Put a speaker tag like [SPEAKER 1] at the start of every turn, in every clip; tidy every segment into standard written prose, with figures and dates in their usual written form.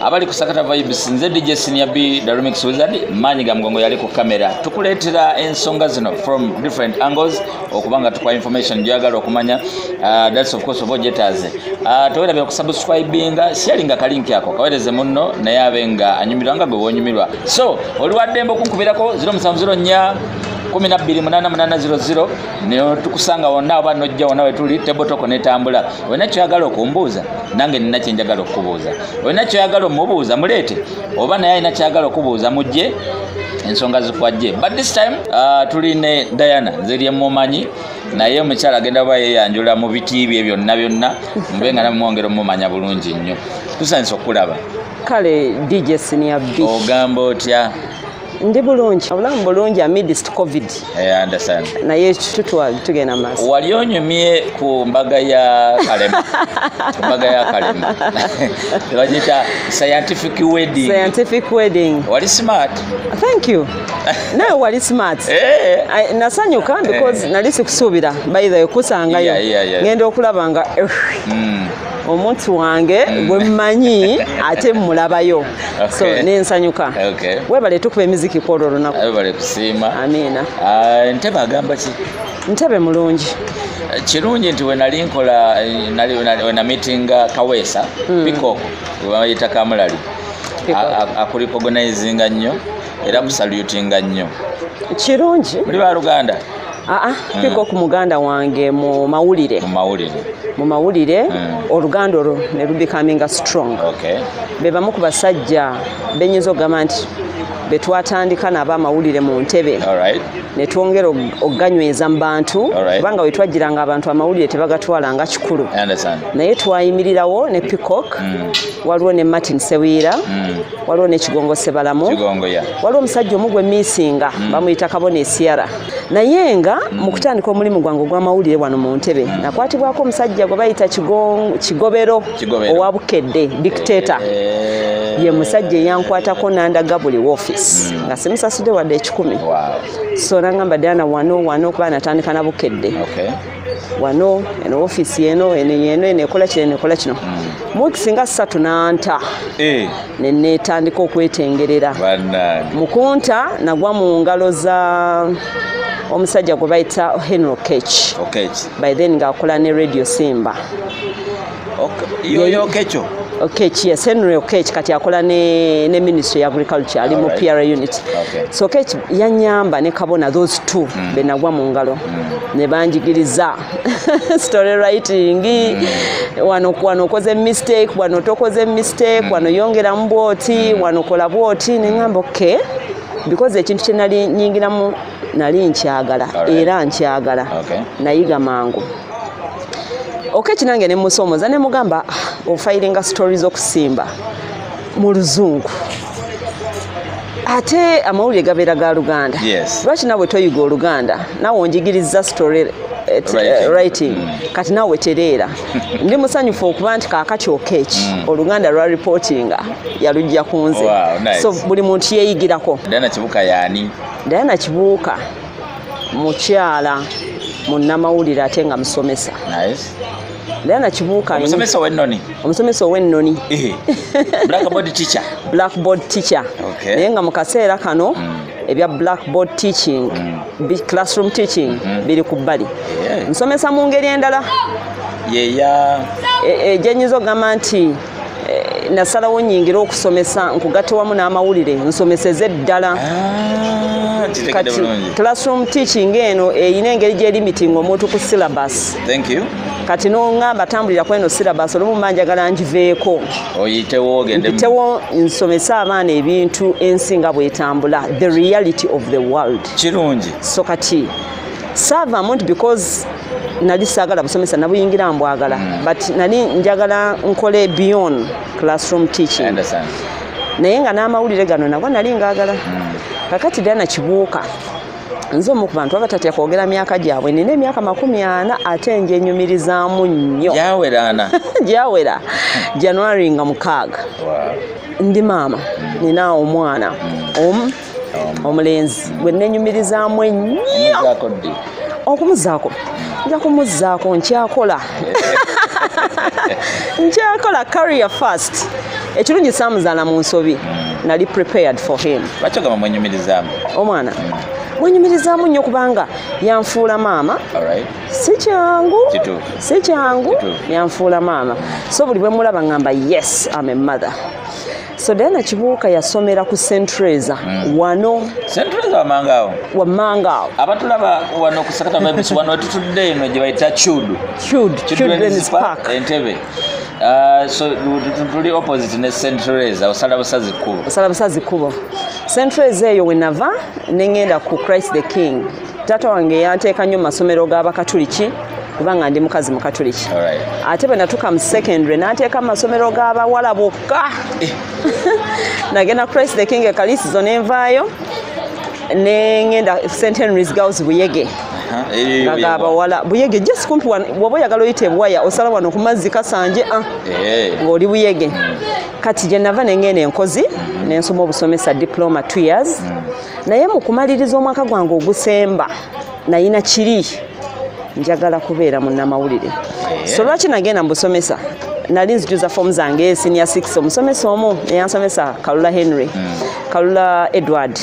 [SPEAKER 1] abali kusakata vibes nze DJ Senior B Darumix Wizard manyi ga mgongo yali ku kamera tukuletera ensonga zino from different angles okubanga tukwa information gyagala okumanya that's of course objetaz towera bya kusubscribinga sharinga kalinki yako kawereze munno naye abenga anyumirwanga gwe wonyumirwa so oliwaddembo kunkubirako 0704 128800 ne tukusanga wonna abanojja wonna wetuli tebotoko netambula wena kyagala okumbuuza nange nina kyenjagala okubuuza wena kyagala omubuuza mulete oba naye alina kyagala okubuuza mujje ensonga zikwajje but this time tuline Diana nzeri mumanyi naye omukyala agenda ba yeyanjula mu biti bye byonna mbenga namwongera mumanya bulungi nnyo tusanze okulaba
[SPEAKER 2] kale DJ Senior B
[SPEAKER 1] ogamba otya
[SPEAKER 2] ndi bulungi obulamu bulungi amidst covid
[SPEAKER 1] I understand
[SPEAKER 2] naye tugenda maaso
[SPEAKER 1] wali onyumye ku mbaga ya Kalema tebagita scientific wedding wali smart
[SPEAKER 2] thank you nawe wali smart nasanyuka because nali sikusuubira by the way kusangayo ngenda okulabanga omuntu wange gwe mmanyi ate mulabayo so nensanyuka webale tukuba emiziki kwolwo lunaku
[SPEAKER 1] webale kusiima
[SPEAKER 2] amina
[SPEAKER 1] ntebe agamba ki
[SPEAKER 2] ntebe mulungi
[SPEAKER 1] kirungi nti wenali nkola wena meetinga Kaweesa Peacock webayita Kamulali akulicognizinga nnyo era musalutinga nnyo
[SPEAKER 2] kirungi
[SPEAKER 1] muli baluganda
[SPEAKER 2] Peacock muganda wange mu mawulire oluganda olwo ne lubikaminga strong bebamu ku basajja benyiza okugamba nti betwatandika n'abamawulire mu ntebe ne twongera oganyweza mu bantu kubanga wetwagiranga abantu amawulire tebagatwalanga kikulu naye twayimirirawo ne Peacock waliwo ne Martin Sewiira waliwo ne Kigongo Sebalamu waliwo omusajja omugwe miisinga bamuyita Kabone Siara naye nga mu kutandika omulimu gwange ogw'amawulire wano mu ntebe nakwatibwako omusajja gwe bayita Kigobero owa Bukedde dictator ye musajja yankwatako nandaga buli office nga simusasidde wadde 10 so nangamba Diana wano kuba natandika na Bukedde wano eno office yeno enekola kino mukisinga 3 nanta netandika okwetengerera mukunta nagwa mu ngalo za omusajja gwe bayita Henry Okech by then ng'akola ne Radio Simba Okech yes Henry Okech kati akola ne Ministry of Agriculture ali mu PR unit so Okech yanyamba ne Kabona those two benagwa mu ngalo ne banjigiriza story writing wano koze mistake wano tokoze mistake wano yongera mboti wano kola bwoti ne ngamba okay because ekintu kye nali nyingiramu nali nkyagala era nkyagala nayiga mangu kinange ne musomoza ne mugamba ofailinga stories okusimba mu luzungu ate amawulire gabeera ga Luganda lwaki nawe toyiga Oluganda nawe onjigiriza story writing kati nawe tereera ndi musanyufu okuba nti kaakati Okech Oluganda lwa reportinga yalujja kunze so buli muntu yeyigirako Diana Kibuuka mukyala munnamawulire ate nga musomesa Diana Kibuuka omusomesa ow'ennoni blackboard teacher naye nga mu kaseera kano ebya blackboard teaching classroom teaching biri ku bbali nsomesa mu ngeri endala gyenyiza okugamba nti nasalawo nyingira okusomesa nkugatte wamu n'amawulire nsomeseze ddala kati classroom teaching eno eyina engeri gy'erimiting omuntu ku syllabus kati n'ongamba tambulira ku eno syllabus olumu manjagala ngiveeko oyitewo nsomesa abaana ebintu ensi nga bwetambula the reality of the world
[SPEAKER 1] kirungi
[SPEAKER 2] so kati saavaamu nti because nali saagala busomesa nabuyingira mbwagala but nali njagala nkole beyond classroom teaching naye nga n'amawulire gano nagwo nali ngaagala kakati Diana Kibuuka nze omu ku bantu abatatya kwogera myaka gyabwe nina emyaka 40 ate njenyumirizaamu nnyo gyawera January nga 6 ndi maama nina omwana omulenzi gwe nenyumirizaamu ennyo okumuzaako nja kumuzaako nkyakola career first ekirungi saamuzaala mu nsobi nali prepared for him.
[SPEAKER 1] Lwaki ogamba mwenyumirizaamu?
[SPEAKER 2] Omwana mwenyumirizaamu nnyo kubanga yanfuula maama. Si kyangu yanfuula maama, so buli bwe mulaba ngamba yes I'm a mother. So Diana Kibuuka yasomera ku St. Teresa wano.
[SPEAKER 1] St. Teresa
[SPEAKER 2] Wamangaawo.
[SPEAKER 1] Abatulaba wano ku Sakata Mabisi wano tutudde eno gye bayita
[SPEAKER 2] Children's Park.
[SPEAKER 1] Entebbe. So tuli opposite ne St. Teresa osala busazi kubo. St. Teresa eyo wenava nengenda ku Christ the King. Taata wange yanteeka nnyo masomero g'Abakatuliki kubanga ndi mukazi Mukatuliki. Ate bwe natuuka mu secondary n'anteeka masomero g'abawala bokka. Nagenda Christ the King ekalisizo nenvaayo nengenda St. Henry's Girls Buyege. Abawala Buyege just kumpi waba oyagala oyite Bwaya osala wano ku mazzi Kasanje ng'oli Buyege. Kati gye nava nengenda Enkozi nensoma obusomesa diploma 2 years. Naye mu kumaliriza omwaka gwange ogusemba nayina kiri njagala kubeera munnamawulire. So lwaki nagenda mu busomesa nali nzijuza form zange senior 6 omusomesa omu eyansomesa Kalula Henry Kalula Edward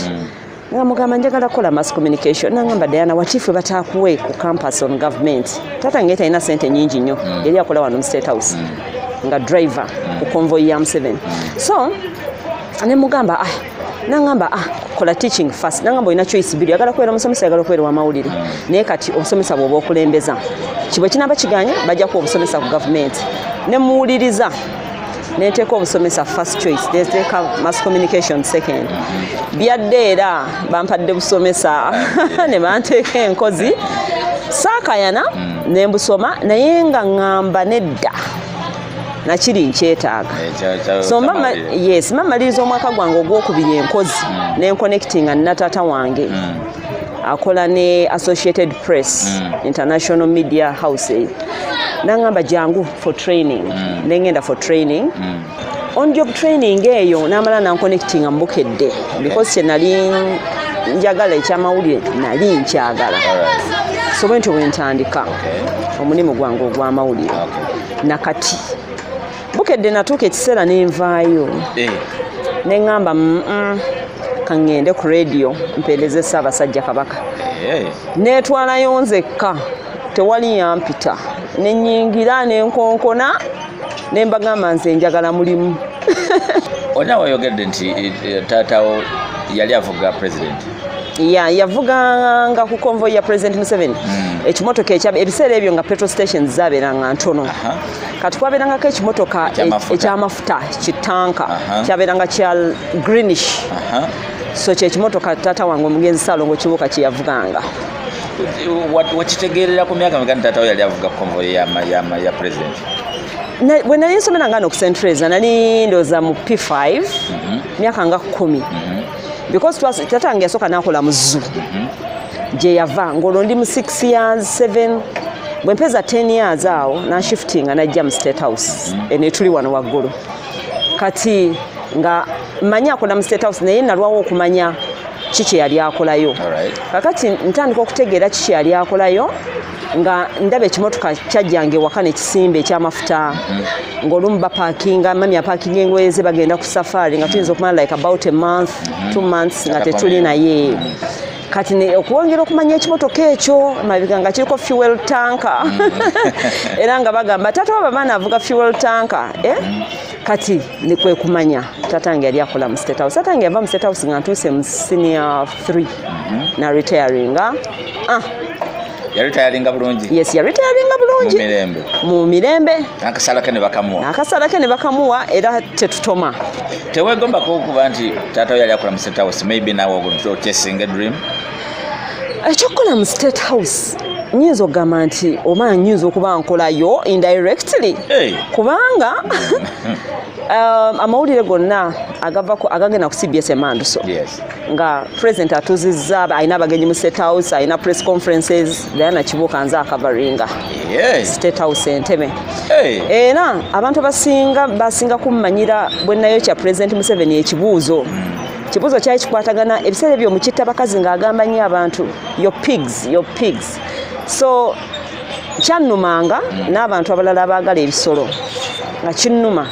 [SPEAKER 1] ngamugamba njagala kukola mass communication nangamba Diana watifu batakuwe ku campus on government tata ngeta ina sente nyingi nnyo yali akola wano mu State House nga driver ku convoy ya M7. So ne mugamba nangamba kola teaching first nangamba ina choice bili agala kwera musomesa agala kwera wa mawulire naye kati omusomesa bwoba okulembeza kibwe kinaba kiganye bajja ku obusomesa ku government ne muwuliriza neteeka obusomesa first choice neteeka mass communication second byadde era bampadde busomesa ne banteeka Enkozi saakayana ne mbusoma naye nga ngamba nedda nakiri nkyetaaga. So mamaliriza omwaka gwange ogwokubiri Enkozi ne connectinga na taata wange akola ne Associated Press International Media House nangamba jangu for training nengenda for training on job training eyo namala na connectinga mbukedde because nali njagala ekyamawulire nali nkyagala. So bwentyo bwentandika omulimu gwange ogw'amawulire nakati bukedde natuuka ekiseera nenvaayo neŋŋamba kangende ku radio mpeereze Ssaabasajja Kabaka netwalayo nzekka tewali yampita nenyingira nenkonkona nembagamba nze njagala mulimu. Ona wayogedde nti taatawo yali avuga president
[SPEAKER 2] yavuganga ku convoy ya President Museveni ekimotoka ebiseera ebyo nga petrol stations zabeeranga ntono kati kwabeerangako ekimotoka ekyamafuta kitanka kyabeeranga kya greenish. So kyekimotoka taata wange omugenzi Ssaalongo Kibuuka kyeyavuganga.
[SPEAKER 1] Wakitegeerera ku myaka meka taatawo yali avuga convoy ya president?
[SPEAKER 2] Bwe nali nsomera nga no ku St. Teresa nali ndooza mu P5 myaka nga 10 because taata wange yasooka n'akola mu zoo gye yava ng'olwo ndi mu 6 years 7 bwe mpeza 10 years awo nashiftinga najja mu State House eno etuli wano waggulu kati nga manya akola mu State House naye nalwawo okumanya kiki yali akolayo. Kakati ntandika okutegeera kiki yali akolayo nga ndaba ekimotoka kyajjange waka nekisimbe ekyamafuta ng'olumu bapakinga mami apakinga engoye ze bagenda ku safari nga tuyinza okumala like about a month 2 months nga tetuli naye kati okuwongera okumanya ekimotoka ekyo mabega nga kiriko fuel tanka era nga bagamba taata wabamaana avuga fuel tanka kati nikwe kumanya tatange yali akola mu State House. Tatange yava mu State House nga ntuuse mu senior 3 na retiringa
[SPEAKER 1] yaretiringa bulungi.
[SPEAKER 2] Yes, yaretiringa bulungi mu mirembe
[SPEAKER 1] akasala ke ne bakamuwa era tetutoma. Teweegombako okuba nti taata yali akola mu State House maybe nawe chasing a dream?
[SPEAKER 2] Ekyokukola mu State House nyinza okugamba nti oba nyinza okuba nkolayo indirectly kubanga amawulire gonna agagenda ku CBS Emanduso nga president atuzizza alina abagenyi mu State House alina press conferences Diana Kibuuka nze akavaringa State House Entebbe era abantu basinga kumumanyira bwe nayo kya President Museveni ekibuuzo kyali kikwatagana ebiseera ebyo mukitta bakazi ng'agamba nnyo abantu your pigs. So kyannumanga n'abantu abalala abaagala ebisolo nga kinnuma.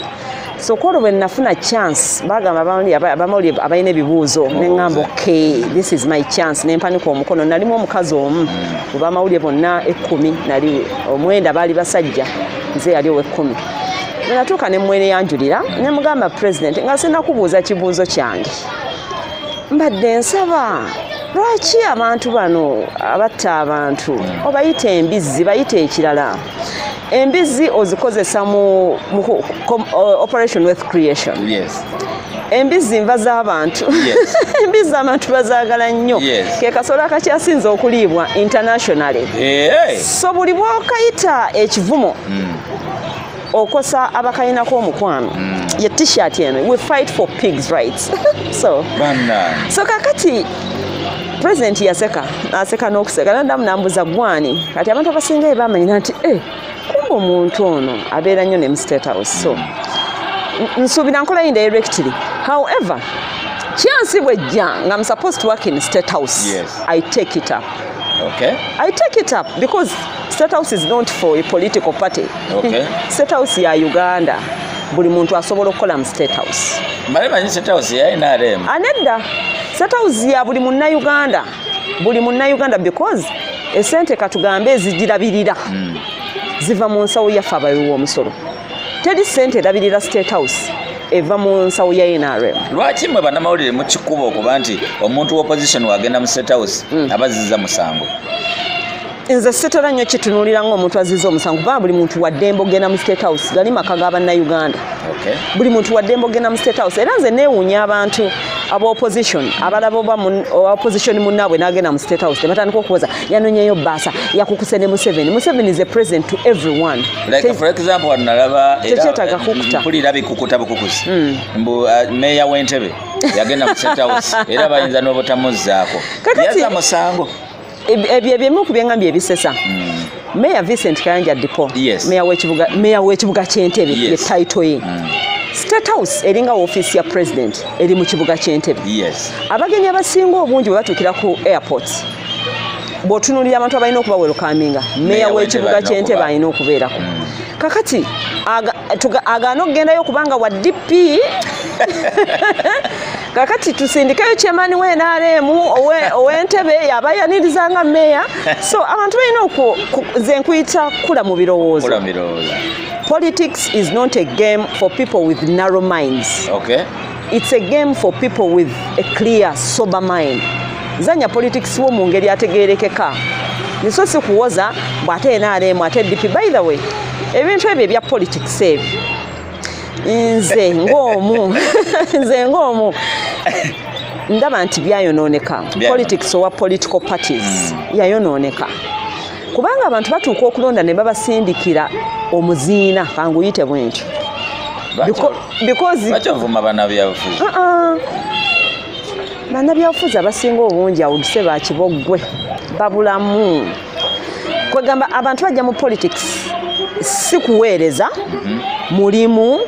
[SPEAKER 2] So kwolwo bwe nafuna chance bagamba abamawulire abalina ebibuuzo neŋŋamba okay, this is my chance nempanika omukono. Nalimu omukazi omu ku bamawulire bonna 10 nali 9 baali basajja, nze yali ow'10. Bwe natuuka ne mwene yanjulira ne mugamba president nga sinakubuuza kibuuzo kyange, mbadde nsaba lwaki abantu bano abatta abantu obayita embizzi, bayita ekirala. Embizzi ozikozesa mu operation with creation.
[SPEAKER 1] Yes.
[SPEAKER 2] Embizzi nva z'abantu.
[SPEAKER 1] Yes.
[SPEAKER 2] Embizzi abantu bazaagala nnyo.
[SPEAKER 1] Yes.
[SPEAKER 2] Ke kasolo akakyasinza okuliibwa internationally.
[SPEAKER 1] Hey.
[SPEAKER 2] So buli bw'okayita ekivumo okosa abakayinako omukwano. Ye t-shirt eno, we fight for pigs' rights. So kakati president yaseka, naseka n'okuseka, nandamu nambuza gwani. Kati abantu abasinga bamanyira nti kumbe omuntu ono abeera nnyo ne mu State House. So nsuubira nkola indirectly. However, chance bwejja nga I'm supposed to work in State House.
[SPEAKER 1] Yes.
[SPEAKER 2] I take it up.
[SPEAKER 1] Okay.
[SPEAKER 2] I take it up because State House is not for a political party.
[SPEAKER 1] Okay.
[SPEAKER 2] State House ya Uganda. Buli muntu asobola okukola mu State House.
[SPEAKER 1] Malimanyi State House ya NRM.
[SPEAKER 2] Anedda. State House ya buli munna Uganda. Buli munna Uganda because esente katugambe ezigirabirira. Ziva mu nsawo yaffe abayiwa omusolo. Teri sente erabirira State House eva mu nsawo ya NRM.
[SPEAKER 1] Lwaki mwe bannamawulire mu kikubo okuba nti omuntu w'opposition wagenda mu State House abaziza musango?
[SPEAKER 2] Nze sitera nnyo kitunuulira ng'omuntu azizza omusango kubanga buli muntu wadde ogenda mu State House gali maka ga bannayuganda.
[SPEAKER 1] Okay.
[SPEAKER 2] Buli muntu wadde ogenda mu State House era nze neewuunya abantu aba opposition abalaba oba opposition munnaabwe n'agenda mu State House tebatandika okuwoza yanonyeyo bbaasa yakukuse ne Museveni. Museveni is a president to everyone.
[SPEAKER 1] Like for example wanalaba
[SPEAKER 2] tekyetaaga kukuta
[SPEAKER 1] mpulira bikukuta bukukusi mbu meya w'Entebbe yagenda mu State House era bayinza n'obutamuzzaako yaza musango.
[SPEAKER 2] Ebyo ebimu ku byengambye ebisesa. Mayor Vincent Kayanja Dipo.
[SPEAKER 1] Yes.
[SPEAKER 2] Mayor w'ekibuga ky'Entebbe ye title ye. State House eringa office ya president eri mu kibuga ky'Entebbe.
[SPEAKER 1] Yes.
[SPEAKER 2] Abagenyi abasinga obungi bwe batukira ku airport. Bw'otunuulira abantu abalina okuba welcoming. Mayor w'ekibuga ky'Entebbe alina okubeerako. Kakati agaana okugendayo kubanga wa DP kakati tusindikeyo chairman we NRM ow'Entebbe yabayaniriza nga meya. So abantu balina ze nkuyita kula mu birowoozo. Politics is not a game for people with narrow minds.
[SPEAKER 1] Okay.
[SPEAKER 2] It's a game for people with a clear, sober mind. Zanya politics wo mu ngeri ategeerekeka. Niso si kuwoza bw'ate NRM ate DP. By the way, ebintu ebyo ebya politics ebyo nze ng'omu ndaba nti byayonooneka. Politics owa political parties yayonooneka kubanga abantu batuuka okulonda ne babasindikira omuziina kanguyite bwentyo bannabyabufuzi abasinga obungi awulise bakiboggwe babulamu kwegamba abantu bajja mu politics si kuweereza mulimu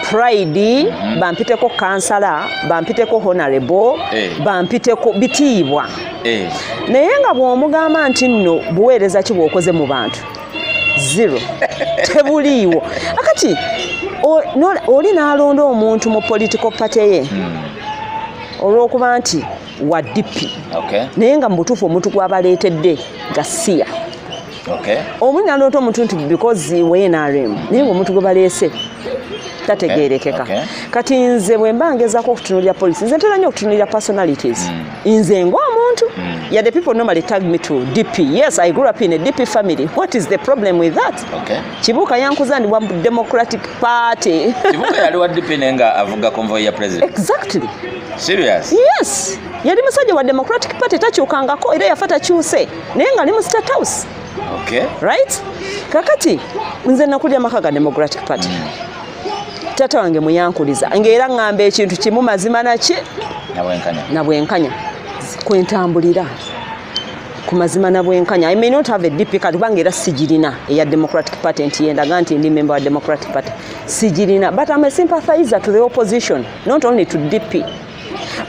[SPEAKER 2] pride bampiteko kansala bampiteko honorable bampiteko bitiibwa naye nga bw'omugamba nti nno buweereza ki bw'okoze mu bantu zero tebuliiwo akati oli n'alonda omuntu mu political party ye olw'okuba nti wa DP naye nga mu butuufu omuntu gw'abaleetedde gasiya omuntu n'alonda omuntu nti because we NRM naye ng'omuntu gwe baleese tategeerekeka. Kati nze bwe mba ngezaako okutunuulira policy nze ntera nnyo okutunuulira personalities. Nze ng'omuntu the people normally tag me to DP. Yes, I grew up in a DP family. What is the problem with that? Kibuuka yankuza ndi wa Democratic Party.
[SPEAKER 1] Kibuuka yali wa DP nenga avuga convoy ya president.
[SPEAKER 2] Exactly.
[SPEAKER 1] Serious?
[SPEAKER 2] Yes. Yali musajja wa Democratic Party takyukangako era yafa takyuse naye nga ali mu State House. Right? Kakati nze nakulira maka ga Democratic Party. Tata wange muyankuliza ng'era ngamba ekintu kimu mazima naki nabwenkanya kwentambulira ku mazima nabwenkanya. I may not have a DP card kubanga era sijirina eya Democratic Party nti yendaga nti ndi member wa Democratic Party sijirina, but I'm a sympathizer to the opposition, not only to DP.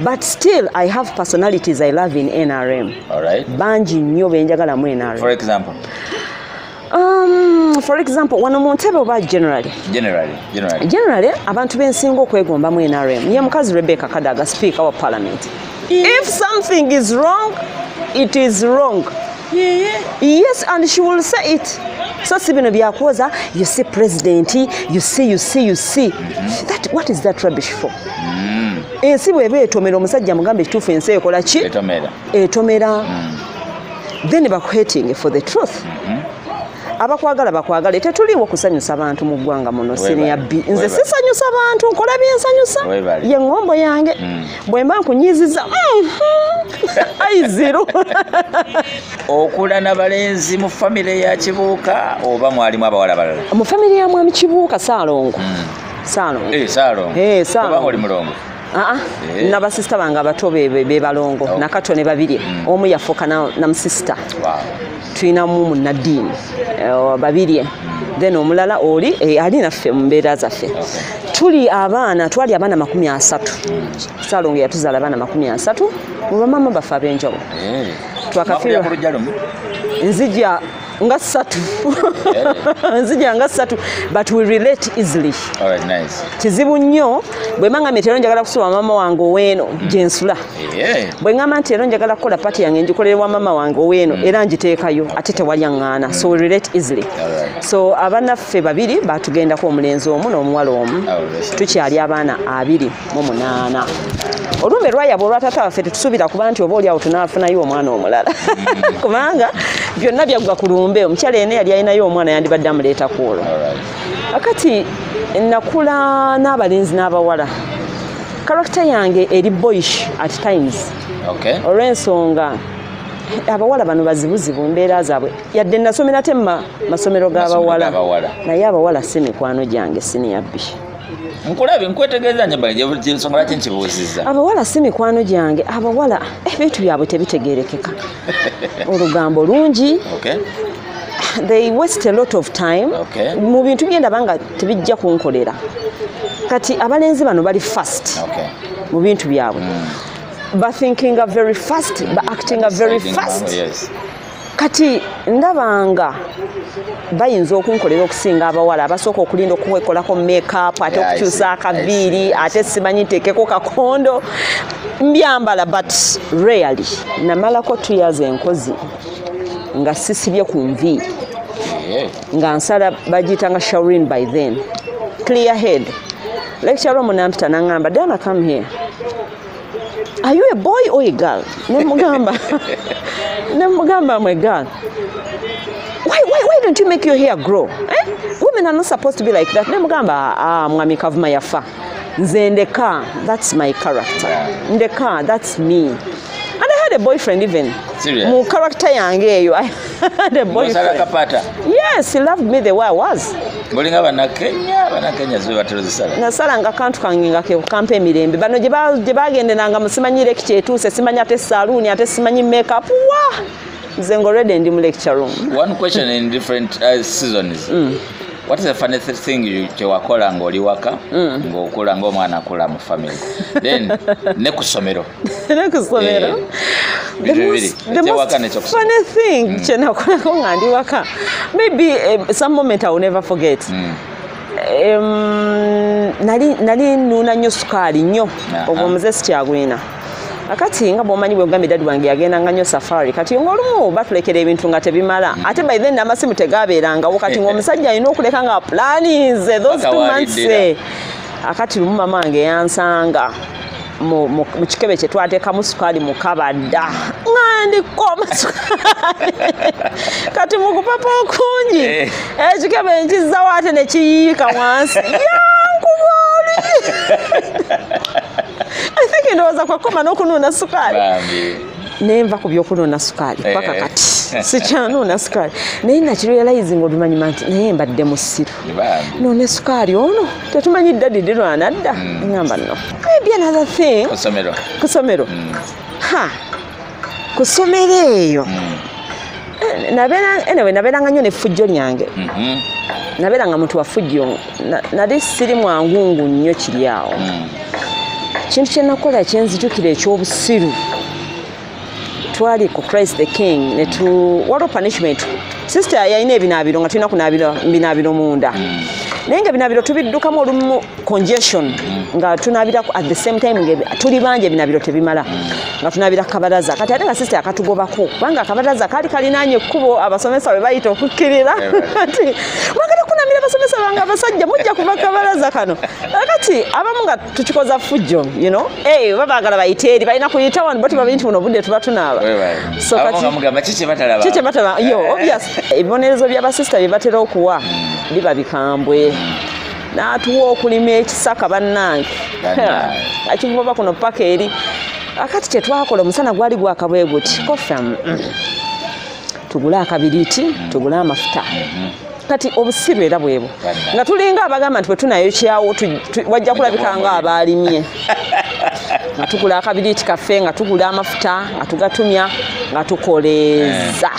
[SPEAKER 2] But still I have personalities I love in NRM.
[SPEAKER 1] All right.
[SPEAKER 2] Banji nnyo benjagala mu NRM.
[SPEAKER 1] For example?
[SPEAKER 2] For example, wano mu ntebe oba generally abantu bensinga okwegombamu NRM ye mukazi Rebecca Kadaga, Speaker wa Parliament. If something is wrong, it is wrong. Yes, and she will say it. So sibino byakoza, you see president, you see. That what is that rubbish for? Ensi bwebe etomera omusajja mugambe kituufu ensi ekola ki? Etomera. Then bakuhating for the truth. Abakwagala tetuliwo kusanyusa abantu mu ggwanga muno senior B. Nze sisanyusa abantu nkola byensanyusa ye ngombo yange bwe mba nkunyiziza aiziro.
[SPEAKER 1] Okula n'abalenzi mu family ya Kibuuka oba mwalimu abawala balala?
[SPEAKER 2] Mu family ya mwami Kibuuka Saalongo.
[SPEAKER 1] Saalongo oli mulongo?
[SPEAKER 2] N'abasista bange abato be balongo nakato ne babiri omu yafuuka na musista. Tulinamu Nadine babiri then omulala oli ali naffe mu mbeera zaffe. Twali abaana 30. Saalongo yatuzaala abaana 30 mu bamama baffe ab'enjawulo. Twakafiirwa nzija nga 3 but we relate easily. Kizibu nnyo bwe manga metero njagala kusula mama wange oweeno gyensula. Bwe ngamba nti ero njagala kukola pati yange njikolerwa mama wange oweeno era njiteekayo ate tewali aŋŋaana, so we relate easily. So abanaffe babiri batugendako omulenzi omu n'omuwala omu, tukyali abaana 28. Olumbe lwayaba olwatata waffe tetusuubira kuba nti oba oli awo tunaafunayo omwana omulala kubanga byonna byaggwa ku lumbe. Omukyala ene yali alinayo omwana yandibadde amuleetako olwo. Akati nakula n'abalenzi n'abawala. Character yange eri boyish at times. Olw'ensonga abawala bano bazibuzibu mbeera zaabwe yadde nasomera te masomero g'abawala naye abawala si mikwano gyange senior B.
[SPEAKER 1] Nkulabe nkwetegeeza nsonga lwaki nkibuuzizza.
[SPEAKER 2] Abawala si mikwano gyange, abawala ebintu byabwe tebitegeerekeka. Olugambo lungi. They waste a lot of time. Mu bintu byendaba nga tebijja kunkolera. Kati abalenzi bano bali fast mu bintu byabwe. Ba thinking very fast, ba acting very fast. Kati ndabanga bayinza okunkolera okusinga abawala abasooka okulinda okwekolako make-up ate okukyusa akaviiri ate simanyi nteekeko kakondo mbyambala but rarely. Namalako 2 years enkozi nga sisibye ku nviiri nga nsala bagiyitanga Shaureen by then. Clear head. Lecturer omunampita n'angamba, Dana, come here. Are you a boy or a girl? Nemugamba I'm a girl. Why don't you make your hair grow? Women are not supposed to be like that. Nemugamba mwami kavuma yafa. Nze ndeka, that's my character. Ndeka, that's me. And I had a boyfriend even.
[SPEAKER 1] Serious?
[SPEAKER 2] Mu character yange eyo. I had a boyfriend. Yes, he loved me the way I was.
[SPEAKER 1] Mulinga Kenya zwe batozisala.
[SPEAKER 2] Nasala nga kantu kange nga ke kampe emirembe. Bano gye bagendenanga musimanyi lecture etuuse simanyi ate saloon ate simanyi makeup. Wa! Nze ngorede ndi mu lecture room.
[SPEAKER 1] One question in different seasons. What is the funny thing kyewakola ng'oli waka ng'okula ng'omwana akula mu family? Then ne ku ssomero. The most funny thing kyenakolako nga ndi waka. Maybe some moment I will never forget. Nali nnuuna nnyo sukaali nnyo obwomuze sikyagwina. Akati nga bwomanyi bwe ogambe dadi wange yagendanga nnyo safari kati ng'olumu batulekera ebintu nga tebimala ate by then n'amasimu tegaabeerangawo kati ng'omusajja alina okuleka nga planize those 2 months. Akati lumu mama wange yansanga mu kikebe kye twateekamu sukaali mu kabadda nga ndikoma sukaali kati mu kupapa okungi ekikebe nkizzawo ate ne kiyiika wansi yankubaoli. I think ndowooza kwakoma n'okunuuna sukaali. Nenva ku by'okunuuna sukaali paka kati sikyanuuna sukaali naye nakirealizing olumanyi nti naye mbadde musiru none sukaali ono tetumanyi ddadi ddi lwanadda. Ngamba no. Maybe another thing. Ku ssomero. Ku ssomero eyo nabeeranga nnyo n'effujjo lyange. Nabeeranga muntu wa ffujjo. Nali siri mwangungu nnyo kiri awo. Kintu kye nakola kyenzijukira ekyobusiru. Twali ku Christ the King waliwo punishment
[SPEAKER 2] sister yalina ebinaabiro nga tulina kunaabira binaabiro munda naye nga ebinaabiro tubiddukamu olumu congestion nga tunaabira at the same time tuli bangi ebinaabiro tebimala nga tunaabira kabalaza kati ate nga sister akatugobako kubanga akabalaza kali kalinaanye ekkubo abasomesa bwe bayita okukkirira kati mwagala kunamira abasomesa bange abasajja mujja kuva kabalaza kano kati abamu nga tukikoza fujjo babaagala bayite eri balina kuyita wano bo tibabinti buno obudde tuba tunaaba so kiki batalaba obvious ebibonerezo by'abasista bye batera okuwa biba bikambwe n'atuwa okulima ekisaka bannange akivuba kuno paka eri akati kyetwakola omusana gwali gwakabwe guti kofam tugule akabiriti tugule amafuta kati obusiru era bwebo nga tulinga abagamba nti bwe tunayo kyawo wajja kulabika nga abaalimye nga tugula akabiriti kaffe nga tugula amafuta nga tugatumya nga tukoleza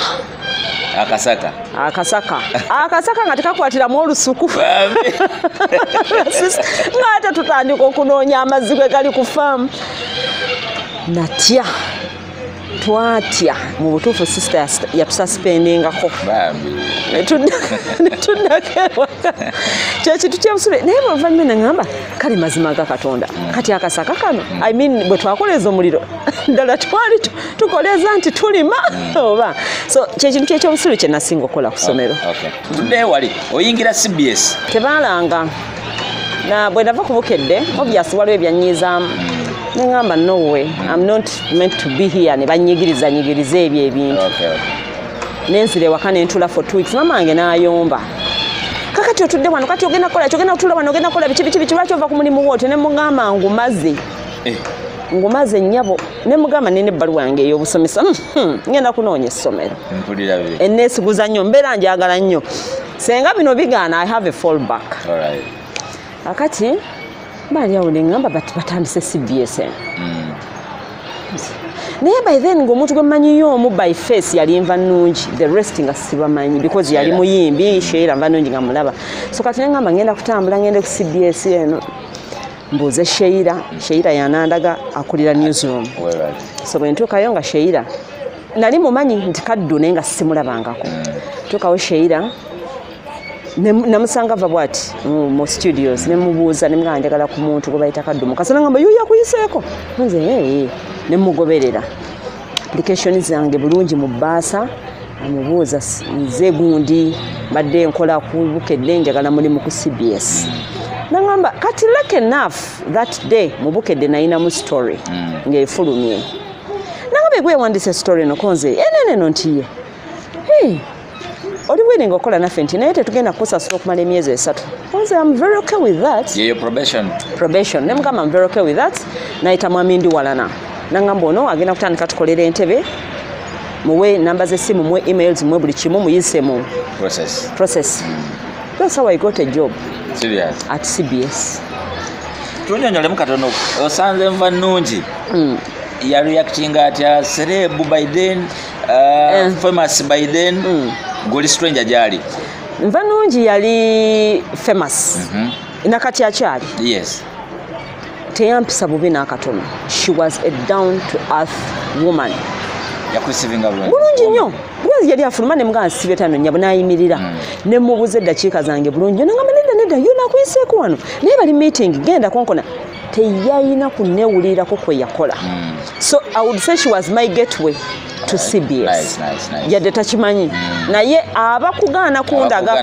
[SPEAKER 2] akasaka nga tekakwatiramu olusuku ng'ate tutandika okunoonya amazzi gwe gali ku faamu natya twatya mu butuufu sister yatusaspendingako netuddako ewaka kyekintu kyebusube naye bweluvannyuma neŋŋamba kale mazima ga Katonda kati akasaka kano bwe twakoleza omuliro ddala twali tukoleza nti tulima oba so kyekintu kyekyobusulu kye nasinga okukola ku ssomero
[SPEAKER 1] tudde wali oyingira CBS
[SPEAKER 2] tebalanga bwe nava ku Bukedde obvious waliwo ebyannyiizaamu neŋŋamba no way I'm not meant to be here ne banyigiriza ebyo ebintu nenzira ewaka nentula for 2 weeks mamange n'ayomba kakati otudde wano kati ogenda kukola kyogenda kutula wano ogenda kukola biki lwaki ova ku mulimu wootyo ne mugamba ngumaze nnyabo ne mugamba nina ebbaluwa yange ey'obusomesa ngenda kunoonya essomero enneesiguza nnyo mbeera njagala nnyo senga bino bigaana I have a fallback akati bali awo neŋŋamba batandise CBS naye by then ng'omuntu gwe mmanyiyo omu by face yali nva nnungi the rest nga sibamanyi because yali muyimbi Sheila nva nnungi nga mulaba so kati neŋŋamba ngenda kutambula ngende ku CBS eno mbuuze Sheila yanandaga akulira newsroom so bwe ntuukayo nga Sheila nali mumanyi nti Kaddu naye nga simulabangako tuukawo Sheila namusanga va bwati mu studios nemubuuza nemugamba njagala ku muntu gwe bayita Kaddu Mukasa nangamba yuya kuyiseeko nze nemugoberera application zange bulungi mu bbaasa amubuuza nze gundi badde nkola ku Bukedde njagala mulimu ku CBS nangamba kati lucky enough that day mu Bukedde nayinamu story ng'efulumye nangamba gwe wandise story nokonze eneno ntiye oli willing okola naffe nti naye tetugenda kukusasula okumala emyezi 3 nze I'm very okay with that probation nemugamba I'm very okay with that nayita mwami ndi walana nangamba ono agenda kutandika tukolera entebe muwe namba z'essimu muwe emails muwe buli kimu muyise mu process that's how I got a job at CBS
[SPEAKER 1] tunyonyolemu katono osanze nva nnungi ya reacting atya celeb by then famous by then goli stranger jali
[SPEAKER 2] nva nnungi yali famous nakati akyali teyampisa bubi n'akatono she was a down to earth woman
[SPEAKER 1] yakusivinga
[SPEAKER 2] bulungi nnyo bulungi yali afuluma nemugamba nsibe tano nnyabo n'ayimirira nemubuza eddakiika zange bulungi nangamba nedda yonakuyiseeko wano naye bali meeting genda konkona teyayina kunneewulirako kwe yakola so I would say she was my gateway to CBS yadde takimanyi naye abakugaana kundaga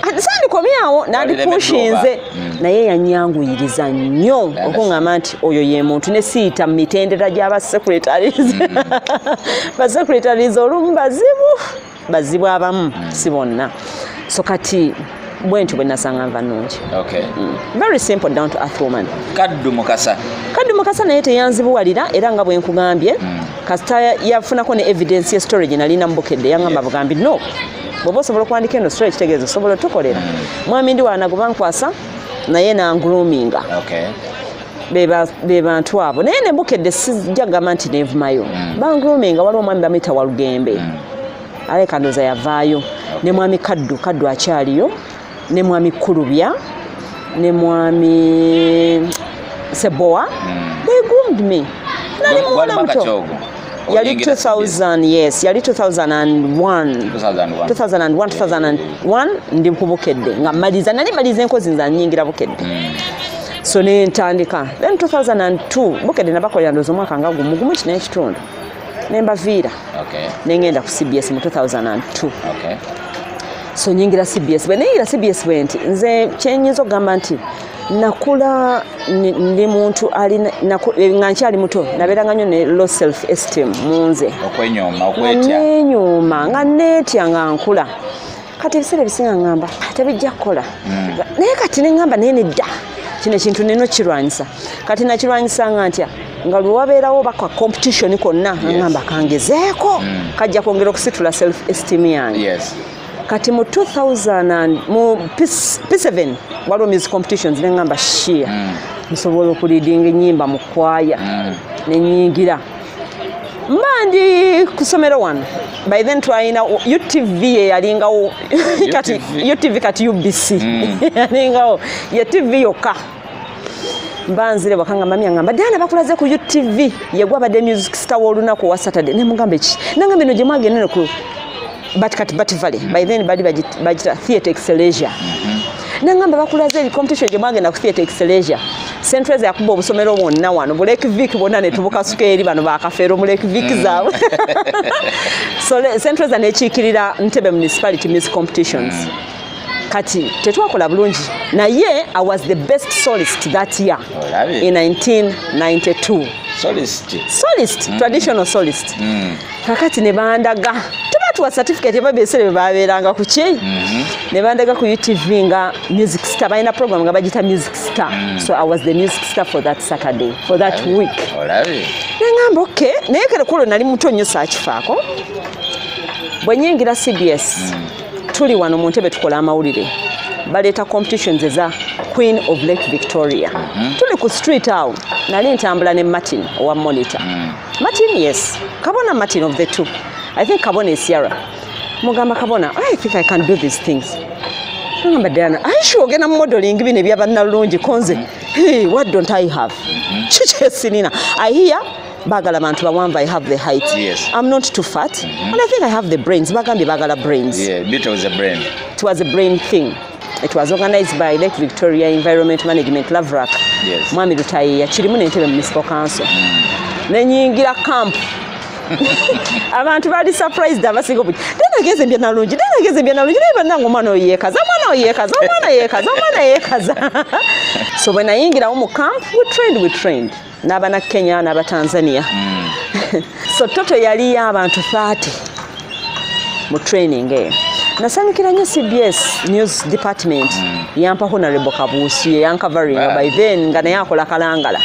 [SPEAKER 2] Kaddu sandikomyawo nandipushinze naye yanyanguyiriza nnyo okuŋŋamba nti oyo ye muntu ne siyita mu mitendera gy'abasecretaries basecretaries olumu bazibu abamu si bonna so kati bwentyo bwe nasanga nva nnungi very simple down to earth woman
[SPEAKER 1] Kaddu
[SPEAKER 2] Mukasa naye teyanzibuwalira era nga bwe nkugambye kasita yafunako ne evidence ye story gye nalina mu Bukedde yangamba bugambi no bw'oba osobola okuwandika eno story kitegeeza osobola otukolera mwami ndi wana gubankwasa naye nangroominga be bantu abo naye ne Bukedde sijjagamba nti nevumayo bangroominga waliwo omwami bamuyita Walugembe aleka ndooza yavaayo ne mwami Kaddu akyaliyo ne mwami Kulubya ne mwami Sebowa they groomed me nali muwala muto yali 2000 yes yali 2001 ndi kubukedde nga maliza enkozi nza nyingira bukedde so ne ntandika then 2002 bukedde nabakolera ndozo mwaka nga gumu n'ekitundu nemba vira nengenda ku CBS mu 2002 so nyingira CBS bweneyingira CBS bwenti nze kyenyiza okugamba nti nakula ndi muntu nga nkyali muto nabeeranga nnyo ne low self esteem munze okwenyoma nga neetya nga nkula kati ebiseera ebisinga ngamba tebijja kukola naye kati neŋŋamba naye nedda kino ekintu neno kirwanyisa kati nakirwanyisa nga ntya nga lwe wabeerawo baka competition konna ngamba kangezeeko kajja kwongera okusitula self esteem yange kati mu 2000 mu P7 waliwo music competitions neŋŋamba shia nsobola okuliidinga ennyimba mu kwaya nenyingira mbandi kusomero wano by then twalina UTV yalingawo kati UTV kati UBC yalingawo ya TV yokka mbanzire wakanga mami ngamba dana bakulaze ku UTV yegwa bade music star wolunaku wa Saturday ne mugambe ki nangambe no jemage nene ku Bat Valley by then badi bajita Theatre Excelesia nangamba bakulaze competition jemage na ku Theatre Excelesia Central yakuba obusomero bwonna wano bu Lake Vic bonna ne tubuka sukeri bano bakafero mu Lake Vic zaabwe so Central nekiikirira Ntebe Municipality Music Competitions kati tetwakola bulungi naye I was the best solist that year in 1992 solist traditional solist kakati ne bandaga tuwa certificate babesere baberanga ku ki ne bandaga ku UTV nga music star baina program nga bajita music star so I was the music star for that Saturday for that week ngamba okay naye kale kulo nali muto nnyo sakifaako bwenyingira CBS tuli wano mu Ntebe tukola amawulire baleeta competitions eza Queen of Lake Victoria tuli ku street awo nali ntambula ne Martin owa monitor Martin yes Kabona Martin of the two I think Kabona is Sierra mugamba Kabona I think I can do these things ngamba Diana I sure gena modeling bine bya bannalungi konze hey what don't I have chiche sinina I hear bagala bantu bawamba I have the height I'm not too fat and I think I have the brains bagambi bagala brains
[SPEAKER 1] it was a brain
[SPEAKER 2] thing. It was organized by Lake Victoria Environment Management Lavrak mwami Lutayi yakirimu n'Entebe Municipal Council nenyingira camp abantu bali surprised abasinga obuti denageze mbya nalungi naye banango omwana oyekaza so when ayingira mu camp we trained n'abana Kenya n'aba Tanzania so toto yali abantu 30 mu training nasanyukira nnyo CBS News Department yampa Honorable Kabuusi yankavaring by then nga naye akola Kalangala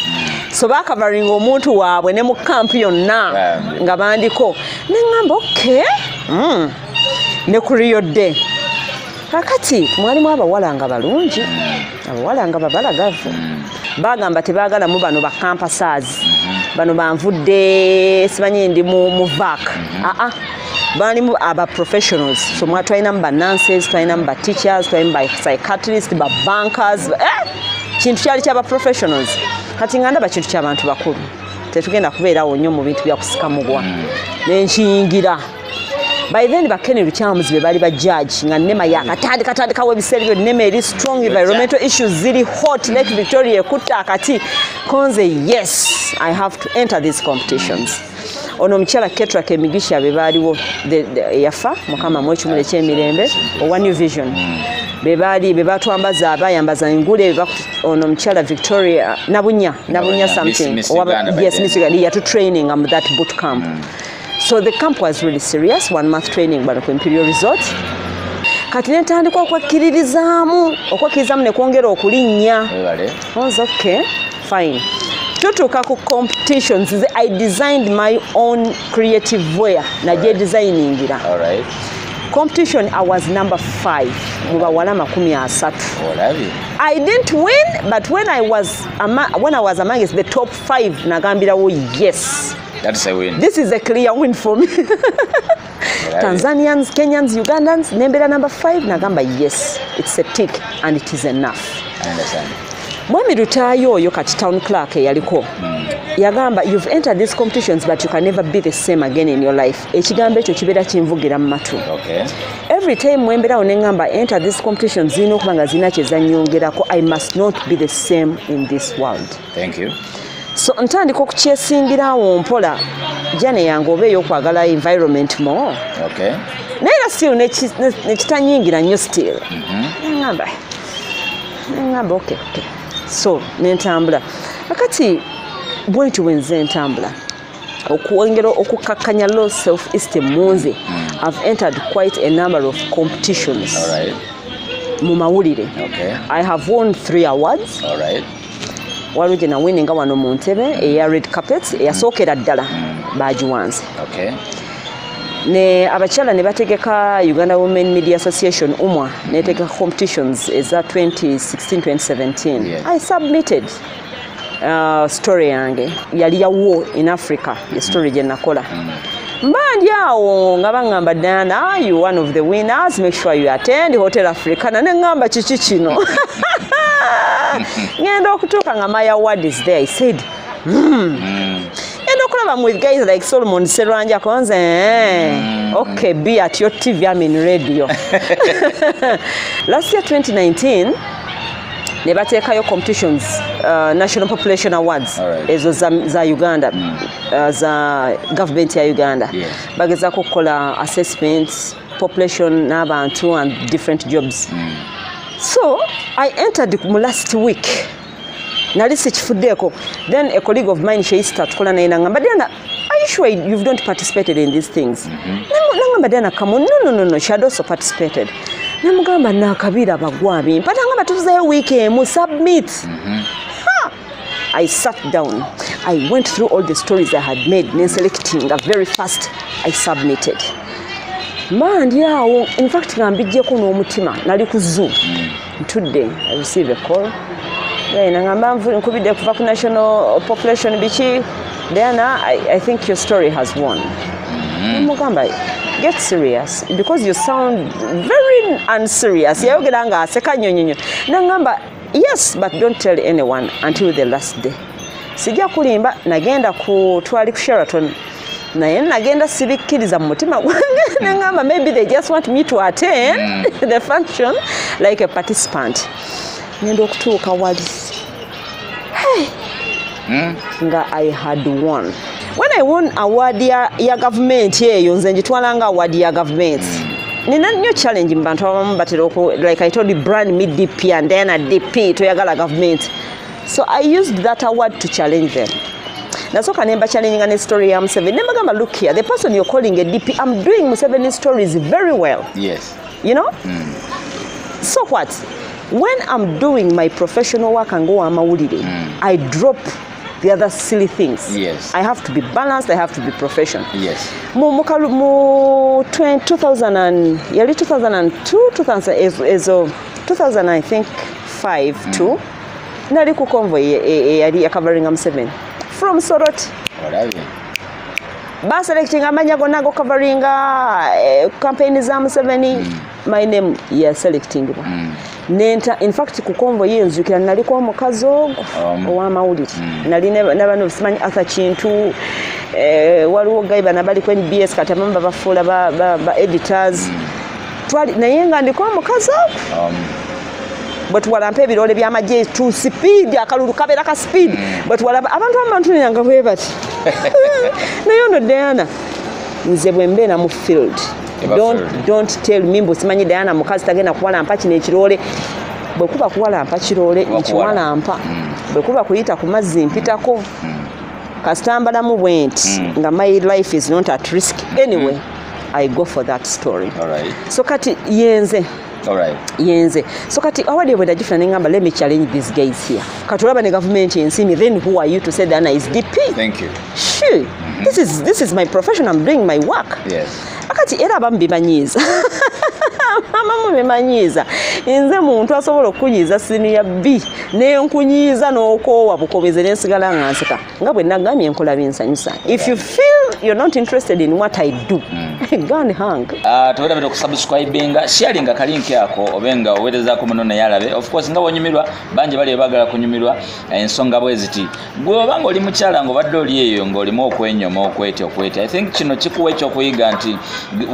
[SPEAKER 2] so bakavaring omuntu waabwe ne mu camp yonna nga bandiko neŋŋamba okay ne ku Rio Day kakati mwalimu abawala nga balungi abawala nga babalagavu bagamba tebaagala mu bano ba campusers bano banvudde simanyi ndi mu VAC bani mu aba professionals so mwatwaina mba nurses twaina mba teachers twaina mba psychiatrists ba bankers kintu kyali kyaba professionals kati nganda ba kintu ky'abantu bakulu tetugenda kubeerawo nnyo mu bintu bya kusika mugwa n'enkiyingira by then ba Kenny Luchamuzi be bali ba judge nga nema yakatandikawo ebiseera byo nema eri strong environmental issues ziri hot Lake Victoria ekutta akati konze yes I have to enter these competitions ono mchala Ketra Kemigisha be baliwo yafa mukama mwechumule kyemirembe owa New Vision be batwambaza abayambaza ingule ono mchala Victoria nabunya something yes Miss Gali to training that boot camp so the camp was really serious 1 month training but Imperial Resort kati netandika okwakkiririzaamu ne kwongera okulinnya okay fine tutuuka ku competitions I designed my own creative wear naje designingira competition I was number 5 mu bawala 30 I didn't win but when I was amongst the top 5 nagambirawo yes
[SPEAKER 1] that's a win
[SPEAKER 2] this is a clear win for me Tanzanians Kenyans Ugandans nembera number 5 nagamba yes it's a tick and it is enough
[SPEAKER 1] I understand
[SPEAKER 2] mwami Lutayi oyo kati town clerk yaliko yagamba you've entered these competitions but you can never be the same again in your life. Ekigambo ekyo kibeera kinvugira mu matu. Every time mwemberawo ne ngamba enter these competitions zirina okuba nga zirina kye zannyongerako. I must not be the same in this world.
[SPEAKER 1] Thank you.
[SPEAKER 2] So ntandika okukyesingirawo mpola jane yange oba ey'okwagala environment more. Naye era still nekitanyingira nnyo still. Ngamba okay. So nentambula akati bwentyo wenze ntambula okwongera okukakkanya low self-esteem munze. I've entered quite a number of competitions. Mu mawulire. I have won 3 awards. Waliwo gye nawinninga wano mu ntebe eya red carpet eyasookera ddala bagiwanze. Ne abakyala ne bategeka Uganda Women Media Association umwa netegeka competitions eza 2016-2017. I submitted story yange yali ya war in Africa, the story gye nakola. Mbandi awo nga bangamba Diana, you one of the winners, make sure you attend Hotel Africana. Ne ngamba kiki kino. Ngenda okutuuka nga my award is there. I said, I'm with guys like Solomon Seranja Konze. Okay, be at your TV, I'm in radio. Last year, 2019, they batekayo competitions, National Population Awards. Ezo za Uganda, za government ya Uganda. Bageza kukola assessments, population n'abantu and different jobs. So, I entered last week. Nali sikifuddeko. Then a colleague of mine she start tukola naye nangamba Diana, are you sure you've not participated in these things? Nangamba Diana, come on. No, she had also participated. Namugamba nakabira bagwabi mpata ngamba tuzayo weekend mu submit. I sat down. I went through all the stories I had made, then selecting very fast. I submitted. Man, in fact, ngambijjeko n'omutima nali ku zoo. Today I received a call. Nangamba nkubidde kuva ku national population biki. Diana, I think your story has won. Mugamba, get serious because you sound very unserious. Yayogera nga aseka nyonyonyo. Nangamba, yes, but don't tell anyone until the last day. Sijja kulimba nagenda ku twali ku Sheraton. Naye nagenda sibikkiriza mu mutima gwange nangamba maybe they just want me to attend the function like a participant. Ngenda okutuuka wali. Nga I had won. When I won award ya government eyo nze njitwalanga award ya government. Nina nnyo challenge mbantu abamu batera like I told you brand me DP and then a DP toyagala government. So I used that award to challenge them. Nasoka nemba challenging a story ya Museveni. Nemba gamba look here, the person you're calling a DP, I'm doing Museveni stories very well.
[SPEAKER 1] Yes.
[SPEAKER 2] You know? So what? When I'm doing my professional work and go amawulire, I drop the other silly things.
[SPEAKER 1] Yes.
[SPEAKER 2] I have to be balanced, I have to be professional.
[SPEAKER 1] Yes.
[SPEAKER 2] Mu 2000 and 2002, 2000 I think 5 too. Nali ku convoy yali covering Museveni from Soroti. Ba selecting amanya gonna go covering campaign za Museveni. My name yeah selecting. Nenta in fact ku convoy yenzukira nali kwa mukazi owa mawulire. Nali never know simanyi asa kintu waliwo gaiba nabali ku NBS katamamba bafuula ba editors. Twali naye nga ndiko mukazi but walampe ebirole by'amagye to speed akalulu kabera ka speed but walaba abantu nyanga bwe bati naye ono Diana nze bwembe na mu field don't tell me mbu simanyi Diana mukazi tagenda kuwalampa kino ekirole bwe kuba kuwalampa kirole nkiwalampa bwe kuba kuyita ku mazzi mpitako kasitambalamu bwenti nga my life is not at risk anyway. I go for that story.
[SPEAKER 1] All right.
[SPEAKER 2] So kati yenze.
[SPEAKER 1] All right.
[SPEAKER 2] Yenze. So kati awadi wenda different ngamba, let me challenge these guys here. Katulaba ne government yensi me, then who are you to say Diana is DP?
[SPEAKER 1] Thank you.
[SPEAKER 2] Sure. This is my profession, I'm doing my work.
[SPEAKER 1] Yes.
[SPEAKER 2] Akati era bambi banyiza. amamu bemanyiiza nze muntu asobola okunyiiza siniya B nenkunyiiza n'okoowa bukobeze nensigala nga nseka nga bwe nagambye enkola binsanyusa. If you feel you're not interested in what I do, go and hang.
[SPEAKER 1] Tewera bito kusubscribinga sharing akalinki ako obenga owerezaako muno naye alabe. Of course nga bonyumirwa bangi bali bagala kunyumirwa ensonga bweziti. Gwe obanga oli mukyala ng'obadde oli eyo ng'olimu okwenyoma okwetya. I think kino kikuwa ekyokuyiga nti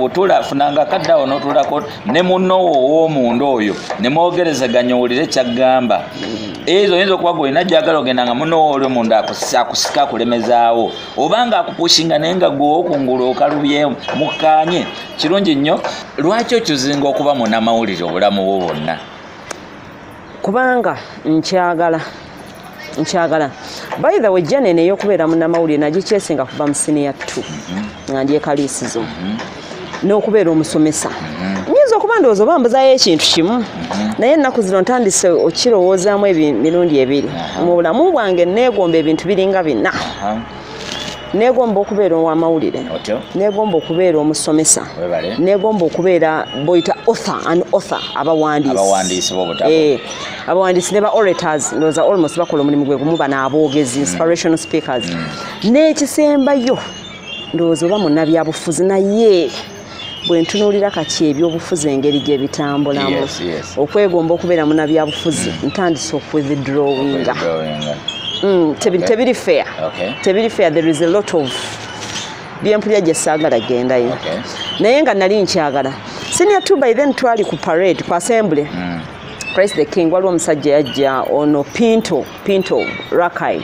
[SPEAKER 1] otula funanga kaddawo n'otulako ne munnowo ow'omundu oyo ne mwogerezaganya owulire kyagamba. Ezo oyinza okuba gwolina gyagala ogenda nga munnowo oli omundu akusika akulemezaawo obanga akupushinga naye nga gwe okungulu okalubye mukkaanye. Kirungi nnyo. Lwaki okyuzinga okuba munnamawulire obulamu bwo bwonna?
[SPEAKER 2] Kubanga nkyagala. By the way, jane neyokubeera munnamawulire nagikyesinga kuva mu senior 2 nga ndyekaliisizo n'okubeera omusomesa. Nyinza okuba ndowooza oba mbuzaayo ekintu kimu naye ennaku zino ntandise okirowoozaamu emirundi ebiri. Mu bulamu bwange neegomba ebintu biringa bina. Neegomba okubeera ow'amawulire, neegomba okubeera omusomesa, neegomba okubeera boyita author abawandiisi abawandiisi ne ba orators ndowooza almost bakola omulimu gwe gumu bano aboogezi inspirational speakers. N'ekisembayo ndowooza oba munnabyabufuzi naye bwe ntunuulira kati ebyobufuzi engeri gye bitambulamu okwegomba okubeera munnabyabufuzi ntandise okwithdrawinga. Tebiri fair. Tebiri fair. There is a lot of byempulira gye saagala gendayo. Naye nga nali nkyagala. Senior 2 by then twali ku parade ku assembly. Christ the King waliwo omusajja yajja ono Pinto Rakai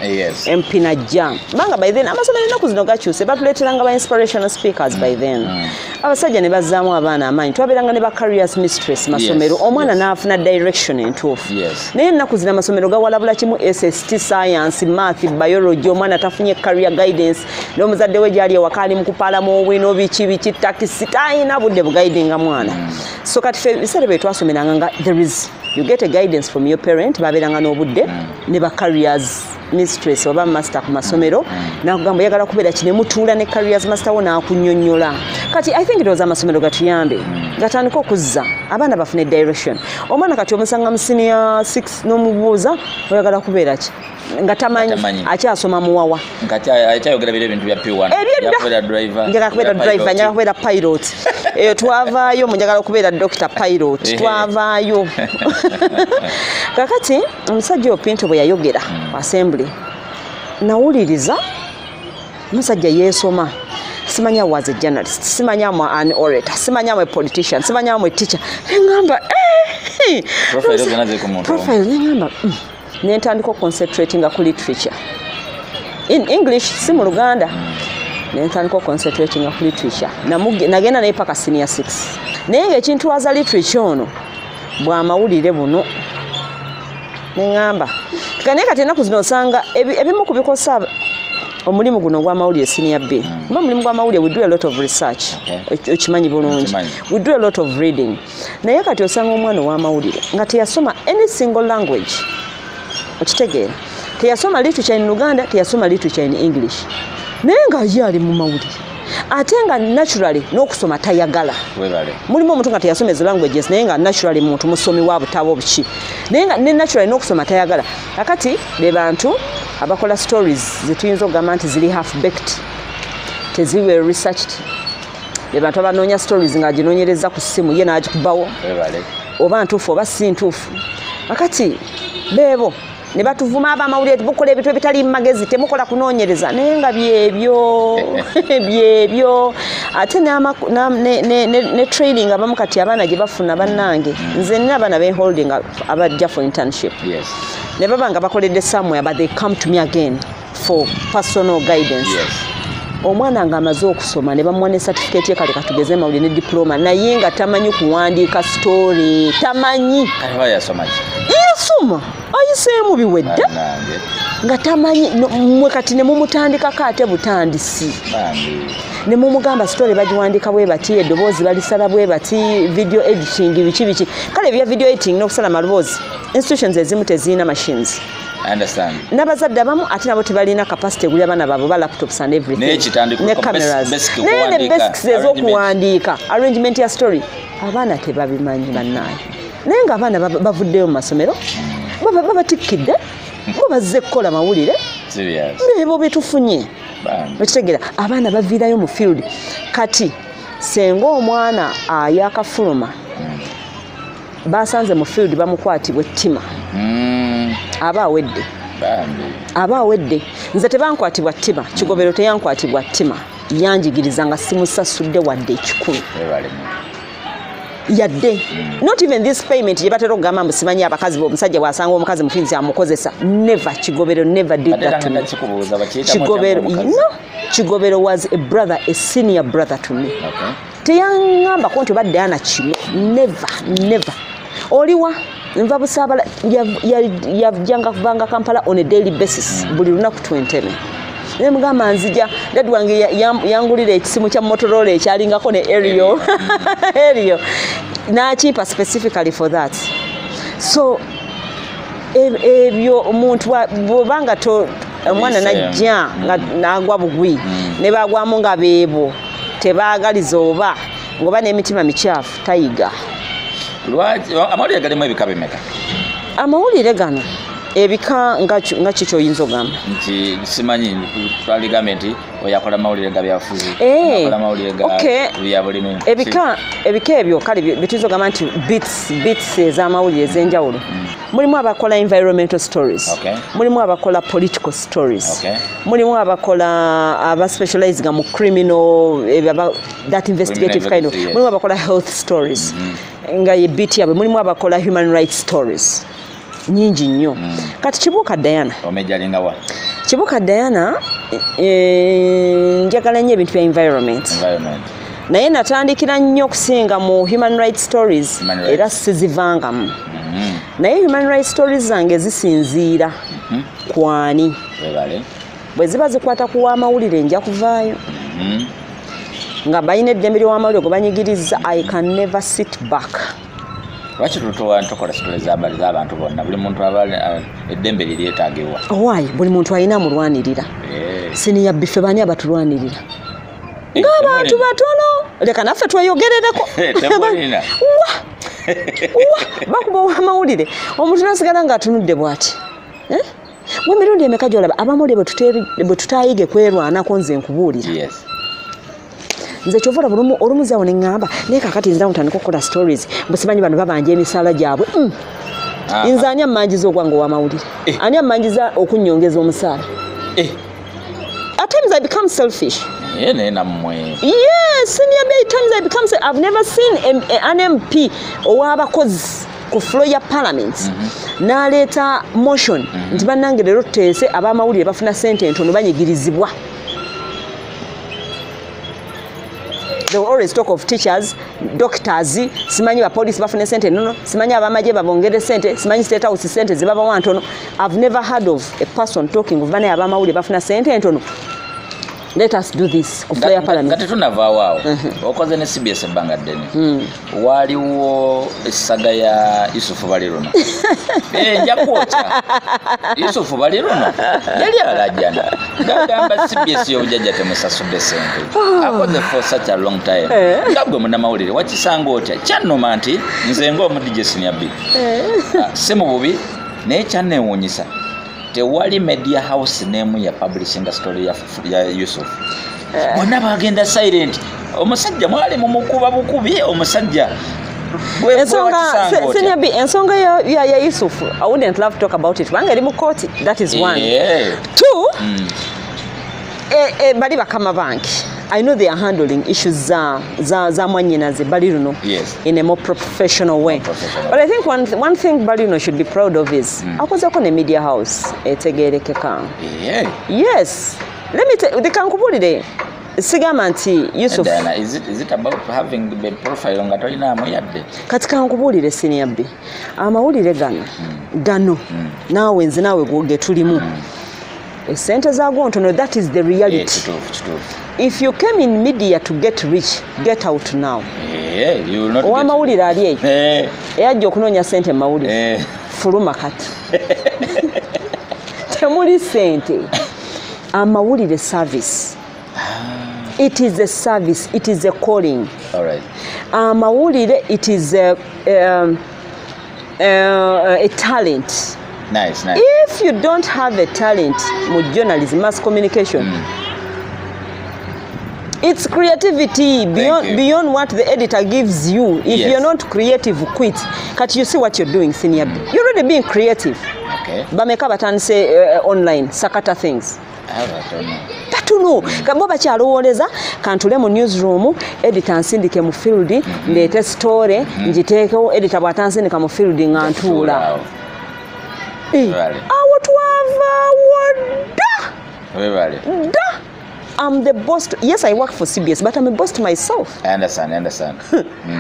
[SPEAKER 2] MP najja. Banga by then amasomero ennaku zino gakyuse batuleeteranga ba inspirational speakers by then. Abasajja ne bazzaamu abaana amaanyi twabeeranga ne ba careers mistress masomero omwana n'afuna direction entuufu. Naye ennaku zino amasomero gawalabula kimu SST science math biology omwana tafunye career guidance n'omuzadde we gyali ewaka ali mu kupaalamu obwino biki takisi talina budde bugaidinga mwana. So kati ffe biseera bye twasomeranga nga you get a guidance from your parent babeeranga n'obudde ne ba careers mistress oba master ku masomero nakugamba yagala kubeera kine mutuula ne careers master wo n'akunnyonnyola. Kati I think it was amasomero gatuyambe gatandika okuzza abaana bafune direction. Omwana kati omusanga mu senior 6 n'omubuuza oyagala kubeera ki nga tamanyi akyasoma muwawa
[SPEAKER 1] akyayogera biro ebintu bya P1 yakubeera driver
[SPEAKER 2] njagala kubeera pilot twavaayo munjagala okubeera doctor pilot twavaayo. Kakati omusajja Opinto bwe yayogera ku assembly nawuliriza omusajja yeesoma. Simanya was a journalist, simanya mu an orator, simanya mu politician, simanya mu teacher. Ngamba profile ngamba nentandika concentrating ku literature in English si mu Luganda. Nentandika concentrating ku literature nagenda naye paka senior 6 naye ng'ekintu waza literature ono bw'amawulire buno nengamba tukanaye kati ennaku zino osanga ebimu ku bikosa omulimu guno gw'amawulire senior B. Mba mulimu gw'amawulire we do a lot of research. Okimanyi bulungi. We do a lot of reading. Naye kati osanga omwana ow'amawulire nga teyasoma any single language. Okitegeera. Teyasoma literature in Luganda, teyasoma literature in English. Naye nga ye ali mu mawulire. Ate nga naturally n'okusoma tayagala. Mulimu omuntu nga teyasoma ezo languages naye nga naturally muntu musomi wa butabo buki. Naye nga ne naturally n'okusoma tayagala. Kakati be bantu abakola stories zituyinza okugamba nti ziri half baked teziwe researched. Be bantu abanoonya stories nga aginoonyereza ku ssimu ye n'agikubawo oba ntuufu oba si ntuufu. Kakati beebo ne batuvuma abamawulire bukola ebintu ebitali mu magezi temukola kunoonyereza naye nga byebyo ate ne training abamu kati abaana gye bafuna bannange nze nina abaana holding abajja for internship ne baba nga bakoledde somewhere but they come to me again for personal guidance. Omwana nga amaze okusoma ne bamuwa ne certificate ye kale katugeze mawulire ne diploma naye nga tamanyi kuwandiika story tamanyi yasoma ayiseemu biwedde nga tamanyi mwe kati ne mumutandikako ate butandisi ne mumugamba story bagiwandika bwe bati eddoboozi balisala bwe bati video editing biki kale bya video editing n'okusala maloboozi institutions ezimu teziina machines n'abazadde abamu ate nabo tebalina capacity egulya abaana baabwe ba laptops and everything ne cameras ne basics ez'okuwandiika arrangement ya story abaana tebabimanyi bannaye naye ng'abaana bavuddeyo mu masomero babatikkidde bo bazze kukola mawulire beebo betufunye ekitegeera abaana baviirayo mu field kati senga omwana ayakafuluma basanze mu field bamukwatibwa ettima aba awedde nze tebankwatibwa ttima kigobero teyankwatibwa ttima yanjigiriza nga simusasudde wadde ekikulu yadde not even this payment ye batera okugamba mbu simanyi abakazi omusajja bw'asanga omukazi mufinzi amukozesa never kigobero never did that to me kigobero was a brother, a senior brother to me teyangamba ko nti obadde ana kino never oliwa nva busaabala yajjanga kuvanga Kampala on a daily basis buli lunaku twenteme ne mugamba nzija dad wange yangulira ekisimu kya Motorola ekyalingako ne Aerial n'akimpa specifically for that so ebyo omuntu bwobanga omwana najja nga nagwa bugwi ne bagwamu nga beebo tebaagaliza oba ngoba n'emitima mikyafu tayiga
[SPEAKER 1] amawulire galimu ebika bimeka
[SPEAKER 2] amawulire gano ebika nga kikyo oyinza ogamba
[SPEAKER 1] nti simanyi twaligambe nti oyakola mawulire ga byafuzi oyakola mawulire ga byabulimi ebika ebyo kale bituyinza ogamba nti bits ez'amawulire ez'enjawulo mulimu abakola environmental stories mulimu abakola political stories mulimu abakola abaspecialize mu criminal that investigative kind of mulimu abakola health stories nga ye bit yabwe mulimu abakola human rights stories nyingi nnyo kati Kibuuka Diana omejalinga wa
[SPEAKER 2] Kibuuka Diana njagala nnyo ebintu bya environment naye natandikira nnyo okusinga mu human rights stories era sizivangamu naye human rights stories zange zisinziira kwani bwe ziba zikwata ku w'amawulire nja kuvaayo nga balina eddembe ly'owamawulire gwe banyigiriza I can never sit back
[SPEAKER 1] lwaki tukola sitole z'abantu bonna buli muntu eddembe liryetaagibwa
[SPEAKER 2] owaayi buli muntu alina amulwanirira siniya biffe bani abatulwanirira ng'abantu batono leka naffe tweyogerereko bakuba ow'amawulire omuntu nasigala ng'atunudde bw'ati gwe mirundi emeka gy'olaba abamawulire bwe tutayige kwerwanako nze nkubuulira nze kyovula olumuzawo neŋŋamba naye kakati nzira mutandika okukola stories mbusimanyi bano babanja emisaala gyabwe nze ani ammanjiza ogwange ow'amawulire ani ammanjiza okunnyongeza omusaala at times I become selfish
[SPEAKER 1] yes
[SPEAKER 2] at times I become I've never seen an MP ow'abakozi ku floor ya parliament n'aleeta motion nti bannange leero tuteese ab'amawulire bafuna ssente entono banyigirizibwa. They will always talk of teachers, doctors, simanyi ba police bafune sente nono, simanyi abamaje babongere sente, simanyi state house sente zibaba wantono. I've never heard of a person talking of bane abamawuli bafuna sente ntono. Let us do this of player parliament.
[SPEAKER 1] Kati tunava wao. Okoze ne CBS banga deni. Waliwo esaga ya Yusufu Baliruno. Njakwota. Yusufu Baliruno. Yali alajana. Gamba CBS yobujaja temusasudde sente. Akoze for such a long time. Gabwe muna mawulire wakisanga otya. Kyannoma nti nze ng'omu DJ Senior B. Semu bubi naye kyannewuunyisa. Tewali media house name ya publishing story ya Yusuf. Bonna bagenda silent. Omusajja mwali mu mukuba bukubi omusajja.
[SPEAKER 2] Senior B, ensonga ya Yusuf, I wouldn't love to talk about it. Wange mu court, that is one. Two, bali bakama banki. I know they are handling issues za mwanyina ze Baliruno in a more professional way. But I think one thing Baliruno should be proud of is akoze ko ne media house etegerekeka. Yes. Let me tell you, the kankubulire sigama nti Yusuf.
[SPEAKER 1] Is it about having the profile nga tolina moyadde?
[SPEAKER 2] Kati kankubulire Senior B. Amawulire gano nawe nze nawe gwoge tulimu. Esente zago ntono, that is the reality. If you came in media to get rich, get out now.
[SPEAKER 1] You will not.
[SPEAKER 2] Owamawulire ali eyo. Eyajja okunoonya sente mawulire. Fuluma kati. temuli sente. Amawulire service. It is a service, it is a calling.
[SPEAKER 1] All right.
[SPEAKER 2] Amawulire, it is a talent.
[SPEAKER 1] Nice.
[SPEAKER 2] If you don't have a talent with journalism, mass communication, it's creativity beyond what the editor gives you. If you're not creative, quit. But you see what you're doing, senior. You're already being creative.
[SPEAKER 1] Okay.
[SPEAKER 2] Bameka batan say online, sakata things.
[SPEAKER 1] I don't know.
[SPEAKER 2] Tatuno kabo bakyalowoleza kantule mu newsroom editor nsindike mu field ndete story njitekewo editor bwatansindika mu field ngantula awo twava woda I'm the boss yes I work for CBS but I'm a boss to myself.
[SPEAKER 1] I understand.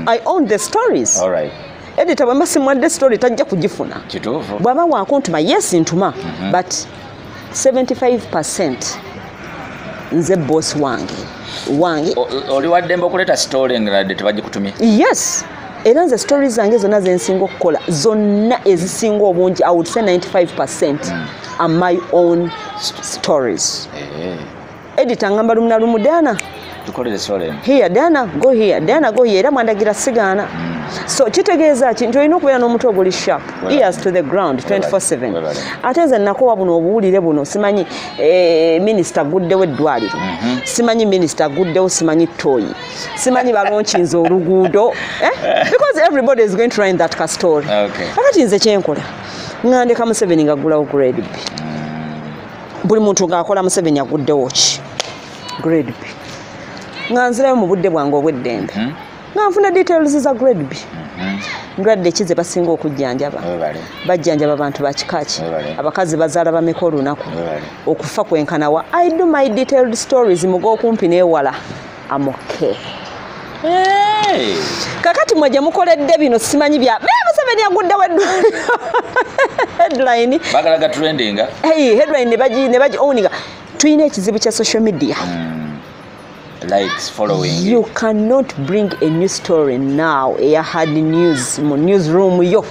[SPEAKER 2] I own the stories.
[SPEAKER 1] All right.
[SPEAKER 2] Editor bwamba simwadde story tajja kugifuna
[SPEAKER 1] kituufu
[SPEAKER 2] bwaba wakuntuma yes ntuma but 75% nze boss wange
[SPEAKER 1] oli waddembe okuleta story ngradde tebagikutumye.
[SPEAKER 2] Yes, era nze stories zange zonna zensinga okukola zonna ezisinga obungi I would say 95% are my own stories. Editor ngamba lumna lumu Dana
[SPEAKER 1] tukolere story
[SPEAKER 2] here Dana go here era mwandagira sigana. So kitegeeza kintu olina okubeera n'omuntu oguli sharp ears to the ground 24/7 ate nze nakowa buno obuwulire buno simanyi minisita aguddewo eddwaliro simanyi minisita aguddewo simanyi toyi simanyi balonkinze oluguudo because everybody is going to run that ka story. Akati nze kyenkola ngandeka Museveni ngagulawo grade B buli muntu ng'akola Museveni aguddewo ki grade B nganzirayo mu budde bwange obw'eddembe nganfuna details za grade B. Ndwadde kize basinga okujjanjaba bajjanjaba abantu bakikaki abakazi bazaala bameka olunaku okufa kwenkanawa I do my detailed stories mugo okumpi n'ewala I'm okay. Kakati mweje mukoledde bino simanyi bya Museveni aguddewo headline
[SPEAKER 1] bagalaga trending
[SPEAKER 2] headline ne baji owninga tuyina ekizibu kya social media.
[SPEAKER 1] Likes following
[SPEAKER 2] you cannot bring a new story now air hard news mu newsroom yo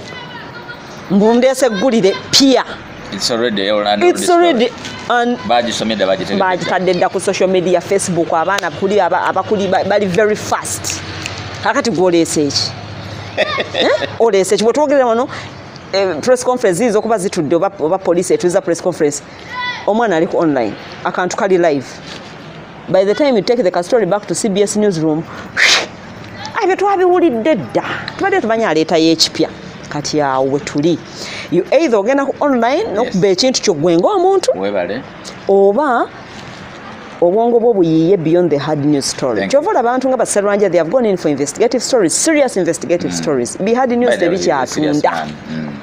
[SPEAKER 2] mbundese gulire pia
[SPEAKER 1] it's already
[SPEAKER 2] and bagitadde ku social media Facebook abaana abakuli bali very fast kakati gwolese eki olese eki bwetwogerera wano press conference zizo kuba zitudde oba police etuza press conference omwana ali ku online akantu kali live. By the time you take the story back to CBS newsroom, abe twabiwulidde dda tubadde tumanya aleeta y'ekipya kati awo wetuli you either ogenda ku online n'okuba ekintu kyogwenga omuntu oba obwongo bwo buyiye beyond the hard news story. Kyovola abantu nga Basserwanja they have gone in for investigative stories, serious investigative stories. Be hard news tebikyatunda.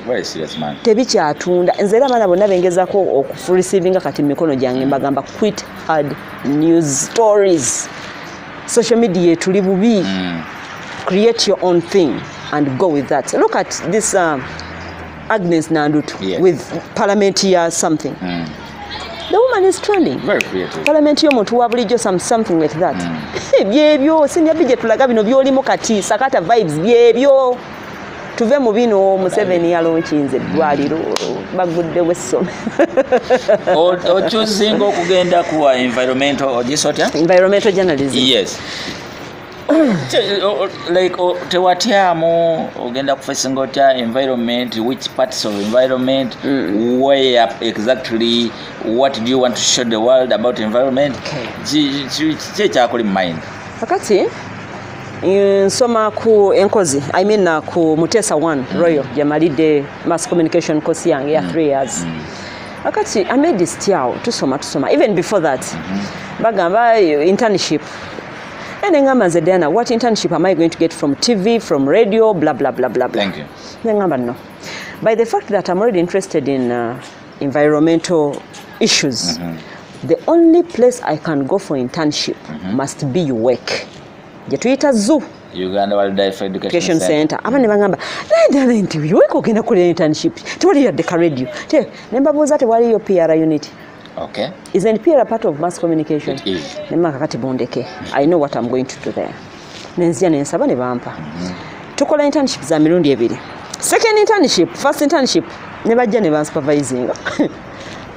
[SPEAKER 1] Very serious man.
[SPEAKER 2] Tebikyatunda. Nze era abaana bonna bengezaako okureceivinga kati mikono gyange mbagamba quit hard news stories. Social media tuli bubi. Create your own thing and go with that. Look at this Agnes Nandutu with parliamentary something. The woman is trending.
[SPEAKER 1] Very creative.
[SPEAKER 2] Parliament yomuntu wa bulijjo something like that. Byebyo sinya bije tulaga bino byolimu kati sakata vibes byebyo. Tuve mu bino Museveni yalonkinze eddwaliro bagudde wessome.
[SPEAKER 1] Okyusinga okugenda ku environmental ogisotya?
[SPEAKER 2] Environmental journalism.
[SPEAKER 1] Yes. Like tewatyamu ogenda kufacing otya environment, which parts of environment, where exactly, what do you want to show the world about environment? Kyekyakola mu mind.
[SPEAKER 2] Akati nsoma ku enkozi I mean ku Mutesa 1 Royal yamalidde mass communication course yange ya 3 years. Akati I made this tiao tusoma even before that bagamba internship. And ngamba nze Diana, what internship am I going to get from TV, from radio, blah blah blah blah blah.
[SPEAKER 1] Thank you.
[SPEAKER 2] Ngamba no. By the fact that I'm already interested in environmental issues, the only place I can go for internship must be UWEC. Jetuyita zoo.
[SPEAKER 1] Uganda Wildlife Education Center.
[SPEAKER 2] Abane bangamba, "Nenda nti UWEC ogenda ku internship." Tewali yadde ka radio. Te nembabuuza tewali yo PR unit.
[SPEAKER 1] Okay.
[SPEAKER 2] Isn't PR a part of mass communication?
[SPEAKER 1] It is.
[SPEAKER 2] Nemaka kati bondeke. I know what I'm going to do there. Nenzia nensaba ne bampa. Tukola internship za mirundi ebiri. Second internship, first internship, ne bajja ne ban supervising.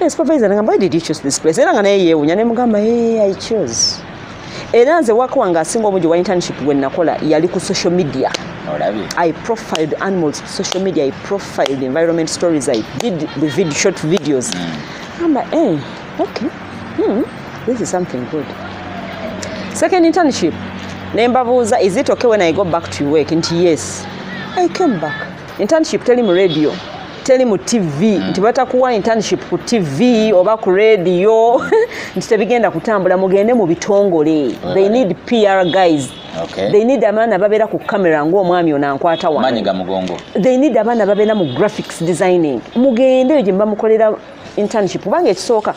[SPEAKER 2] supervisor ngamba, why did you choose this place? Era nga naye yeewunya ne mugamba, hey, I chose. Era nze waka wange asinga omungi wa internship gwe nakola yali ku social media. I profiled animals on social media. I profiled environment stories. I did the short videos. I'm like, hey, okay. This is something good. Second internship. Nembabuuza, is it okay when I go back to work? And yes. I came back. Internship, tell him radio. Tell him TV. Nti batakuwa internship ku TV oba ku radio. Nti tebigenda kutambula mugende mu bitongole. They need PR guys.
[SPEAKER 1] Okay.
[SPEAKER 2] They need abaana babeera ku camera ng'omwami ono ankwata wano.
[SPEAKER 1] Manyiga mugongo.
[SPEAKER 2] They need abaana babeera mu graphics designing. Mugende gye bamukolera internship. Kubanga ekisooka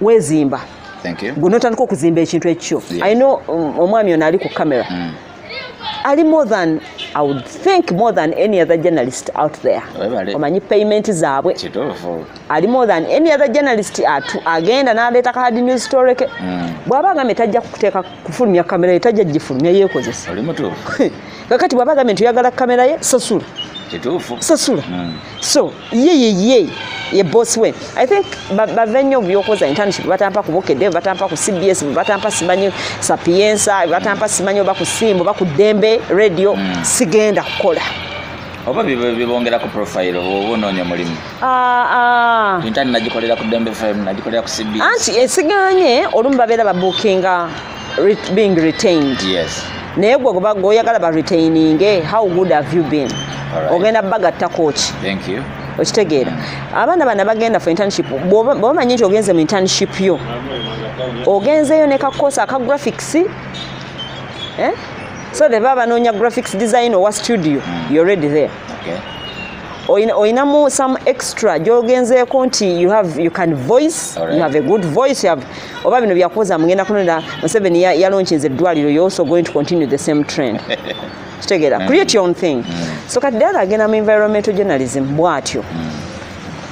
[SPEAKER 2] weezimba.
[SPEAKER 1] Thank you.
[SPEAKER 2] Gunotandika okuzimba ekintu ekyo. I know omwami ono ali ku camera. Ali more than, I would think, more than any other journalist out there. Omanyi payment zaabwe. Ali more than any other journalist agenda n'aleeta ka hard news story ke. Bw'aba agambe tajja kuteeka kufulumya kamera ye tajja gifulumya yeekozesa.
[SPEAKER 1] Oli mutuufu.
[SPEAKER 2] Kakati bw'aba agambe nti oyagala kamera ye sasula.
[SPEAKER 1] Kituufu.
[SPEAKER 2] Sasula. So ye boss we. I think bavenyo byokoza internship batampa ku Bokedde, batampa ku CBS, batampa simanyi Sapienza, batampa simanyi oba ku Simbo, oba ku Dembe radio sigenda kukola.
[SPEAKER 1] Oba bibongera ku profile obonoonya mulimu. Intani nagikolera ku Dembe FM, nagikolera ku CBS.
[SPEAKER 2] Anti esiganye olumu babeera babookinga being retained.
[SPEAKER 1] Yes.
[SPEAKER 2] Naye gwe oyagala ba retaining, how good have you been? Ogenda bagatta coach.
[SPEAKER 1] Thank you.
[SPEAKER 2] Okitegeera. Abaana bana bagenda for internship. Bw'omanyi nti ogenze mu internship yo. Ogenzeyo ne kakosa aka graphics. So the baba nonya graphics design or studio. You're already there.
[SPEAKER 1] Okay.
[SPEAKER 2] Oinamu some extra jogenze konti you can voice, you have a good voice, you have oba bino byakoza mugenda kunonda Museveni ya launchinze eddwaliro, you're also going to continue the same trend. Together, create your own thing. So kati dala agenda mu environmental journalism bwatyo.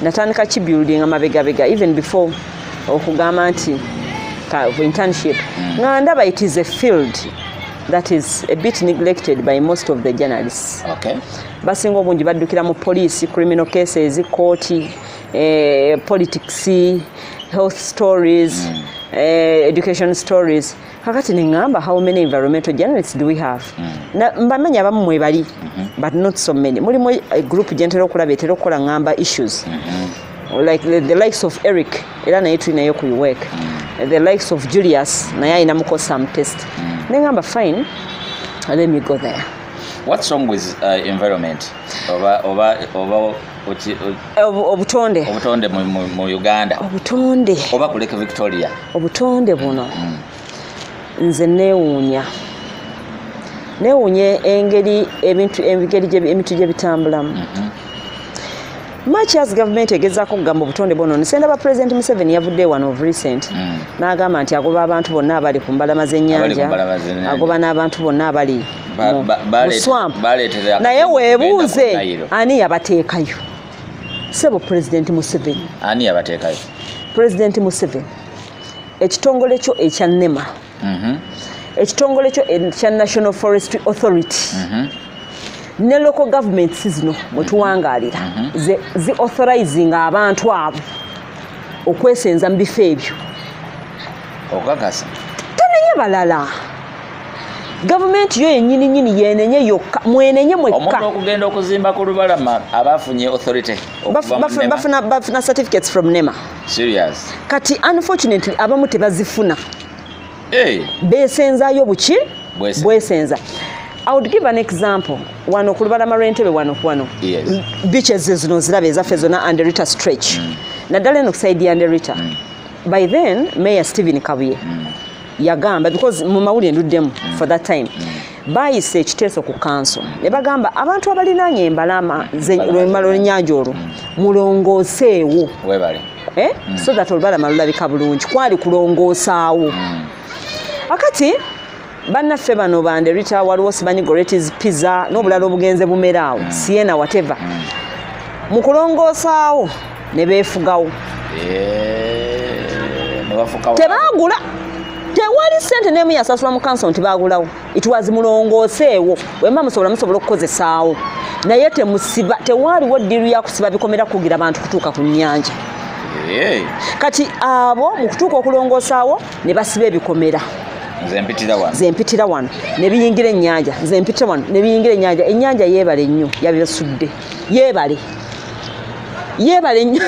[SPEAKER 2] Natandika kibuilding amabega even before okugamba nti internship. Ngandaba it is a field that is a bit neglected by most of the journalists.
[SPEAKER 1] Okay.
[SPEAKER 2] Basinga obungi baddukira mu police, criminal cases, court, politics, health stories, education stories. Kakati nengamba, how many environmental journalists do we have? Mbamanya abamu mwe bali, but not so many. Mulimu a group gyentera okulaba etera okukola ngamba issues. Like the likes of Eric, era naye tulina yo ku work. The likes of Julius, naye ayina muko some test. Nengamba fine, let me go there.
[SPEAKER 1] What's wrong with environment?
[SPEAKER 2] Obutonde.
[SPEAKER 1] Obutonde mu Uganda.
[SPEAKER 2] Obutonde.
[SPEAKER 1] Oba ku Lake Victoria.
[SPEAKER 2] Obutonde buno. Nze neewuunya engeri emintu gye bitambulamu. Much as government egezaako okugamba obutonde buno, nsendaba President Museveni yavudde one of recent n'agamba nti agoba abantu bonna abali ku mbalama z'ennyanja, agoba n'abantu bonna abali mu swamp. Naye weebuuze ani yabateekayo? Sebo President Museveni.
[SPEAKER 1] Ani yabateekayo?
[SPEAKER 2] President Museveni. Ekitongole kyo ekya NEMA. Ekitongole kyo ekya National Forestry Authority. Ne local governments zino mwetuwangaalira zi authorizing abantu abo okwesenza mu bifo ebyo.
[SPEAKER 1] Okakasa.
[SPEAKER 2] Tanenye balala. Gavumenti yo yennyini yenenye yokka, mwenenye mwekka.
[SPEAKER 1] Omuntu okugenda okuzimba ku lubalama abafunye authority.
[SPEAKER 2] Bafuna certificates from NEMA.
[SPEAKER 1] Serious.
[SPEAKER 2] Kati unfortunately abamu tebazifuna. Beesenzayo buki? Bwesenza. I would give an example. Wano ku lubalama lw'Entebbe wano.
[SPEAKER 1] Yes.
[SPEAKER 2] Beaches zino ziraba ezaffe zonna Anderita stretch. Naddala eno kuside ya Anderita. By then, Mayor Stephen Kabuye yagamba, because mu mawulire nduddemu for that time, bayise ekiteeso ku council. Ne bagamba abantu abalinaanye embalama lw'ennyanja olwo mulongooseewo.
[SPEAKER 1] Webale.
[SPEAKER 2] So that olubalama lulabika bulungi. Kwali kulongoosaawo. Akati bannaffe bano ba Anderita waliwo simanyi Goretti Pizza n'obulala obugenze bumeraawo, Siena whatever. Mu kulongoosaawo ne beefugawo. Tebaagula. Tewali ssente n'emu yasasula mu council nti baagulawo. It was mulongooseewo. Wemba musobola okukozesaawo. Naye temusiba, tewaaliwo ddiiru ya kusiba bikomera kugira abantu kutuuka ku nnyanja. kati abo mu kutuuka okulongosaawo ne basiba ebikomera zempitira wano ne biyingira ennyanja zempitira wano ne biyingira ennyanja ennyanja yeebale nnyo yabibasudde yeebale nnyo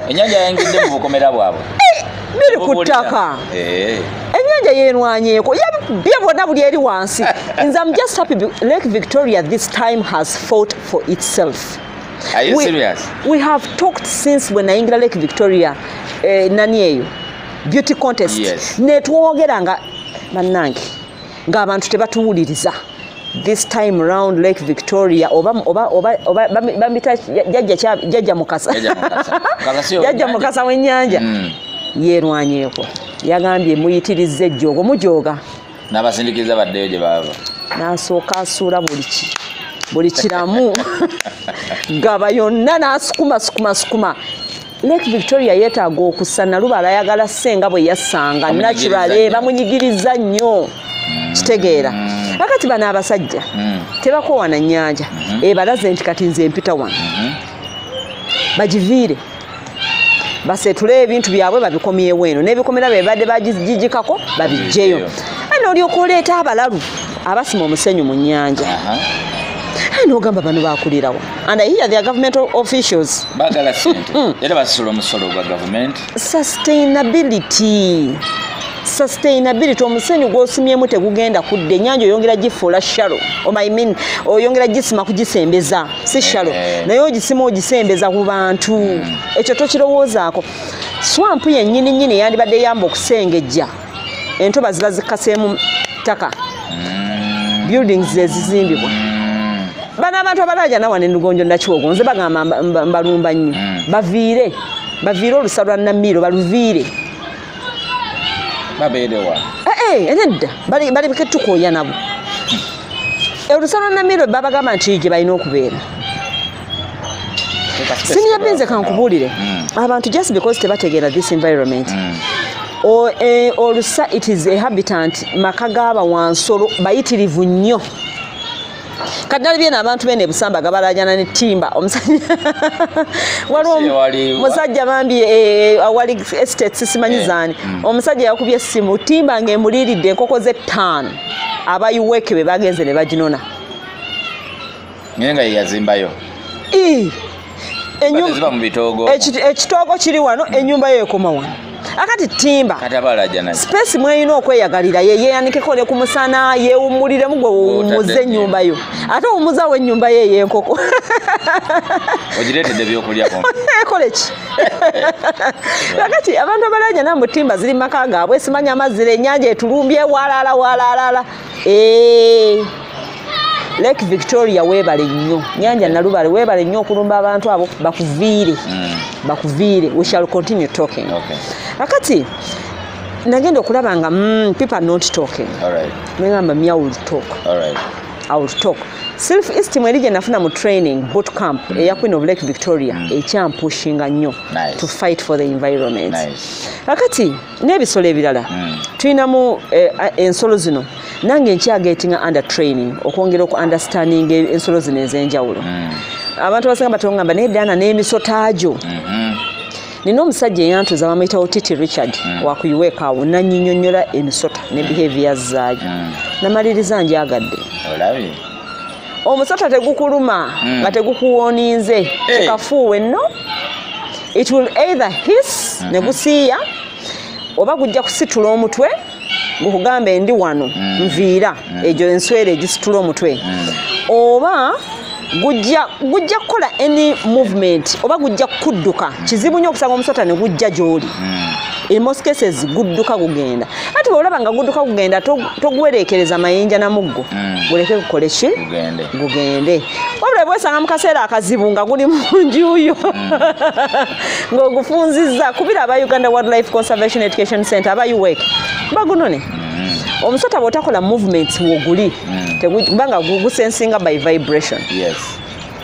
[SPEAKER 1] ennyanja yayingidde mu bukomera bwabwe
[SPEAKER 2] biri ku ttaka ennyanja yeenwanyeeko bye bonna buli eri wansi nze I'm just happy Lake Victoria this time has fought for itself.
[SPEAKER 1] Are you serious?
[SPEAKER 2] We have talked since when nayingira Lake Victoria nani eyo beauty contest.
[SPEAKER 1] Yes.
[SPEAKER 2] Netwogera nga bannange ng'abantu tebatuwuliriza. This time around Lake Victoria oba bambita jajja mukasa jajja mukasa w'ennyanja yeerwanyeeko yagambye muyitirize ejjoogo mujooga
[SPEAKER 1] n'abasindikiza baddeyo gye baava
[SPEAKER 2] n'asooka asuula buli kiramu gaba yonna n'asukuma Lake Victoria yeetaaga okussa Nalubaale ayagala ssenga bwe yassanga naturally bamunyigiriza nnyo kitegeera akati bano abasajja tebakoowana nnyanja ebalaze nti kati nze mpita wano bagiviire basetule ebintu byabwe babikomyewo eno n'ebikomera bye badde bagijikako babijjeyo n'olyoka oleeta abalalu abasima omusenyu mu nnyanja n'ogamba bano baakulirawo and I hear their government officials
[SPEAKER 1] baagala sente era basula omusolo gwa government. Sustainability omusenyu gw'osimyemu tegugenda kudda ennyanja oyongera gifuula shallow oyongera gisima kugisembeza si shallow naye ogisima ogisembeza ku bantu ekyo tokirowoozaako. Swamp yennyini yandibadde yamba okusengejja entoba ziba zikaseemu ttaka buildings ezizimbibwa bano abantu abalaaja nawa n'endugonjo nakiwogo nze bagamba mbalumba nnyo baviire olusa lwa Namiiro baluviire babeerewa
[SPEAKER 2] nedda bali ketukooya nabo olusa lwa Namiiro babagamba nti gye balina okubeera. Senior Benze kankubuulire abantu just because tebategeera this environment olusa it is a habitant maka g'abawansolo bayitirivu nnyo kadali byena abantu bene Busamba gabalajana ne timba musajja bambi awali estates simanyizani omusajja yakubye essimu timba ng'emuliridde enkoko ze 5 abayiweke be bagenze ne baginona
[SPEAKER 1] nyenga yazimbayo
[SPEAKER 2] ekitoogo kiri wano ennyumba yo ekoma wano akati timba space mweyina okweyagalira yeyanikeko ne ku musana yeewummuliremu gwe wumuze ennyumba yo ate owumuzawo ennyumba ye ey'enkoko
[SPEAKER 1] ogireetedde ebyokulyako
[SPEAKER 2] ekole ki akati abantu abalanja namu timba ziri maka gaabwe simanya amazira ennyanja etulumbye walala Lake Victoria weebale nnyo nnyanja Nalubaale weebale nnyo okulumba abantu abo bakuviire we shall continue talking. Akati nagenda okulaba nga people are not talking. Negamba I will talk. Self esteem erije nafuna mu training boot camp eya Queen of Lake Victoria ekyampushing nnyo to fight for the environment. Akati n'ebisolo ebirala tulinamu ensolo zino nange nkyagetinga under training okwongera oku understanding ensolo zino ez'enjawulo. Abantu basanga batongamba n'eddaana n'emisotaajo. Nina omusajja eyantuza bamuyita Otiti Richard wakuyiweeka awo nannyinnyonnyola emisota ne behaviors zaayo namaliriza njagadde. Omusota tegukuluma nga tegukuwooninze kikafuuwe nno it will either hiss ne gusiiya oba gujja kusitula omutwe gukugambe ndi wano nviira egyo enswera egisitula omutwe oba gujja kukola any movement oba gujja kudduka kizibu nnyo okusanga omusota ne gujja gy'oli in most cases gudduka gugenda ati olaba nga gudduka gugenda toguwereekereza mayinja na muggo guleke gukole ki gugende wabula bwesanga mu kaseera akazibu nga guli mu njuyo ng'ogufunzizza kubira aba Uganda Wildlife Conservation Education Center aba UWEC bagunone omusota bw'otakola movements woguli kubanga gusensinga by vibration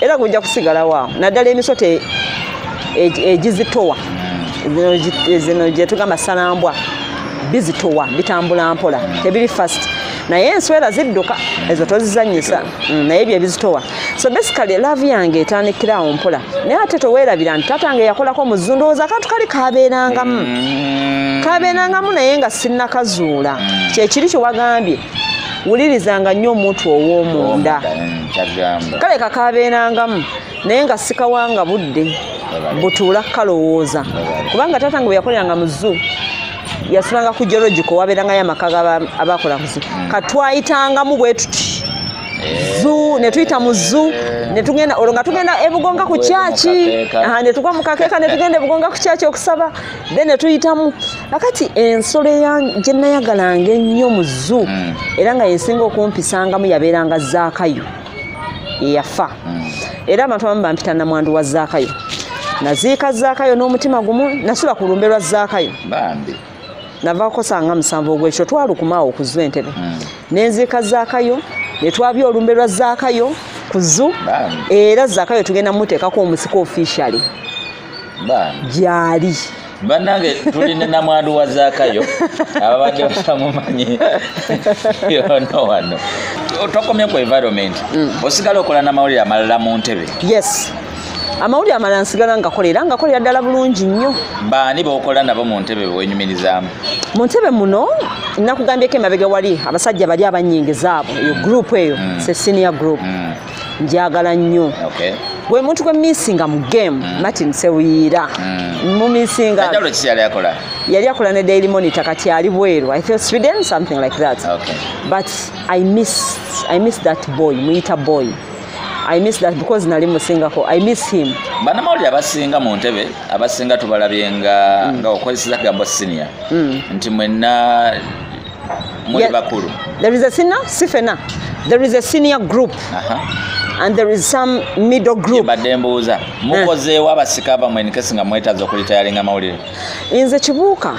[SPEAKER 2] era gujja kusigalawo awo naddala emisota egizitowa zino gye tugamba salambwa bizitowa bitambula mpola tebiri fast naye enswera zidduka ezo tozizannyisa naye bye bizitowa So basically love yange etandikirawo mpola naye ate toweerabira nti tatange yakolako muzzu ndowooza akantu kali kabeerangamu naye nga sinnakazuula kyekiri kyewagambye wulirizanga nnyo omuntu ow'omunda kale kakabeerangamu naye nga sikawanga budde butuula kalowooza kubanga tatange bwe yakoleranga mu zoo yasulanga ku geological wabeerangayo amaka abakola ku zoo katwayitangamu bwe tuti zoo ne tuyita mu zoo ne tugenda olwo nga tugenda ebugonga ku kyaki ne tugwa mu kakeeka ne tugenda ebugonga ku kyaki okusaba then ne tuyitamu akati ensolo gye nayagalanga ennyo mu zoo era nga yensinga okumpisangamu yabeeranga Zaakayo eyafa era abantu abamu bampita namwandu wa Zaakayo naziika Zaakayo n'omutima gumu nasula ku lumbe lwa Zaakayo navaako sanga 7 ogwekyo twalukumaawo ku zoo Entebbe nenziika Zaakayo ne twabya olumbe lwa Zaakayo ku zoo era Zaakayo tugenda muteekako omusiko officially gyali
[SPEAKER 1] bannange tuli ne namwandu wa Zaakayo ababadde batamumanyi yono wano tokomye ku environment osigala okola n'amawulire amalala mu Ntebe.
[SPEAKER 2] Yes, amawulire amalala nsigala ngakolera ddala bulungi nnyo.
[SPEAKER 1] Baani bokola nabo mu Ntebe wenyumirizaamu?
[SPEAKER 2] Mu Ntebe muno nakugambyeko emabega wali abasajja bali abanyingizaabo eyo group eyo se senior group njagala nnyo. Gwe muntu gwe missinga mu game Martin Sewira mu missinga yali akola ne Daily Monitor kati ali bweru I feel Sweden something like that. But I miss that boy muita boy. I miss that because nali musingako. I miss him.
[SPEAKER 1] Bana mawulire abasinga mu Ntebe abasinga tubalabyenga nga okozesa gambo senior nti mwenna muli bakulu.
[SPEAKER 2] There is a senior sifena. There is a senior group. And there is some middle group.
[SPEAKER 1] Badembuza mukozeewo abasika abamwe nkesi nga mwetaaza okulitayalinga mawulire.
[SPEAKER 2] Nze Kibuuka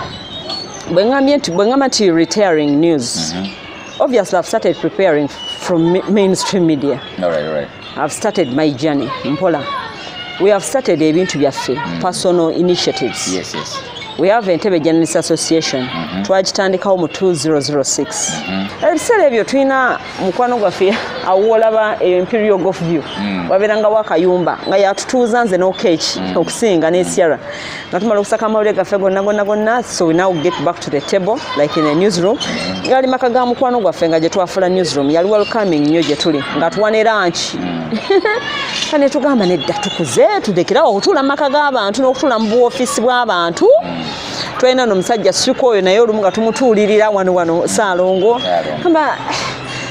[SPEAKER 2] bwengamba nti retiring news. Obviously I've started preparing from mainstream media.
[SPEAKER 1] All right.
[SPEAKER 2] I've started my journey mpola. We have started ebintu byaffe personal initiatives.
[SPEAKER 1] Yes.
[SPEAKER 2] We have Entebbe Journalists Association. Twagitandikawo mu 2006. Ebiseera ebyo tulina mukwano gwaffe awolaba Imperial Golf View. Wabeeranga wakayumba nga yatutuuza nze n'okeeki okusinga n'esiara. Nga tumala okusaka amawulire gaffe gonna. So we now get back to the table like in a newsroom. Gali maka ga mukwano gwaffe nga gye twafula newsroom. Yali welcoming nnyo gye tuli nga tuwa ne lunch. Kane tugamba nedda tukuze tudekerawo okutuula mu maka g'abantu n'okutuula mu buwoofiisi bw'abantu. Twena n'omusajja Siko oyo naye olumu nga tumutuulirira wano Saalongo. Kamba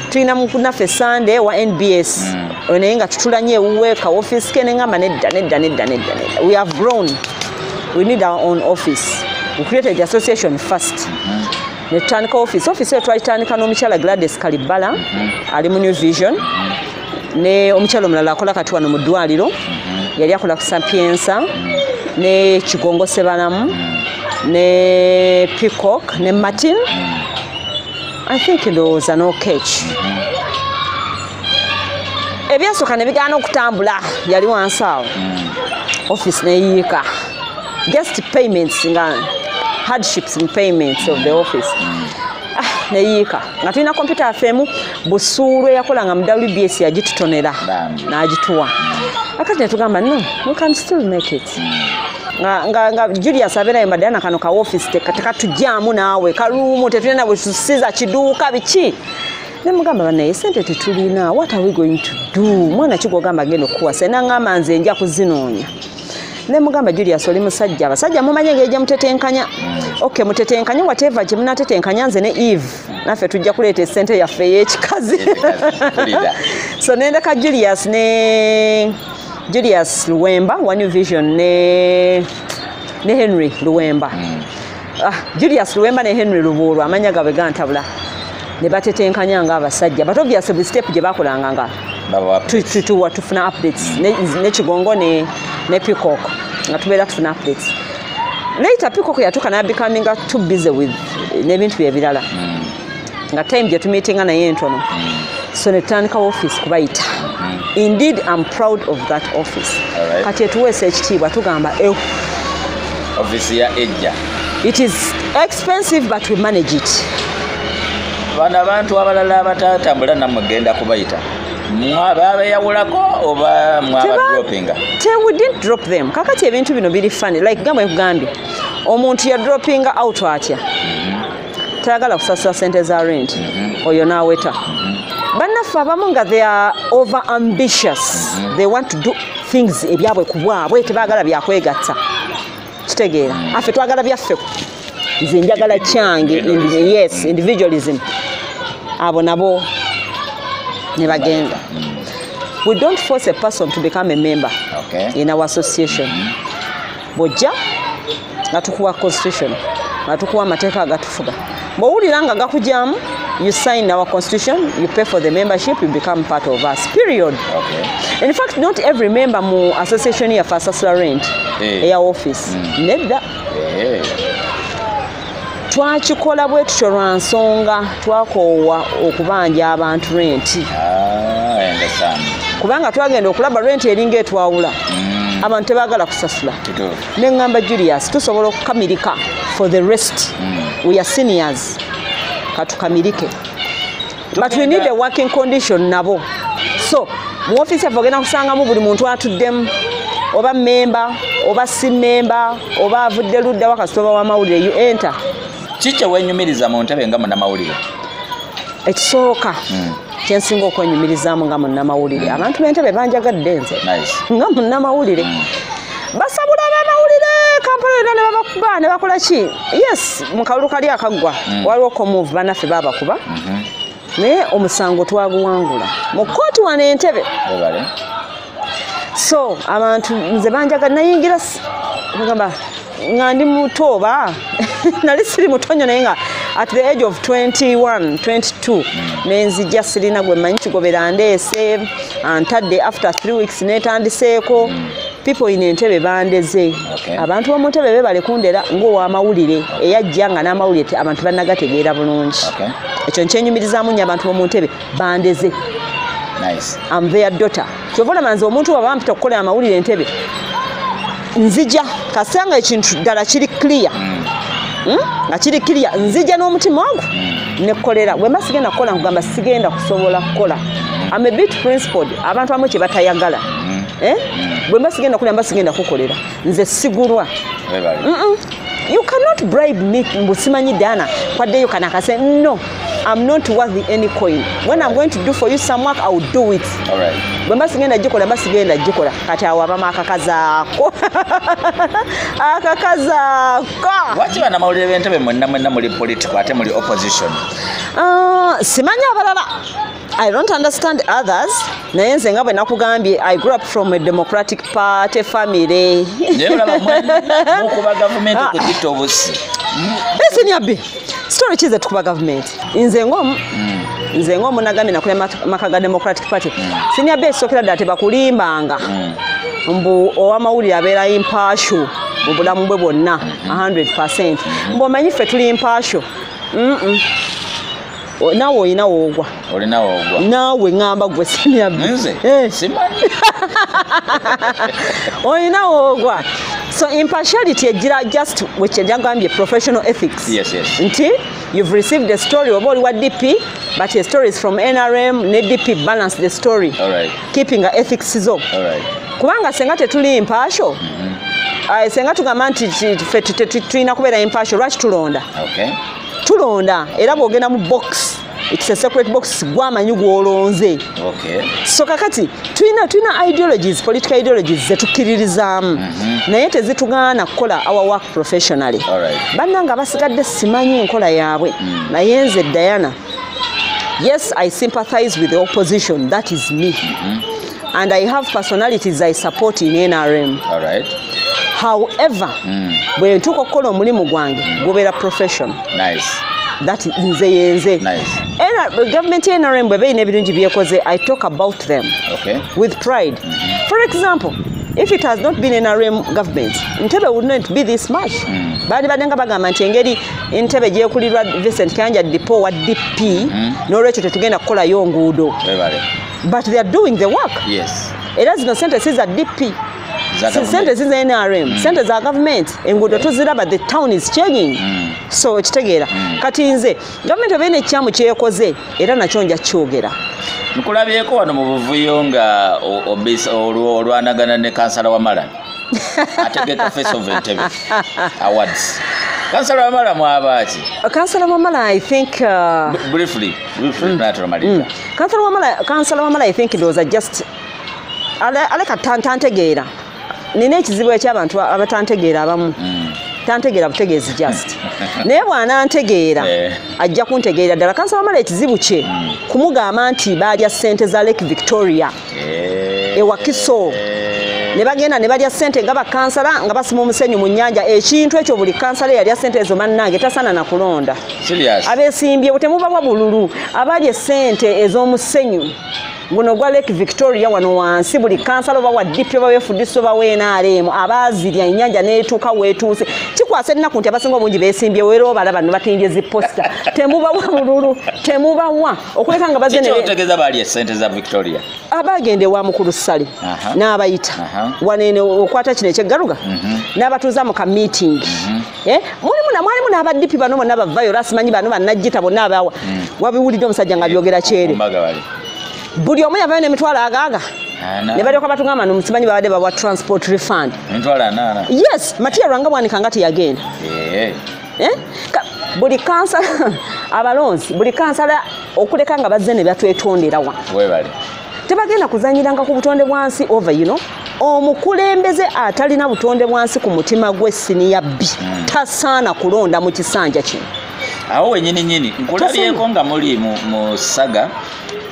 [SPEAKER 2] tulina munaffe Sunday wa NBS. Naye nga tutulanye ewuwe ka office ke n'engamba nedda. We have grown. We need our own office. We created the association first. Ne tutandika office eyo twagitandika n'omukyala Gladys Kalibala ali mu New Vision. Ne omukyala omulala akola kati wano mu ddwaliro yali akola ku Sapienza ne Kigongo Sebalamu ne Peacock ne Martin. I think ndowooza n'Okech. Ebyasooka ne bigaana okutambula yali wansi awo office neyiika just payments nga hardships in payments of the office. Neyiika nga tulina computer FM Busuulu yakolanga mu WBS yagitutonera n'agituwa. Akati ne tugamba no, we can still make it. Nga Julius abeerayo madana kano ka office tekatujjaamu naawe kaluumu tetulina bwe tusiza kiduuka biki. Ne mugamba banaye sente tetulina, what are we going to do? Mwana kigogamba genda okuwasa n'angamba nze nja kuzinoonya. Ne mugamba Julius oli musajja abasajja mumanye ng'ejja mutetenkanya. Okay, mutetenkanya whatever gye munatetenkanya nze ne Eve naffe tujja kuleeta essente yaffe ey'ekikazi. So nendeka Julius Luwemba wa New Vision ne Henry Luwemba. Julius Luwemba ne Henry Lubuulu amanya gabe gantabula. Ne batetenkanya nga abasajja. But obviously buli step gye bakolanga nga tufuna updates ne Kigongo ne Peacock nga tubeera tufuna updates. Later Peacock yatuuka becoming too busy with n'ebintu bye birala. Nga time gye tumeetinga naye ntono. So ne tutandika office kubayita. Indeed, I'm proud of that office. Kati etuweesa ekitiibwa tugamba
[SPEAKER 1] office ya ejja.
[SPEAKER 2] It is expensive but we manage it.
[SPEAKER 1] Bana abantu abalala abatatambula namugenda kubayita. mwabeyawulako oba mwabadropinga?
[SPEAKER 2] We didn't drop them. Kakati ebintu bino biri funny. Like gamba ekugambye omuntu ya droppinga out atya tayagala kusasula sente za rent oyo naweta bannaffe abamu nga they are over ambitious they want to do things ebyabwe ku bwabwe tebaagala byakwegatta kitegeera affe twagala byaffe nze njagala kyange yes individualism abo nabo ne bagenda. We don't force a person to become a member in our association. Bojja nga tukuwa constitution nga tukuwa amateeka agatufuga bw'owulira nga gakujamu you sign our constitution, you pay for the membership, you become part of us, period. In fact, not every member mu association ya fasasula rent eya office nedda twakikola bwe tutyo lwa nsonga twakoowa okubanja abantu rent kubanga twagenda okulaba rent eringa etwawula abantu tebaagala kusasula neŋŋamba Julius tusobola okukamirika for the rest we are seniors katukamirike but we need a working condition nabo so mu office yaffe ogenda kusangamu buli muntu atuddemu oba member oba si member oba avudde ludda wakasita oba wamawulire you enter.
[SPEAKER 1] Kiki wenyumiriza mu ntebe nga munnamawulire?
[SPEAKER 2] Ekisooka kyensinga okwenyumirizaamu nga munnamawulire abantu b'entebe banjagadde nze nga munnamawulire basabula abamawulire Kampala yonna ne babakuba ne bakola ki yes mu kalulu kali akaggwa waliwo komove bannaffe babakuba naye omusango twaguwangula mu kkooti wano entebe so abantu nze banjagadde nayingira bagamba nga ndi muto oba nali siri mutonyo naye nga at the age of 21 22 nenzija sirina gwe manyi kigobera ndeese antadde after 3 weeks netandiseeko people in entebe bandeze abantu b'omu ntebe bebale kundera ng'owamawulire eyajja nga n'amawulire abantu bannagategeera bulungi ekyo nkyenyumirizaamu nnyo abantu b'omu ntebe bandeze I'm their daughter kyova olaba nze omuntu baba bampita okukolera amawulire entebe nzija kasanga ekintu ddala kiri clear nga kiri clear nzija n'omutima wangu nekolera bwe mba sigenda kukola nkugamba sigenda kusobola kukola I'm a bit principled abantu abamu kye batayagala bwe mba sigenda kukola mba sigenda kukolera nze sigulwa you cannot bribe me mbusimanyi dana kwaddeyo kana kase no I'm not worthy any coin. When I'm going to do for you some work, I will do it.
[SPEAKER 1] All right.
[SPEAKER 2] Bamba sigenda jikola, bamba sigenda jikola. Kati awabama akakazaako. Akakazaako.
[SPEAKER 1] Wati wana mawulire b'entebe mwenna muli political ate muli opposition?
[SPEAKER 2] Simanya abalala. I don't understand others. Naye nze nga bwe nakugambye I grew up from a Democratic Party family.
[SPEAKER 1] Naye olaba mukuba gavumenti okugitta obusi.
[SPEAKER 2] Esinyabe. Story chize tukuba government. Nze ngomu nagambye nakule maka ga Democratic Party. Sinyabe sokera date bakulimbanga. Mbu owamawulire abeera impartial mu bulamu bwe bwonna 100%. Mbu omanyi ffe tuli impartial. Nawe olinawo ogwa.
[SPEAKER 1] Olinawo ogwa.
[SPEAKER 2] Nawe ngamba gwe Sinyabe.
[SPEAKER 1] Nze? Simanyi.
[SPEAKER 2] Olinawo ogwa. So impartiality ejira just which ejagambye professional ethics.
[SPEAKER 1] Yes.
[SPEAKER 2] Nti you've received a story of all what DP, but the story is from NRM, DP balance the story.
[SPEAKER 1] All right.
[SPEAKER 2] Keeping a ethics zo.
[SPEAKER 1] All right.
[SPEAKER 2] Kubanga senga tetuli impartial. Senga tugamba nti tulina kubeera impartial lwaki tulonda.
[SPEAKER 1] Okay.
[SPEAKER 2] Tulonda era bw'ogenda mu box. It's a separate box gwamanyi gwolonze.
[SPEAKER 1] Okay.
[SPEAKER 2] So kakati tulina ideologies, political ideologies zetukiririzaamu. Naye tezitugaana kukola our work professionally.
[SPEAKER 1] All right.
[SPEAKER 2] Bannanga basigadde simanyi enkola yaabwe. Naye nze Diana, yes, I sympathize with the opposition. That is me. And I have personalities I support in NRM.
[SPEAKER 1] All right.
[SPEAKER 2] However, bwe ntuuka okukola omulimu gwange gubeera profession.
[SPEAKER 1] Nice.
[SPEAKER 2] That nze yenze.
[SPEAKER 1] Nice.
[SPEAKER 2] Government NRM bwe bayina ebirungi byekoze, I talk about them.
[SPEAKER 1] Okay.
[SPEAKER 2] With pride. For example, if it has not been NRM government, Entebbe would not be this much. Bali badenga bagamba nti engeri Entebbe gyekulirwa Vincent Kanja Dipo wa DP, n'olwekyo tetugenda kukolayo nguudo. But they are doing the work.
[SPEAKER 1] Yes.
[SPEAKER 2] Era zino sente si za DP. Sente si za NRM. Sente za government. Enguudo tuziraba, the town is changing. So ekitegeera. Kati nze, government obeera ekyamu kyekoze era nakyo nja kyogera.
[SPEAKER 1] nkulabyeko wano mu buvuyo nga olwanagana ne kansala wa Mala ategeka Face of Entebbe awards. Kansala wa Mala mwabaki?
[SPEAKER 2] Kansala wa Mala, I think
[SPEAKER 1] briefly
[SPEAKER 2] Kansala wa Mala, I think it was just aleka tantegeera. Nina ekizibu eky'abantu abatantegeera abamu. Tantegeera butegeezi just. Naye bw'anantegeera ajja kuntegeera ddala. Kansala wa Mala ekizibu kye kumugamba nti baalya ssente za Lake Victoria ewa Kiso. Ne bagenda ne balya ssente nga bakansala nga basima omusenyu mu nnyanja. Ekintu ekyo buli kansala yalya ssente ezo mannange tasaana na kulonda. Abeesimbye butemubawa bululu abalya ssente ez'omusenyu guno gwa Lake Victoria wano wansi buli kansala bawa DP baweefuddiso bawenaaleemu abaazirya ennyanja n'etuuka weetuuse kikwasa ennaku nti abasinga obungi beesimbye weera obalaba ne batindye ziposita temubawa bululu temubawa okuleka nga bazze
[SPEAKER 1] otegeeza baali essente za Victoria
[SPEAKER 2] abagende wa mukulu ssale n'abayita wanene okwata kino ekyeggaluga n'abatuuza mu ka meeting mwalimu n'abadipi bano bonna bavayo lasimanyi bano bannajjita bonna abawa wabiwulidde omusajja nga byogera kyere buli omu yavayo n'emitwalo agaaga ne balyoka batugamba nomusimanyi babadde bawa transport refund yes Matiya Rwangabwanika nga teyagenda buli kansala abalonzi buli kansala okuleka nga bazze ne batwetonderawa tebagenda kuzanyiranga ku butonde bwansi over omukulembeze atalina butonde bwansi ku mutima gwe siniya bbi tasaana kulonda mu kisanja kino
[SPEAKER 1] awo wenyini nkulabyeko nga muli mu saga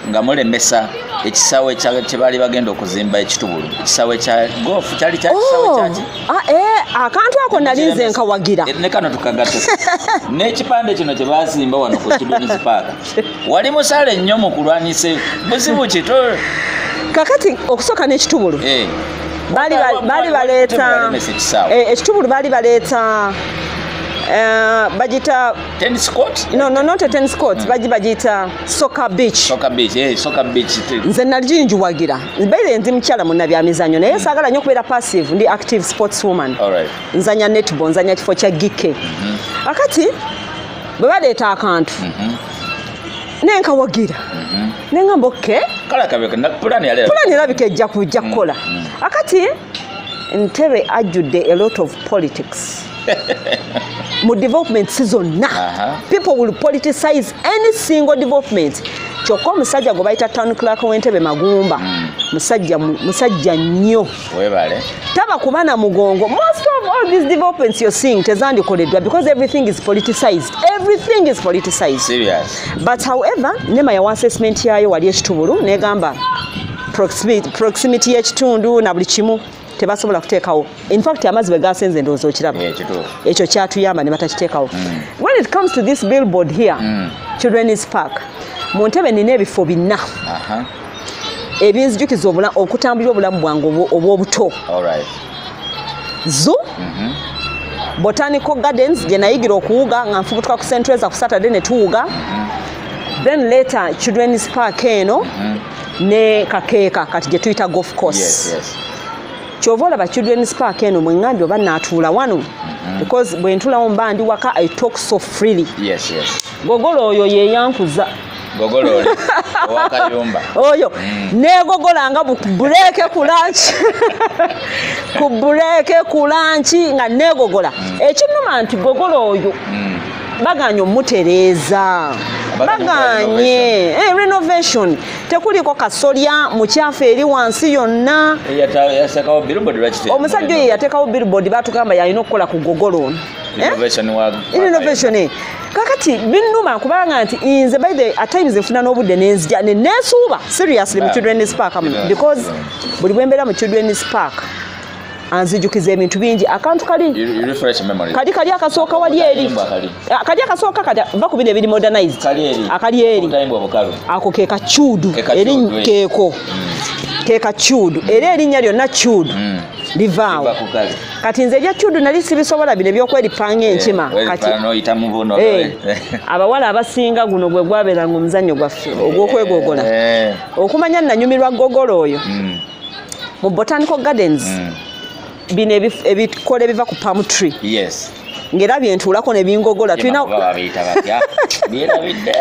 [SPEAKER 1] nga mulemesa ekisaawe kye baali bagenda okuzimba ekitubulu ekisaawe kya golf kyali kya kisaawe kyaki
[SPEAKER 2] akantu ako nali nze nkawagira
[SPEAKER 1] ne kano tukagatte n'ekipande kino kye baazimba wano ku Children's Park wali musale nnyo mu kulwanise buzibu kito
[SPEAKER 2] kakati okusooka n'ekitubulu baali baleeta ekitubulu baali baleeta bagita
[SPEAKER 1] tennis court
[SPEAKER 2] not a tennis court bagita soccer beach nze nalijinjuwagira mbeire nzi mukyala munna bya mizanyo naye saagala nnyo okubeera passive ndi active sports woman nzanya netball nzanya kifo kya gike akati bwe baleeta akantu nenkawagira nengamba
[SPEAKER 1] pulani
[SPEAKER 2] erabika ejja kujja kukola akati Entebbe ajjudde a lot of politics mu development season people will politicize any single development kyokka omusajja gwe bayita town clerk w'Entebbe Magumba musajja nnyo taba kuba na mugongo most of all these developments you're seeing tezandikoleddwa because everything is politicized
[SPEAKER 1] serious
[SPEAKER 2] but however nema yawa assessment yayo wali ekitubulu negamba proximity y'ekitundu na buli kimu tebasobola kuteekawo in fact amazzi bwe gasenze ndowooza okiraba ekyo kyatuyamba ne batakiteekawo when it comes to this billboard here Children's Park mu Entebbe nina ebifo binna ebinzijukiza okutambulira obulamu bwange obw'obuto zoo Botanical Gardens gye nayigira okuwuga nga nfubutuka ku St. Teresa ku Saturday ne tuwuga then later Children's Park eno ne Kakeeka kati gye tuyita golf course kyova olaba Children's Park eno mwe ŋŋambye oba naatuula wano because bwe ntulawo mba ndi waka I talk so freely gogolo oyo yeyankuza
[SPEAKER 1] gogolo owakayumba
[SPEAKER 2] oyo negogola nga buleeke ku lanchi nga negogola ekinuma nti gogolo oyo baganye omutereeza baganye renovation tekuliko kasolya mu kyafu eri wansi yonna omusajja oyo yateekawo billboard batugamba yalina okukola ku gogolo ono innovation kakati binnuma kubanga nti nze by the at times nfuna n'obudde nenzija nesuuba seriously mu Children's Park because buli bwembeera mu Children's Park anzijukiza ebintu bingi akantu kali akasooka wali eri kali akasooka kati va ku bino ebiri modernized akali eri ako keeka Chudu eri keeka Chudu era erinnya lyonna Chudu livaawo kati nze erya Chudu nali sibisobola bino ebyokwerippanga enkima kati abawala abasinga guno gwe gwabeeranga omuzannyo gwaffe ogw'okwegogola okumanya nanyumirwa gogolo oyo mu Botanical Gardens bino ebikola ebiva ku palm tree ng'era byentuulako ne bingogola tulina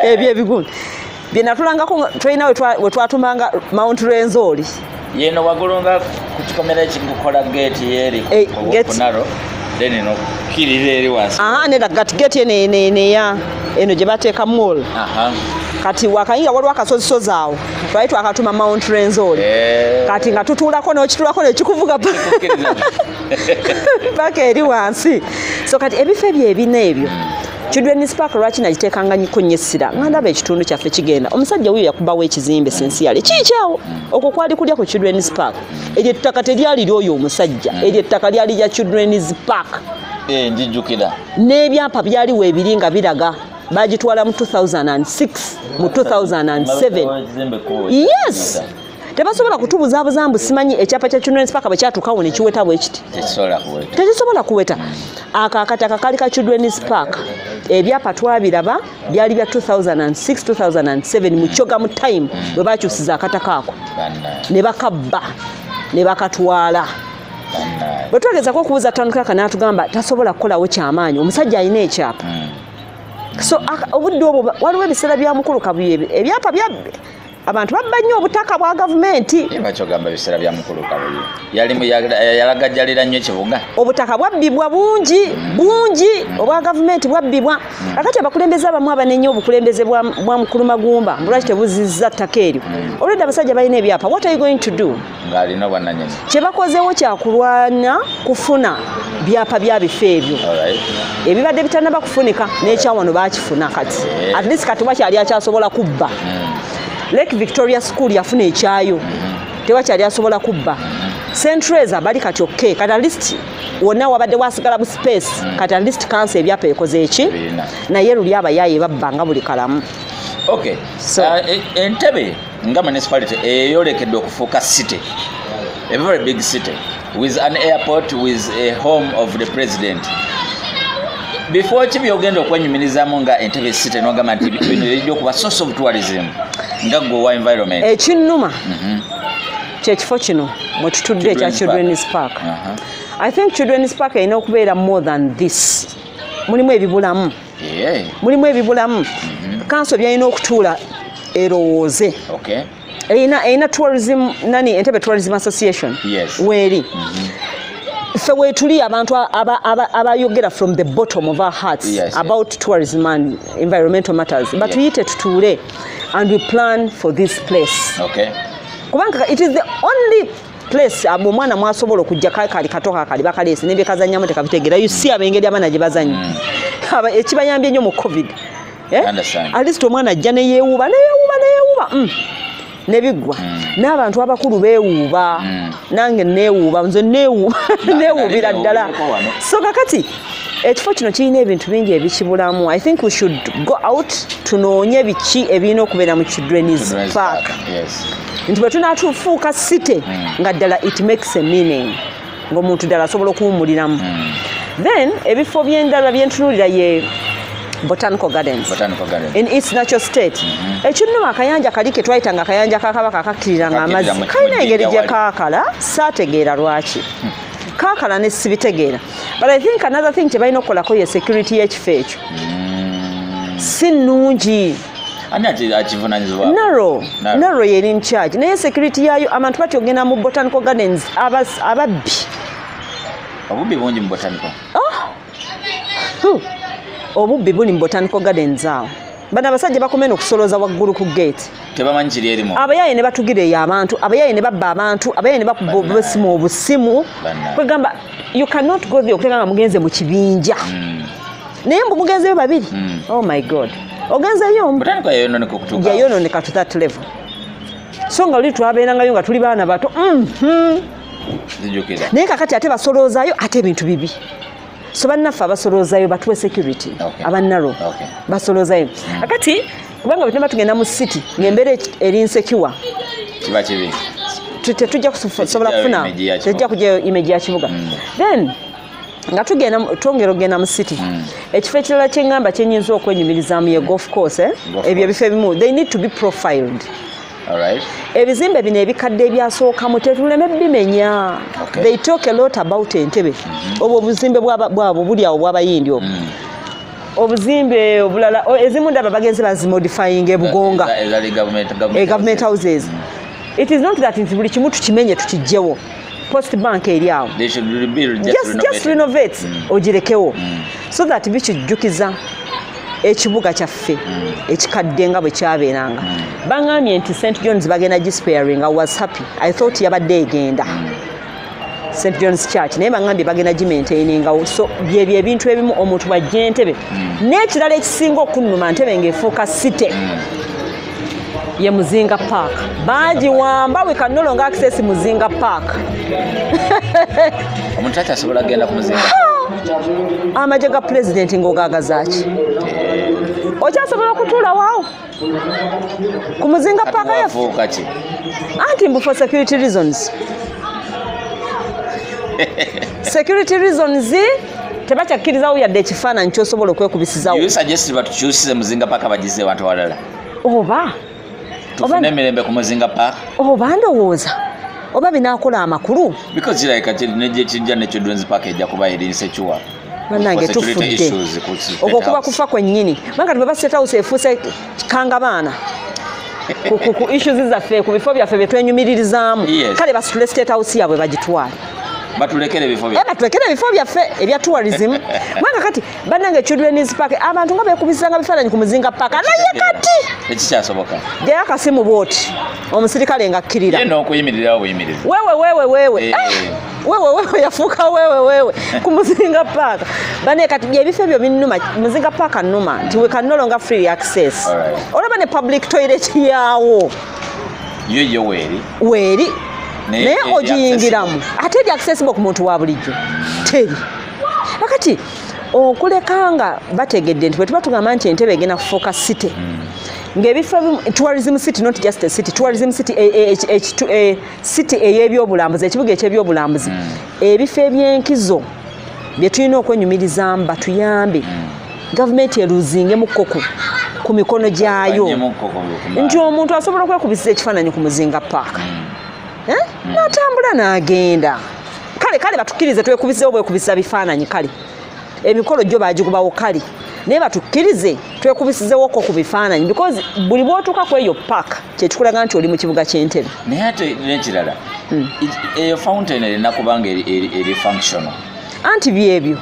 [SPEAKER 2] ebyo ebigundi bye natulangako tulina we twatumanga Mount Rwenzori
[SPEAKER 1] yeno wagulunga ku kikomera ekikukola gate yeri ku naro then no kirire eri wansi
[SPEAKER 2] nenda gate ne ya eno gye bateeka mall kati wakayinga waliwo akasozisozi awo twali twakatuma Mount Rwenzori kati nga tutuulako n'okituulako nekikuvuga paka eri wansi so kati ebifo ebyo ebyo Children's Park lwaki nagiteekanga nnyo essira nga ndaba ekitundu kyaffe kigenda omusajja wuyo yakubawo ekizimbe sinsiale kiikyawo okwo kwali kulya ku Children's Park eryo ettaka teryali lyoyo omusajja eryo ettaka lyali lya Children's Park
[SPEAKER 1] njijjukira
[SPEAKER 2] n'ebyapa byaliwo ebiri nga biraga bagitwala mu 2006 mu 2007 yes tebasobola kutubuzaabuza mbu simanyi ekyapa kya Children's Park bwe kyatukawo ne kiweta bwe kiti tekisobola kuweta akakataka kali ka Children's Park ebyapa twabiraba byali bya 2006 2007 mu kyoga mu time bwe bakyusiza akataka ako ne bakabba ne bakatwala bwe twagezako okubuuza Tanukaka n'atugamba tasobola kukolawo kyamaanyi omusajja alina ekyapa so obudde obwo waliwo ebiseera bya mukulu kabuye ebyapa byabbe abantu babba nnyo obutaka bwa gavumenti
[SPEAKER 1] bakyogamba biseera bya mukulu kabuye yalagajjalira nnyo ekibuga
[SPEAKER 2] obutaka bwabbibwa bungi obwa gavumenti bwabbibwa akati abakulembeze abamu abanenye obukulembeze bwa mukulu Magumba lwaki tebuzizza ttaka eryo olwedde abasajja balina ebyapa what are you going to do
[SPEAKER 1] ng'alina obwannannyini
[SPEAKER 2] kyebakozeewo kyakulwana kufuna byapa bya bifo ebyo ebibadde bitannaba kufunika n'ekyawano bakifuna kati at least kati wakyali akyasobola kubba Lake Victoria School yafuna ekyayo tewakyali asobola kubba St. Teresa bali kati okay kati at least wonna wabadde wasigala bu space kati at least kansa ebyapa ekoze eki naye luli abayaye babbanga buli kalamu
[SPEAKER 1] okay so Entebbe nga municipality eyolekedde okufuuka city a very big city with an airport with a home of the president before kibi ogenda okwenyumirizaamu nga Entebbe city n'ogamba nti bino erijja okuba source of tourism nga gwe environment
[SPEAKER 2] ekinnuma kyekifo kino mwe tutudde ekya Children's Park I think Children's Park erina okubeera more than this mulimu ebibulamu kanso byalina okutuula erowooze erina tourism Entebbe Tourism Association weeri ffe weetuli abantu abayogera from the bottom of our hearts about tourism and environmental matters batuyite tutuule and we plan for this place kubanga it is the only place omwana mwasobola okujja kali katoka kali bakaleese nebyekazanyamu tekabitegeera you see abengeri abaana gye bazannya ekibayambye nnyo mu covid at least omwana ajja neyeewuuba nebiggwa n'abantu abakulu beewuuba nange neewuuba nze neewuubira ddala so kakati ekifo kino kirina ebintu bingi ebikibulamu I think we should go out tunoonye biki ebirina okubeera mu Children's Park nti bwe tunaatufuuka city nga ddala it makes a meaning ng'omuntu ddala asobola okuwummuliramu then ebifo by'endala byentunuulira ye Botanical Gardens in its natural state ekinnuma akayanja kali ke twayitanga akayanja kakabaka akakkiriranga amazzi kalina engeri gye kaakala saategeera lwaki kaakala ne sibitegeera but I think another thing kyebalina okukolako ye security y'ekifo ekyo si nnungi naro yeri in charge naye security yayo abantu batyo ogenda mu Botanical Gardens ababbi
[SPEAKER 1] obubbi bungi mu Botanical
[SPEAKER 2] obubbi buli mu Botanical Gardens awo bano abasajja bakomena okusolooza waggulu ku gate
[SPEAKER 1] tebamanyi kiri erimu
[SPEAKER 2] abayaye ne batugireyo abantu abayaye ne babba abantu abayaye ne bakuba obusimu kwegamba you cannot go there okuteganga mugenze mu kibinja naye mbu mugenzeyo babiri oh my god ogenzeyo yayononeka to that level so nga luli twabeerangayo nga tuli baana bato naye kakati ate basoloozayo ate ebintu bibi so bannaffe abasoloozayo batuwe security abannaro basoloozayo akati kubanga bwe tugenda mu city ng'embeera eri insecure
[SPEAKER 1] kiba kibi
[SPEAKER 2] tetujja kusobola kufuna tejja kujjayo image ya kibuga then nga twongera ogenda mu city ekifo ekirala kyeŋŋamba kyenyinza okwenyumirizaamu ye golf course ebyo ebifo ebimu they need to be profiled ebizimbe bino ebikadde ebyasookamu tetuleme bimenya they talk a lot about Entebbe obwo obuzimbe bwabo buli awo bw'abayindi obwo obuzimbe obulala ezimu ndaba bagenze bazimodifying ebugonga government houses. It is not that nti buli kimu tukimenye tukijjewo. Post bank eri awo.
[SPEAKER 1] They should rebuild,
[SPEAKER 2] just renovate ogirekewo so that bikijjukiza ekibuga kyaffe ekikadde nga bwe kyabeeranga. Bangambye nti St. John's bagenda gisparing. I was happy. I thought yabadde egenda St. John's Church naye bangambye bagenda gimaintainingawo. So byebyo ebintu ebimu omuntu bw'ajja Entebbe n'ekirala ekisinga okunnuma Ntebbe ng'efuuka city ye Muzinga Park. Bagiwamba we can no longer access Muzinga Park.
[SPEAKER 1] Omuntu atasobola agenda ku Muzinga.
[SPEAKER 2] Amagye ga president ng'ogaagazaaki. Okyasobola kutuula waawo ku Muzinga Park
[SPEAKER 1] yafuuka ki?
[SPEAKER 2] Anti mbu for security reasons. Security reasons tebakyakkirizawo yadde ekifaananyi ky'osobola okwekubisizawo.
[SPEAKER 1] You suggest batukyusize Muzinga Park abagize abantu abalala.
[SPEAKER 2] Oba
[SPEAKER 1] tufune emirembe ku Muzinga Park.
[SPEAKER 2] Oba ndowooza oba binaakola amakulu.
[SPEAKER 1] Because kirabika nejje kijja ne Children's Park ejja kuba erinse kiwa.
[SPEAKER 2] Bannange tufudde okwo kuba kufa kwennyini. Manga bwe State House efuuse kanga baana ku issues zaffe ku bifo byaffe bye twenyumiririzaamu. Kale basitule State House yabwe bagitwale.
[SPEAKER 1] Batulekere bifo byaffe.
[SPEAKER 2] Batulekere bifo byaffe ebya tourism. Manga kati bannange Children's Park abantu nga beekubisanga bifaananyi ku Muzinga Park naye kati
[SPEAKER 1] ekikyasoboka.
[SPEAKER 2] Gye akasimu bwoti omusirikale ng'akkirira.
[SPEAKER 1] Ye n'okuyimirirawo buyimiriza.
[SPEAKER 2] Wewe yafuuka wewe ku Muzinga Park. Bane kati ebifo ebyo binnuma Muzinga Park annuma nti we can no longer free access. Olaba ne public toilet yawo.
[SPEAKER 1] Yo
[SPEAKER 2] weeri. Naye ogiyingiramu ate eri accessible ku muntu wa bulijjo teri. Akati okulekanga bategedde nti bwe tuba tugamba nti Entebbe egenda kufuuka city ng'ebifo tourism city, not just a city, tourism city, city ey'ebyobulambuzi, ekibuga eky'ebyobulambuzi. Ebifo ebyenkizo bye tulina okwenyumirizaamu batuyambe gavumenti eruzinge koko ku mikono gyayo nti omuntu asobola okwekubisiza ekifaananyi ku Muzinga Park n'atambula n'agenda. Kale batukkirize twekubisewo bwekubisa bifaananyi kale emikolo gyo bagikubawo kale naye batukkirize twekubisizewo ku bifaananyi because buli bw'otuuka ku eyo park kyekikulaga nti oli mu kibuga ky'Entebbe.
[SPEAKER 1] Naye ate n'ekirala eyo fountain erina kubanga eri functional.
[SPEAKER 2] Anti byebyo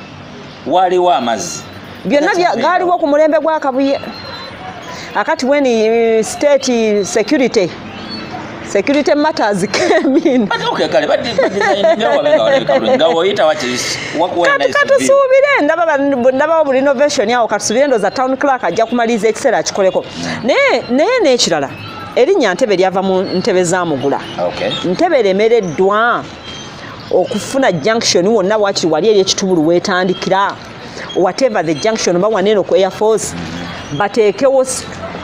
[SPEAKER 1] waliwo amazzi
[SPEAKER 2] byonna gaaliwo ku mulembe gwa Kabuye. Akati when state security matters came in. Katusuubire ndaba bu renovation yawo katusuubire ndoza town clerk ajja kumaliza ekiseera akikoleko. Naye n'ekirala erinnya Ntebbe lyava mu Ntebbe Zaamugula. Ntebbe eremereddwa okufuna junction wonna wakiri wali eri ekitubulu weetandikira whatever the junction oba waneeno ku Air Force bateekewo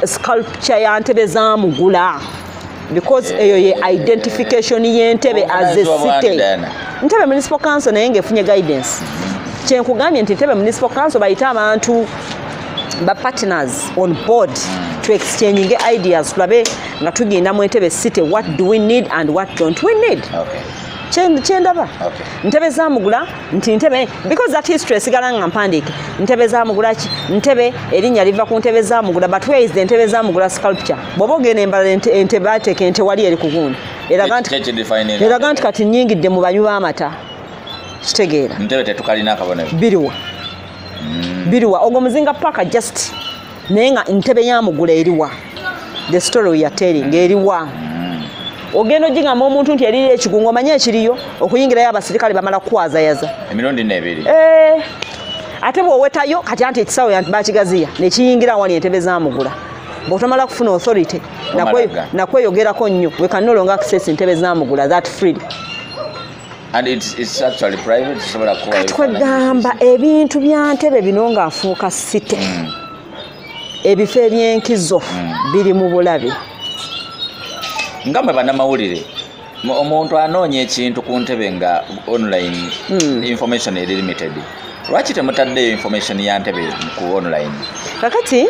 [SPEAKER 2] sculpture ya Ntebbe Zaamugula. Because eyo ye identification y'Entebbe as a city. Ntebbe Municipal Council naye ng'efunye guidance. Kyenkugambye nti Ntebbe Municipal Council bayita abantu ba partners on board to exchanging ideas tulabe nga tugenda mu Entebbe city what do we need and what don't we need. Kyendaba Ntebbe Zaamugula nti Ntebbe because that history esigala nga mpandiike Ntebbe Zaamugula ki Ntebbe erinnya liva ku Ntebbe Zaamugula but where is the Ntebbe Zaamugula sculpture bw'oba ogenda embala Entebbe ateeka ente wali eri ku gundi eraga nti kati nnyingidde mu banywi b'amata kitegeera
[SPEAKER 1] Ntebbe tetukalina akabonero
[SPEAKER 2] biriwa ogwo Muzinga Park just naye nga Ntebbe Yaamugula eriwa the story we are telling eriwa. Ogendo jingamba omuntu nti yali ekigungo manye ekiriyo okuyingirayo abasirikale bamala kukwazayaza
[SPEAKER 1] emirundi n'ebiri.
[SPEAKER 2] Ate bw'owetayo kati anti ekisawo bakigaziya nekiyingira wali Entebbe Zaamugula bw'otomala kufuna authority nakweyogerako nnyo we can no longer access Entebbe Zaamugula that freely.
[SPEAKER 1] And it's actually private.
[SPEAKER 2] Twegamba ebintu bya Ntebbe bino ng'afuuka city ebifo ebyenkizo biri mu bulabe.
[SPEAKER 1] Ngamba bannamawulire omuntu anoonya ekintu ku Ntebbe nga online information eri limited. Lwaki temutaddeyo information ya Ntebbe ku online?
[SPEAKER 2] Kakati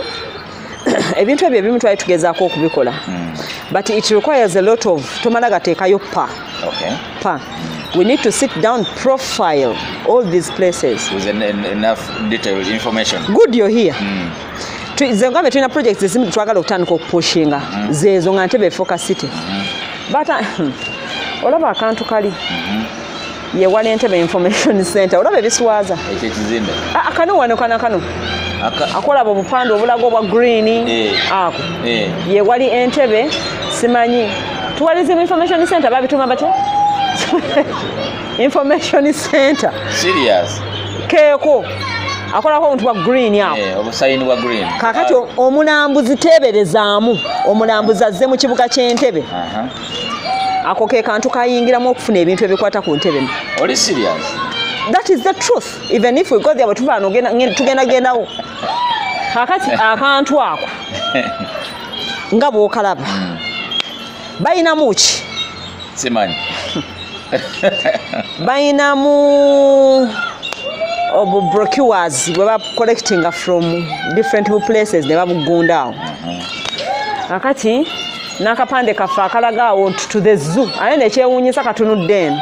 [SPEAKER 2] ebintu ebyo ebimu twali tugezaako okubikola but it requires a lot of tomala gateekayo pa We need to sit down, profile all these places.
[SPEAKER 1] With enough detailed information.
[SPEAKER 2] Good, you're here. Zengambe tulina projects ezimu twagala okutandika okupushinga zeezo nga Ntebe focus city. But olaba akantu kali ye wali Ntebe information center olaba ebiswaza
[SPEAKER 1] ekyo kizimbe
[SPEAKER 2] akano wano kano akola obupande obulago obwa green ako ye wali Ntebe simanyi tuwalize information center babituma bate information center
[SPEAKER 1] serious
[SPEAKER 2] keko akolako omuntu wa green awo
[SPEAKER 1] obusayini bwa green
[SPEAKER 2] kakati omulambuzi teberezaamu omulambuzi azze mu kibuga ky'Entebe ako ke kantu kayingiramu okufuna ebintu ebikwata ku Ntebe.
[SPEAKER 1] Oli serious?
[SPEAKER 2] That is the truth. Even if we go there batuvano tugendawo kakati akantu ako nga bw'okalaba bayinamu ki
[SPEAKER 1] simanyi
[SPEAKER 2] bayinamu brochures we were collecting from different places ne babugundaawo akati n'akapande kafe akalagaawo to the zoo aye nekyewuunyisa katunudde eno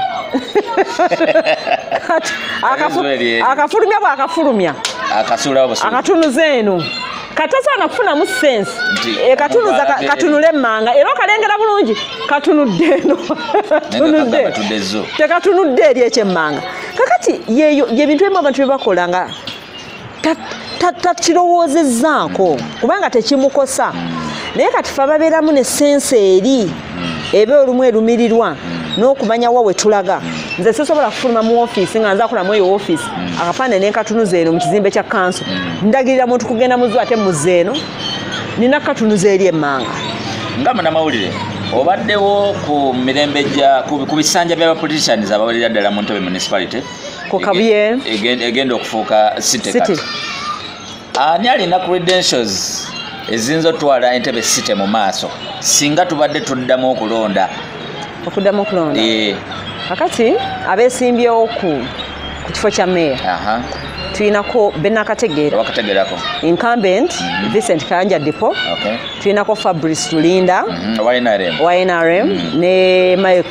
[SPEAKER 2] akafulumya bwakafulumya akatunuza eno katasaana kufunamu sense katunuza katunule emmanga era okalengera bulungi katunudde eno tekatunudde eri ekyemmanga kakati yebintu ebimu abantu byebakola nga takirowoozezaako kubanga tekimukosa naye kati fe babeeramu ne sense eri eba olumu erumirirwa n'okumanya wa we tulaga nze sisobola kufuluma mu ofiisi nga nzakolamu eyo ofiisi akapande nenkatunuza eno mu kizimbe kya kanso ndagirira muntu kugenda muzu ate muze eno nina katunuza eri emmanga
[SPEAKER 1] nga munnamawulire obaddewo ku mirembe ku bisanja by'abapoliticians ababalira ddala mu Ntebe municipality
[SPEAKER 2] ku Kabuye
[SPEAKER 1] egenda okufuuka city kati ani alina credentials eziyinza otwala Entebbe city mu maaso singa tubadde tuddamu okulonda kakati abeesimbyewo ku kifo kya meya tulinako benakategeera incumbent Vincent Kayanja Dipo tulinako Fabrice Tulinda wa NRM ne Mike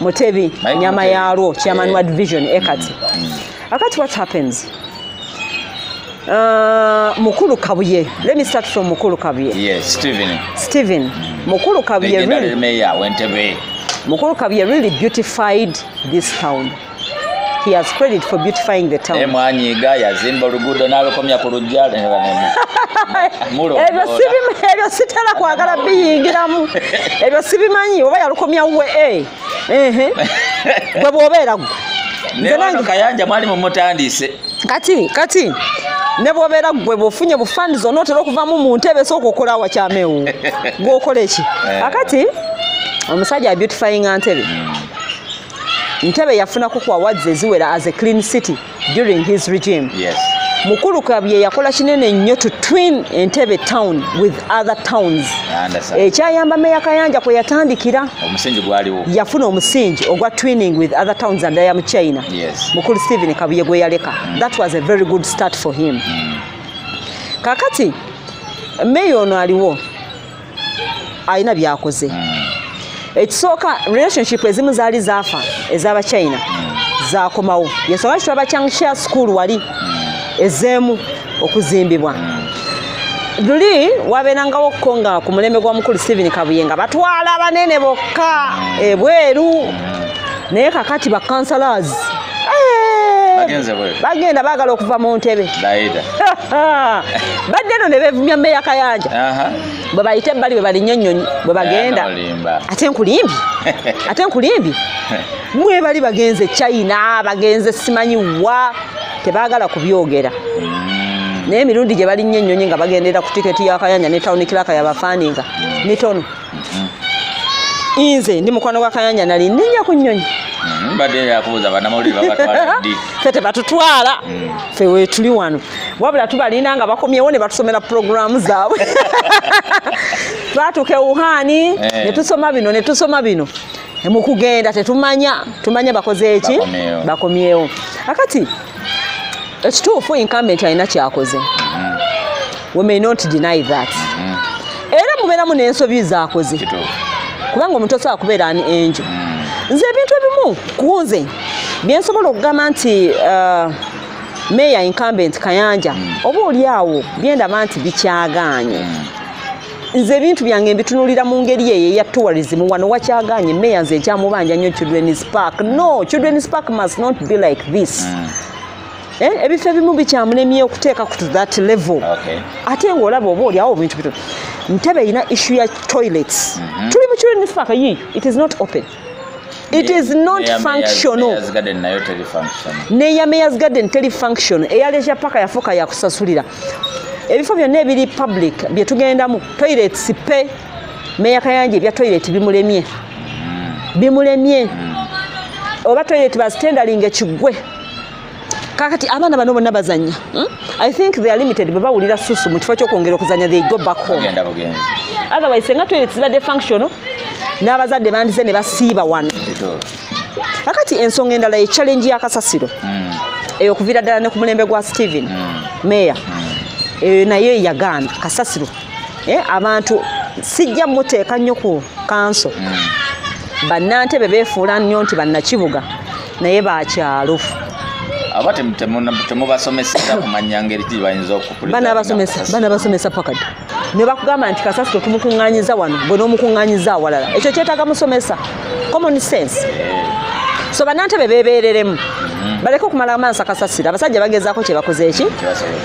[SPEAKER 1] Mutebi nyama yalwo chairman wa division ekati akati what happens Mukulu Kabuye. Let me start from Mukulu Kabuye. Yes,
[SPEAKER 2] Stephen. Mukulu Kabuye really beautified this town. He has credit for beautifying the town. Ebyo sitala kwagala biyingiramu. Ebyo sibimanyi oba yalukomya we gwe bw'obeera gwe.
[SPEAKER 1] Nze Kayanja mwali mumutandise.
[SPEAKER 2] Kati ne bw'obeera gwe bw'ofunye bufandizo zonna otera okuvamu mu Ntebe sooka okola wakyameewo gw'okola eki akati omusajja abeautifying Ntebe Ntebe yafunako ku awards eziwera as a clean city during his regime. Mukulu Kabuye yakola kinene nnyo to twin Entebbe town with other towns. Ekyayamba Meya Kayanja kwe yatandikira
[SPEAKER 1] omusingi gwaliwo
[SPEAKER 2] yafuna omusingi ogwa twinning with other towns and mu China. Mukulu Stephen Kabuye gwe yaleka. That was a very good start for him. Kakati Meya ono aliwo alina byakoze. Ekisooka relationship ezimu zaali zaafa ez'aba China zaakomawo. Yensonga lwaki twaba Changsha school wali ezemu okuzimbibwa. Luli wabenangawo konga ku mulembe gwa Mukulu Stephen Kabuye nga batwala abanene bokka ebweru naye kakati ba councillors bagenda bagala okuva mu Ntebe badde no ne bevumya Meya Kayanja bwe bayite ebbali bwe balinnya ennyonyi bwe bagenda ate nkulimbi mwe bali bagenze China bagenze simanyi wa tebagala kubyogera naye emirundi gye balinnya ennyonyi nga bagendera ku tiketi ya Kayanja ne town kiraka yabafaninga mitono inze ndi mukwano gwa Kayanja nali nenya ku nnyonyi
[SPEAKER 1] badde yakubuza banamawulire babatwala ddi
[SPEAKER 2] fete batutwala fe we tuli wano wabula tubalinda nga bakomyewo ne batusomera programu zaabwe twatuke Wuhani ne tusoma bino mu kugenda tumanya bakoze eki bakomyewo akati ekituufu incumbent alina kyakoze we may not deny that era mubeeramu n'ensobi zaakoze kubanga omuntu osobola kubeera ani enjo. Nze ebintu ebimu kunze byensobola okugamba nti Mayor incumbent Kayanja oba oli awo byendaba nti bikyagaanye. Nze ebintu byange mbitunulira mu ngeri eyo eya tourism wano wakyagaanye Mayor nze ekyamubanja nnyo Children's Park. No, Children's Park must not be like this. Ebifo ebimu bikyamulemye okuteeka to that level. Ate ng'olaba oba oli awo bintu bito. Ntebe ina issue ya toilets. Tuli mu Children's Park yiyo, it is not open. It is not functional.
[SPEAKER 1] Mayor's Garden nayo teri function.
[SPEAKER 2] Neya Mayor's Garden teri function. Eya Leisure Park yafuka ya kusasulira. Ebifo byonna ebiri public bye tugendamu toilets pe Mayor Kayanja bya toilet bimulemye. Bimulemye. Oba toilet bas tendering ekigwe. Kakati abaana bano bonna bazanya. I think they are limited bwe bawulira susu mu kifo ky'okwongera okuzanya they go back home. Otherwise nga toilets zibadde functional n'abazadde bandize ne basiiba wano. Kakati ensonga endala ye challenge ya kasasiro. Eyo kuviira ddala ne ku mulembe gwa Stephen Mayor. Naye yagaana kasasiro. Abantu sijja muteeka nnyo ku kanso. Bannantebe beefuula nnyo nti bannakibuga naye bakyalo.
[SPEAKER 1] Abate temubasomesa kumanya ngeri ki bayinza okupulira.
[SPEAKER 2] Bana basomesa pakati. Ne bakugamba nti kasasiro tumukunganyiza wano gwe n'omukunganyiza awalala. Ekyo kyetaaga musomesa. Common sense. So bannantebe beebereremu. Baleka okumala amansa kasasiro. Abasajja bagezaako kye bakoze eki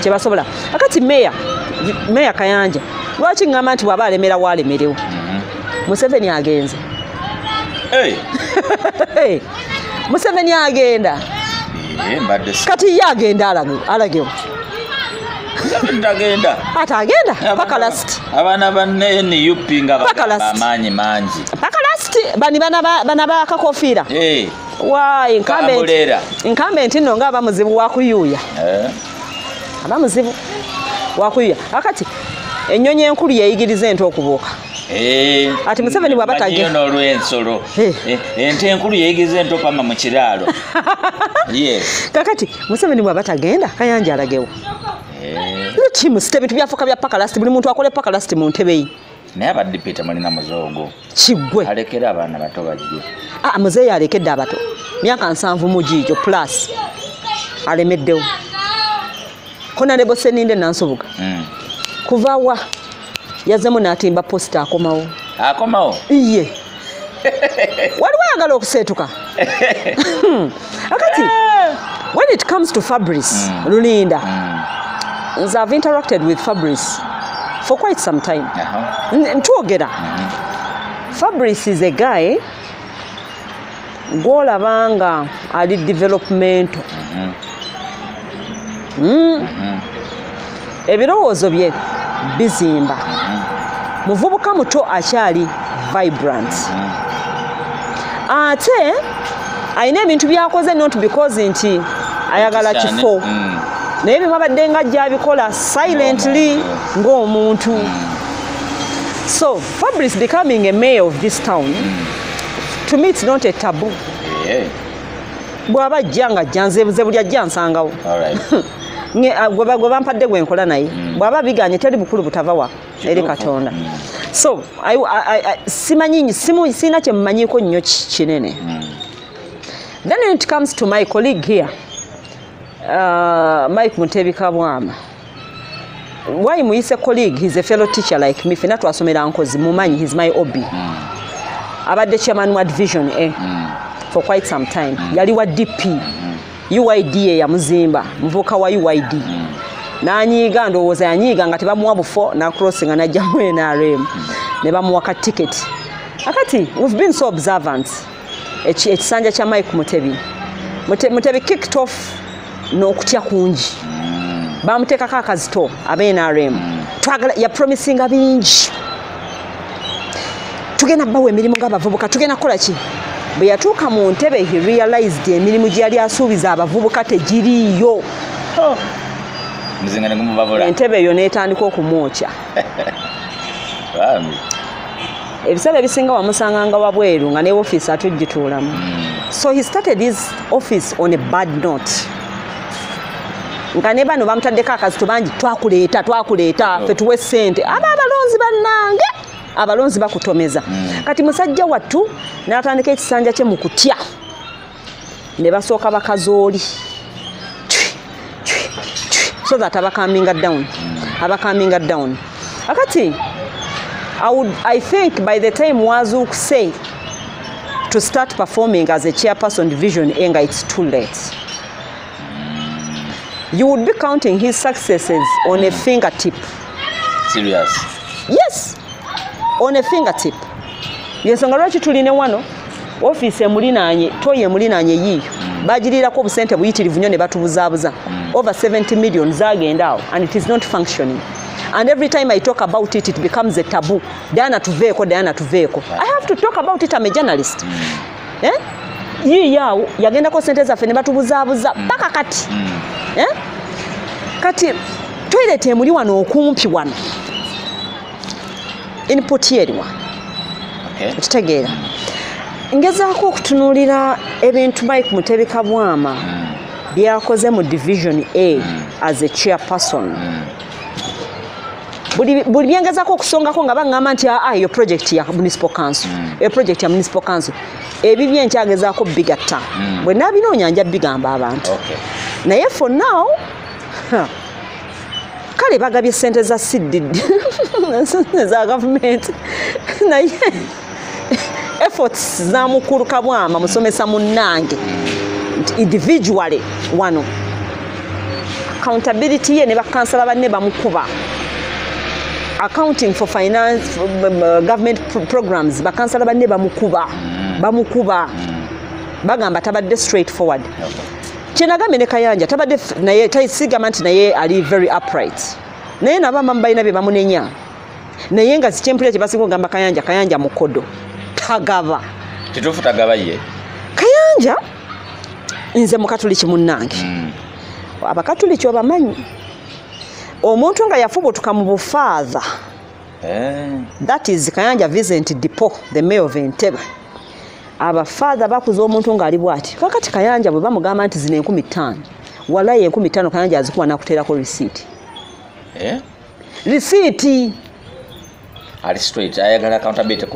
[SPEAKER 2] kye basobola. Akati Mayor Kayanja lwaki ngamba nti bw'aba alemera waalemerewo. Museveni agenze. Museveni agenda. Kati ye agenda alagewo.
[SPEAKER 1] Agenda.
[SPEAKER 2] Ata agenda paka last.
[SPEAKER 1] Abaana banne NUP nga bamaanyi mangi.
[SPEAKER 2] Paka last bana ba kakofiira. Wa incumbent nno nga abamuzibu wa kuyuuya. Abamuzibu wa kuyuuya. Akati ennyonyi enkulu yeyigiriza ente okubuuka. Ati Museveni bw'abatage
[SPEAKER 1] n'olw'ensolo. Ente enkulu yeyigiriza ente opama mu kiraalo.
[SPEAKER 2] Kakati Museveni bw'abatagenda Kayanja alagewo. Timu ebintu byafuuka bya paka last buli muntu akole paka last mu ntebe ye.
[SPEAKER 1] Naye abadipita mulina muzoogo.
[SPEAKER 2] Kiggwe.
[SPEAKER 1] Alekera abaana bato bajje.
[SPEAKER 2] Muzeeyi alekedde abato. Myaka 7 mu giijo plus. Alemeddewo. Honorable Seninde Nansubuga. Kuva wa yazemu n'atimba posta akomawo.
[SPEAKER 1] Akomawo?
[SPEAKER 2] Iye. Waliwo ayagala okuseetuka. Akati when it comes to Fabrice Lulinda, I've interacted with Fabrice for quite some time. Ntwogera. Fabrice is a guy gw'olabanga ali developmental. Ebirowoozo bye bizimba. Muvubuka muto akyali vibrant. Ate ayina ebintu byakoze not because nti ayagala kifo. Naye bimabadde nga gy'abikola silently ng'omuntu. So Fabrice becoming a mayor of this town, to me it's not a taboo. Bw'aba jjanga janzebuze buli ajja nsangawo. Gwe bampadde gwe nkola naye. Bw'aba biganye teri bukulu butava eri Katonda. So simanyi sina kye mmanyiiko nnyo kinene. Then when it comes to my colleague here, Mike Mutebi Kabwama, why muyise colleague, he's a fellow teacher like me. Fena twasomera nkozi mumanyi, he's my obi. Abadde chairman wa division for quite some time. Yali wa DP. UID ya muzimba, mvuka wa UID. Nanyiga ndowooza yanyiga nga tebamuwa bufo na crossing anajja mu NRM. Ne bamuwa ka ticket. Akati we've been so observant. Ekisanja kya Mike Mutebi. Mutebi kicked off n'okutya kungi. Bamuteekako akazito abe NRM. Twagala ya promisinga bingi. Tugenda bawe emirimu ng'abavubuka, tugenda kukola ki? Bwe yatuuka mu ntebe he realized emirimu gye yali asuubiza abavubuka tegiriiyo.
[SPEAKER 1] Muzinga ne gumubabula.
[SPEAKER 2] Entebe eyo n'etandika okumwokya. Ebiseera ebisinga wamusanganga wabweru nga ne office atugituulamu. So he started his office on a bad note. Nga ne bano bamutaddeko akazito bangi twakuleeta ffe tuwe ssente. Aba abalonzi bannange abalonzi bakutomeza kati musajja wattu n'atandika ekisanja kye mu kutya ne basooka bakazooli so that abakaminga down akati I think by the time Wazuk say to start performing as a chairperson division Enga, it's too late. You would be counting his successes on a fingertip.
[SPEAKER 1] Serious?
[SPEAKER 2] Yes, on a fingertip. Yensonga lwaki tuline wano office emulinanye toye emulinanye yiyo bagirirako obusente buyitirivu nnyo ne batubuzaabuza over 70 million zagenda awo and it is not functioning. And every time I talk about it, it becomes a taboo. Diana Tuveeko. I have to talk about it. I'm a journalist. Yao yagenda ko sente zaffe ne batubuzaabuza paka kati. Kati toilet emuli wano okumpi wano. Input yeriwa. Kitegeera. Ngezaako okutunuulira ebintu Mike Mutebi Bwama byakoze mu Division A as a chairperson. Buli byengezako okusongako nga baŋŋamba nti yo project ya municipal council project ya municipal council ebibye nkyagezaako bigatta bwe nabinoonya nja bigamba abantu naye for now kale bagabye sente za CDD za government naye efforts za mukulu Kabwama musomesa munnange individually wano accountability ye ne bakansala banne bamukuba accounting for finance government programs bakansala banne bamukuba bagamba tabadde straightforward kyenagambe ne Kayanja tabadde naye tayisigama nti naye ali very upright naye nabamba mbayina bye bamunenya naye nga zikyempulira kye basinga ogamba Kayanja mukodo tagaba
[SPEAKER 1] kituufu tagaba ye
[SPEAKER 2] Kayanja nze mukatuliki munnange abakatuliki obamanyi omuntu nga yafubutuka mu bufaatha that is Kayanja Vincent Dipo the mayor of Entebbe abafaatha bakuza omuntu ng'ali bw'ati kakati Kayanja bwe bamugamba nti zino 15,000 walayi 15,000 Kayanja azikuwa nakuteerako receipt receipt
[SPEAKER 1] ali straight ayagala accountability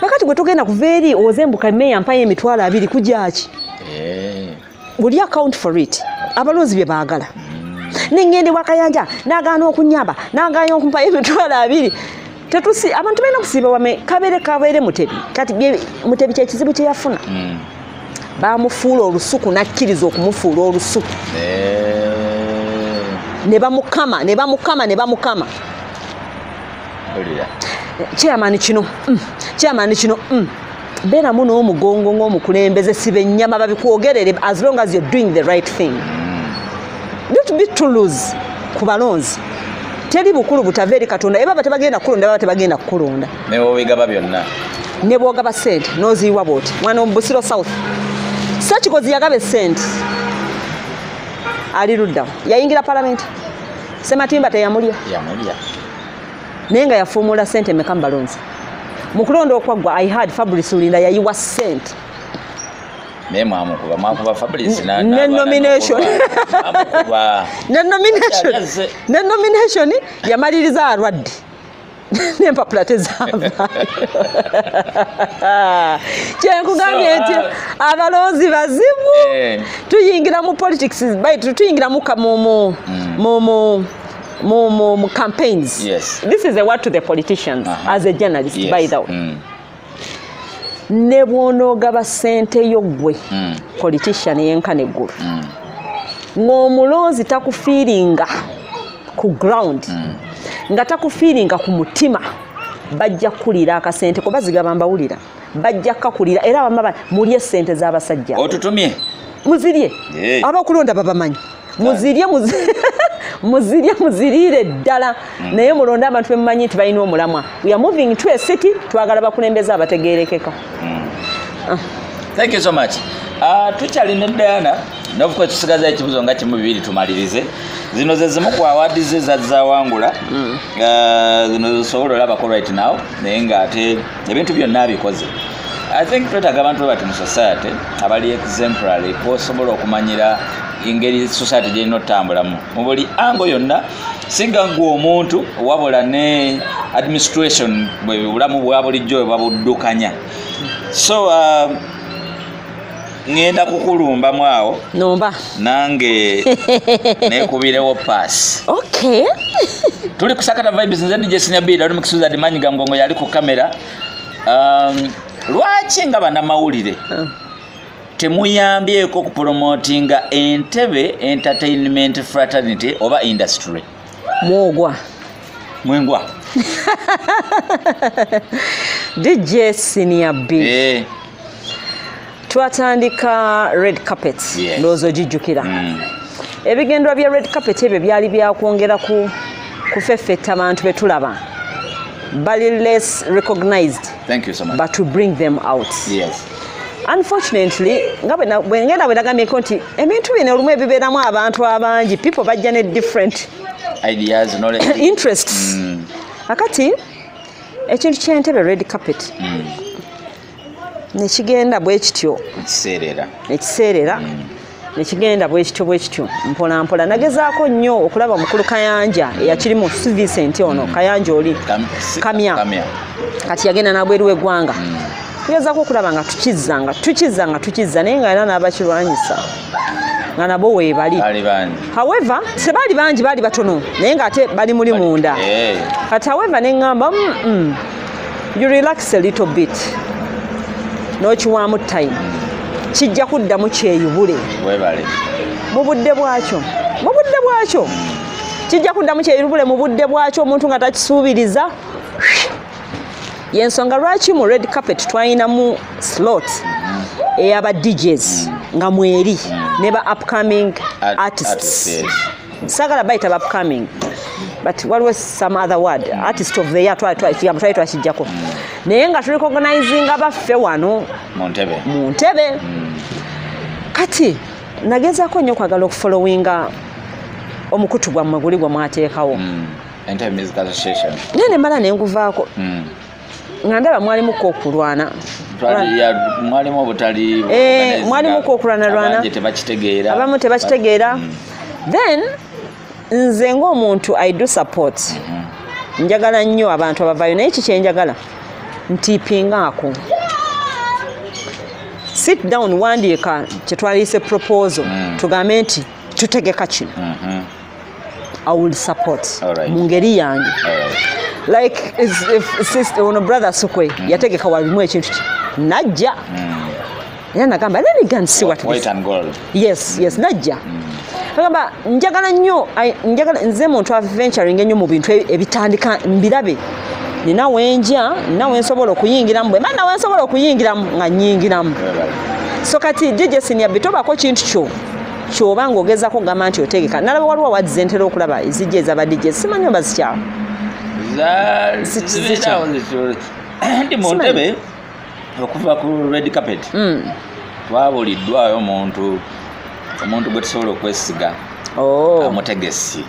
[SPEAKER 2] kakati gwe tugenda kuva eri ozembuka meya mpayo emitwalo 2 kujaki buli account for it abalonzi bye baagala nengende wakayanja nagaana okunyamba nagaana okumpa emitwalo 2 tetusi abantu balina kusiba wame kabere Mutebi kati Mutebi kye kizibu kye yafuna bamufuula olusuku nakkiriza okumufuula olusuku ne bamukama chairman kino bera muno omugongo ng'omukulembeze sibe nnyama babikwogerere as long as you're doing the right thing. Don't be too loose ku balonzi. Teri bukulu butaveri Katonda eba batebagenda kulonda eba batebagenda kulonda.
[SPEAKER 1] Ne bobigaba byonna.
[SPEAKER 2] Ne bogaba sente noziwa boti. Mwana Busiro South. Search kozi yagabe sente. Ali rudda. Yayingira parliament. Sematimba teyamulya.
[SPEAKER 1] Yamulya.
[SPEAKER 2] Nenga yafumula sente mekamba balonzi. Mukulondo okwagwa I had Fabrice Ulinda yayiwa sente.
[SPEAKER 1] Mema amukuba Fabrice na
[SPEAKER 2] nomination. Ne nomination yamaliriza arwadde. Nempa platezava. Kyenkugambye nti abalonzi bazibu. Tuyingira mu politics baitu tuyingira mu campaigns.
[SPEAKER 1] Yes.
[SPEAKER 2] This is a word to the politicians as a journalist, yes. By the way. Ne bw'onoogaba ssente yo gwe politician yenkana eggulu ng'omulonzi takufiiringa ku ground nga takufiiringa ku mutima bajja kulira akasente kuba zigaba mbawulira bajja kakulira era abamaba mulye ssente z'abasajja
[SPEAKER 1] otutumye
[SPEAKER 2] muzirye abakulonda babamanyi muzirire ddala naye mulonda abantu bemumanyi nti balina omulamwa. We are moving to a city twagala bakulembeza abategeerekeka.
[SPEAKER 1] Thank you so much. Tukyalina Diana novuko tusigaza ekibuzo nga kimu bibiri tumalirize zino ze zimu ku awards ze zazawangula zino zisobola olabako right now naye nga ate ebintu byonna abikoze. I think twetaaga abantu bati mu society abali exemplary osobola okumanyira ingeri society gyerina otambulamu mu buli ango yonna singa gwe omuntu wabula ne administration bwe bulamu bwa bulijjo babuddukanya. So ngenda kukulumba mwawo
[SPEAKER 2] nomba
[SPEAKER 1] nange nekubirewo pass.
[SPEAKER 2] Okay.
[SPEAKER 1] Tuli kusakata vibes nze DJ Senior B ali mukisuza dimanyiga ngongo yali ku kamera. Lwaki nga bannamawulire temuyambyeko ku promotinga Entebbe Entertainment Fraternity oba industry? Mwengwa
[SPEAKER 2] DJ Senior B twatandika red carpet. Ndowooza gijjukira ebigendwa bya red carpet ebyo byali byakwongera kufeffetta abantu betulaba bali less recognized.
[SPEAKER 1] Thank you so much.
[SPEAKER 2] But to bring them out.
[SPEAKER 1] Yes.
[SPEAKER 2] Unfortunately bwengenda bweragamyeko nti ebintu bino olumu ebibeeramu abantu abangi people bajja ne different
[SPEAKER 1] ideas
[SPEAKER 2] interests. Akati ekintu ky'Entebbe red carpet nekigenda bwe kityo ekiseerera nekigenda bwe kityo mpola mpola. Nagezaako nnyo okulaba mukulu Kayanja eyakirimu Vincent ono Kayanja oli Kamya kati yagenda nabweru w'eggwanga. Tugezaako okulaba nga tukizza naye nga era n'abakirwanyisa nga nabo weebali. However tebaali bangi, baali batono naye ng'ate bali muli munda. Kati however ne ŋŋamba you relax a little bit n'okiwaamu time kijja kuddamu kyeyubule mu budde bwakyo kijja kuddamu kyeyubule mu budde bwakyo omuntu nga takisuubiriza. Yensonga lwaki mu red carpet twalinamu slot ey'aba DJs nga mweri ne ba upcoming artists. Sagala bayita ba upcoming but waliwo some other word artist of the year twali twakijjako naye nga tuli organizinga baffe wano mu Ntebbe. Kati nagezaako nnyo okwagala okufollowinga omukutu gwammwe guli gwe mwateekawo
[SPEAKER 1] Entebbe Music Association.
[SPEAKER 2] Nene mala ne nguvaako nga ndaba mwalimuko okulwana
[SPEAKER 1] mwalimu obutali
[SPEAKER 2] mwalimuko okulwana abamu tebakitegeera. Then nze ng'omuntu I do support. Njagala nnyo abantu abavayo naye kikyenjagala ntiipingaako sit down wandiika kyetwaliise proposal tugambe nti tutegeka kino I will support mu ngeri yange. Like if sister ono brother Sukwe yategeka walimu ekintu najja era nagamba let me go and see what
[SPEAKER 1] white and gold.
[SPEAKER 2] Yes najja kagamba njagala nze muntu adventuring ennyo mu bintu ebitandika mbirabe nina wenja nina wensobola okuyingiramu bwe mana wensobola okuyingiramu nga nnyingiramu. So kati DJ Senior B tobako kintu kyoba ng'ogezaako kugamba nti otegeka. Nalaba waliwo awadde entera okulaba ezijja ez'aba DJ simanyi oba zikyawo
[SPEAKER 1] ndi mu Ntebbe okuva ku red carpet twabuliddwayo omuntu gwe tusobola okwesiga amutegesi.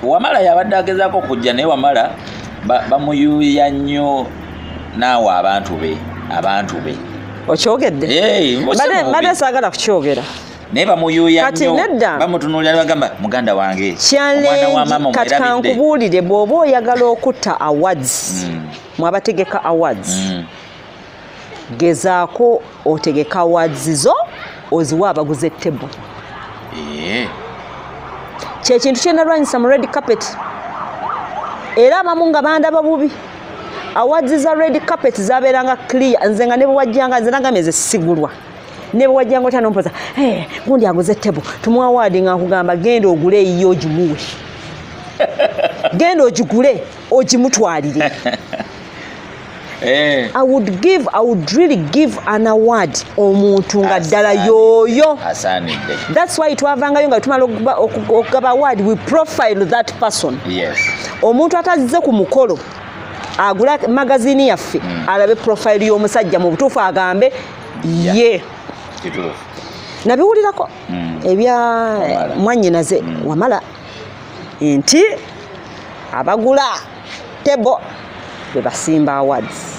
[SPEAKER 1] Wamala yabadde agezaako okujja naye Wamala bamuyuuya nnyo naawe abantu be
[SPEAKER 2] okyogedde badde saagala kukyogera
[SPEAKER 1] naye bamuyuuya nnyo bamutunuulira ne bagamba muganda wange omwana wa maama
[SPEAKER 2] kati kankubuulire bw'oba oyagala okutta awards mwabategeka awards gezaako otegeka awards zo oziwa abaguze table. Kyekintu kyenalwanyisa mu red carpet era abamu nga bandaba bubi. Awards za red carpet zabeeranga clear nze nga ne bwewajjanga nze nagambye ze sigulwa ne bwewajjanga otya nompoza gundi aguze table tumuwa award nga nkugamba genda ogule eyiyo ogimuwe genda ogigule ogimutwalire. I would really give an award omuntu nga ddala yoyo. That's why twavangayo nga tumala okugaba award we profile that person. Omuntu atazze ku mukolo agula magazini yaffe alabe profile y'omusajja mu butuufu agambe ye nabiwulirako ebya mwannyinaze Wamala nti abagula tebo be basimba awards.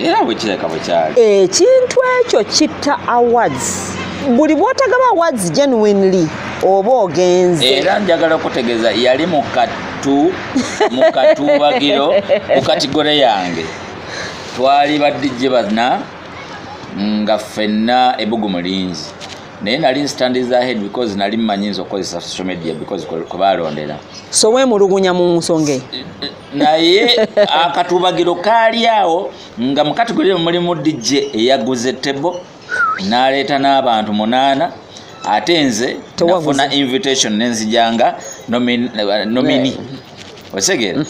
[SPEAKER 1] Era bwekireka bwekyali
[SPEAKER 2] ekintu ekyo kitta awards. Buli bw'otagaba awards genuinely oba ogenze.
[SPEAKER 1] Era njagala okutegeeza yali mu katuubagiro ku kategore yange. Twali badijje bana nga ffenna ebugu mulinzi. Naye nali nstandiza ahead because nali mmanyi okukozesa social media because kubalondera.
[SPEAKER 2] So weemulugunya mu nsonge.
[SPEAKER 1] Naye akatuubagiro kaali awo nga mu kategore mulimu DJ eyaguze table n'aleeta n'abantu 8 ate nze nafuna invitation nenzijanga nomini. Osegera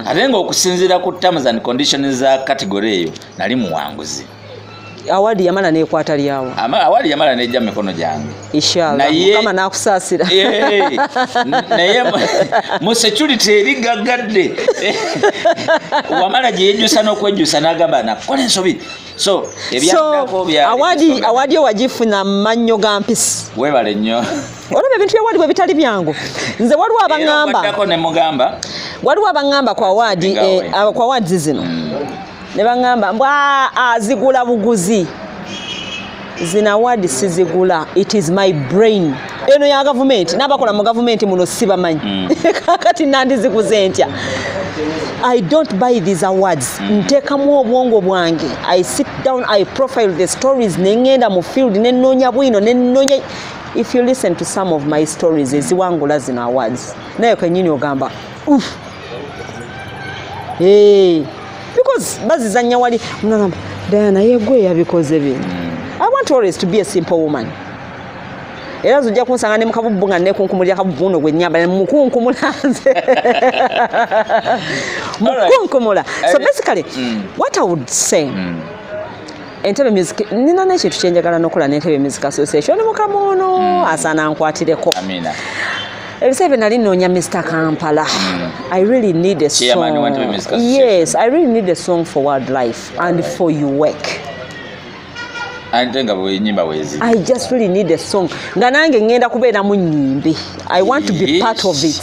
[SPEAKER 1] ate nga okusinziira ku terms and conditions za category eyo nali muwanguzi.
[SPEAKER 2] Awadi yamala nekwata lyawo.
[SPEAKER 1] Awadi yamala nejja mikono gyange.
[SPEAKER 2] Inshallah. Kama nakusaasira.
[SPEAKER 1] Naye mu security erigaggadde. Wamala gyejusa n'okwejjusa n'agamba nakola ensobi. So ebyaddako bya
[SPEAKER 2] awadi wagifuna mannyo ga mpisi.
[SPEAKER 1] Weebale nnyo.
[SPEAKER 2] Olaba ebintu byawadi bwe bitali byangu. Nze waliwo abangamba.
[SPEAKER 1] Waddako ne mugamba.
[SPEAKER 2] Waliwo abangamba kwa awadi zino. Ne bangamba mbwa azigula buguzi. Zina awadi sizigula. It is my brain. Eno ya government n'abakola mu government muno sibamanyi. Kati nandiziguze ntya. I don't buy these awards. Ntekamu obwongo bwange. I sit down, I profile the stories, nengenda mu field, nenonya bwino, nenonya. If you listen to some of my stories, eziwangula zina awards. Naye kenyini ogamba. Hey. Because bazizanya wali ngamba Diana yegwe yabikoze bino. I want always to be a simple woman. Era zujja kunsanga ne mukabubu nga ne kunkumulya kabubu no gwe nyamba mukunkumulaze. Mukunkumula. So basically what I would say Entebbe Music nina n'ekintu kyenjagala n'okola n'Entebbe Music Association mukamono asana nkwatireko.
[SPEAKER 1] Amina.
[SPEAKER 2] Ebisebe nali noonya Mr. Kampala. I really need a song. Yes, I really need a song for wildlife and for your work.
[SPEAKER 1] I
[SPEAKER 2] just really need a song. Nga nange ngenda kubeera mu nnyimbi. I want to be part of it.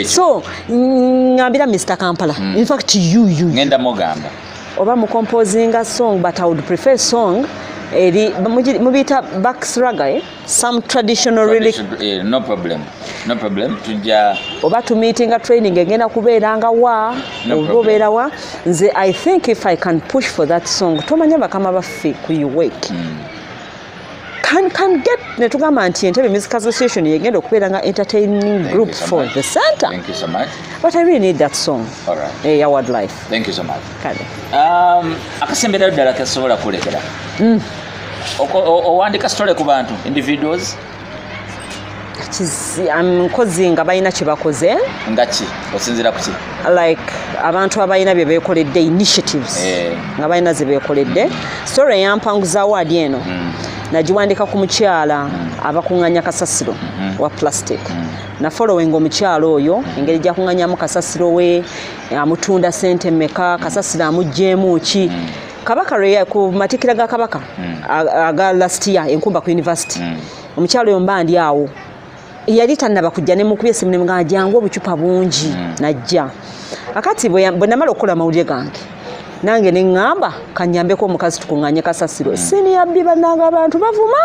[SPEAKER 2] So, ngambira Mr. Kampala. In fact, you.
[SPEAKER 1] Ngenda mugamba.
[SPEAKER 2] Oba mu composing a song, but I would prefer a song. Mubita backsraga, some traditional relic.
[SPEAKER 1] No problem. Tujja
[SPEAKER 2] oba to meeting a training egenda kubeeranga wa obeera wa nze I think if I can push for that song tomanya bakama baffe ku work can get ne tugamba nti Entebbe Music Association yegenda okubeeranga entertaining group for the center.
[SPEAKER 1] Thank you so much.
[SPEAKER 2] But I really need that song.
[SPEAKER 1] All right.
[SPEAKER 2] Your wildlife.
[SPEAKER 1] Thank you so much.
[SPEAKER 2] Kale.
[SPEAKER 1] Akasembera ddala kasobola kulekera. Owandika story ku bantu individuals.
[SPEAKER 2] Nkozi nga balina kye bakoze.
[SPEAKER 1] Nga ki? Osinzira ku ki?
[SPEAKER 2] Like abantu abalina bye beekoledde initiatives. Nga balina ze beekoledde. Story eyampanguza award eno. Nagiwandika ku mukyala abakuŋŋanya kasasiro wa plastic. Na following omukyala oyo engeri gyakuŋŋanyamu kasasiro we amutunda ssente mmeka kasasiro amugjeemu ki. Kabaka ku matikira ga Kabaka aga last year enkumba ku university. Omukyala oyo mba ndi awo. Yali tannaba kujja ne mukubye essimu ne mugamba jangu obucupa bungi najja. Akati bwe namala okukola amawulire gange. Nange ne ŋŋamba kanyambeko omukazi tukuŋŋanye kasasiro. Siniyabbi bannanga abantu bavuma.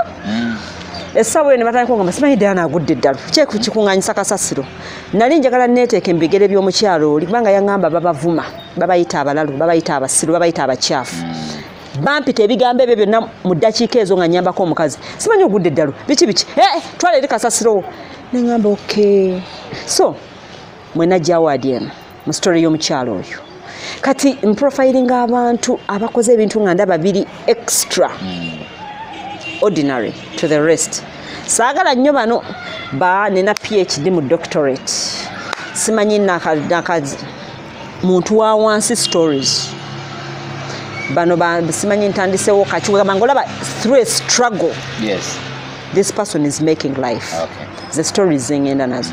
[SPEAKER 2] Essaawa ne batandika okugamba simanyi Diana agudde eddalo. Kikuŋŋanyisa kasasiro. Nali njagala neeteeka embigere by'omukyalo oli kubanga yaŋŋamba babavuma. Babayita abalalu, babayita abasiru, babayita abakyafu. Bampita ebigambo ebyo byonna mu ddakiika ezo nga nnyambako omukazi. Simanyi ogudde eddalo. Biki. Twala eri kasasiro. Ne ŋŋamba okay. So, mwe najja award eno mu story y'omukyalo oyo. Kati mprofiling abantu abakoze ebintu nga ndaba biri extra ordinary to the rest. Saagala nnyo bano nina PhD mu doctorate. Simanyi nakazi muntu wa wansi stories. Bano simanyi ntandisewo kakiwegamba ngolaba through a struggle.
[SPEAKER 1] Yes.
[SPEAKER 2] This person is making life.
[SPEAKER 1] Okay.
[SPEAKER 2] The stories zingenda nazo.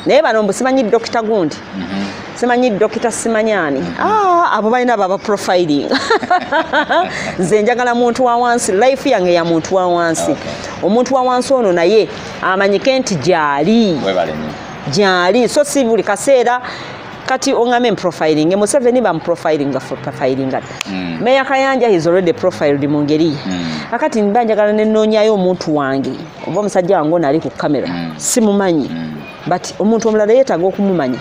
[SPEAKER 2] Naye bano mbu simanyi Dr. Gundi. Simanyi Dr. Simanyani. Abo balina baba profiling. Nze njagala muntu wa wansi, life yange ya muntu wa wansi. Omuntu wa wansi ono naye amanyike nti gyali.
[SPEAKER 1] Webale nnyo.
[SPEAKER 2] Gyali so si buli kaseera kati ongame profiling Museveni bam profiling for profiling Meya Kayanja is already profiled mu ngeri akati nbanjagala nenonyayo omuntu wange oba musajja wange onali ku kamera simumanyi but omuntu omulala yetaga okumumanya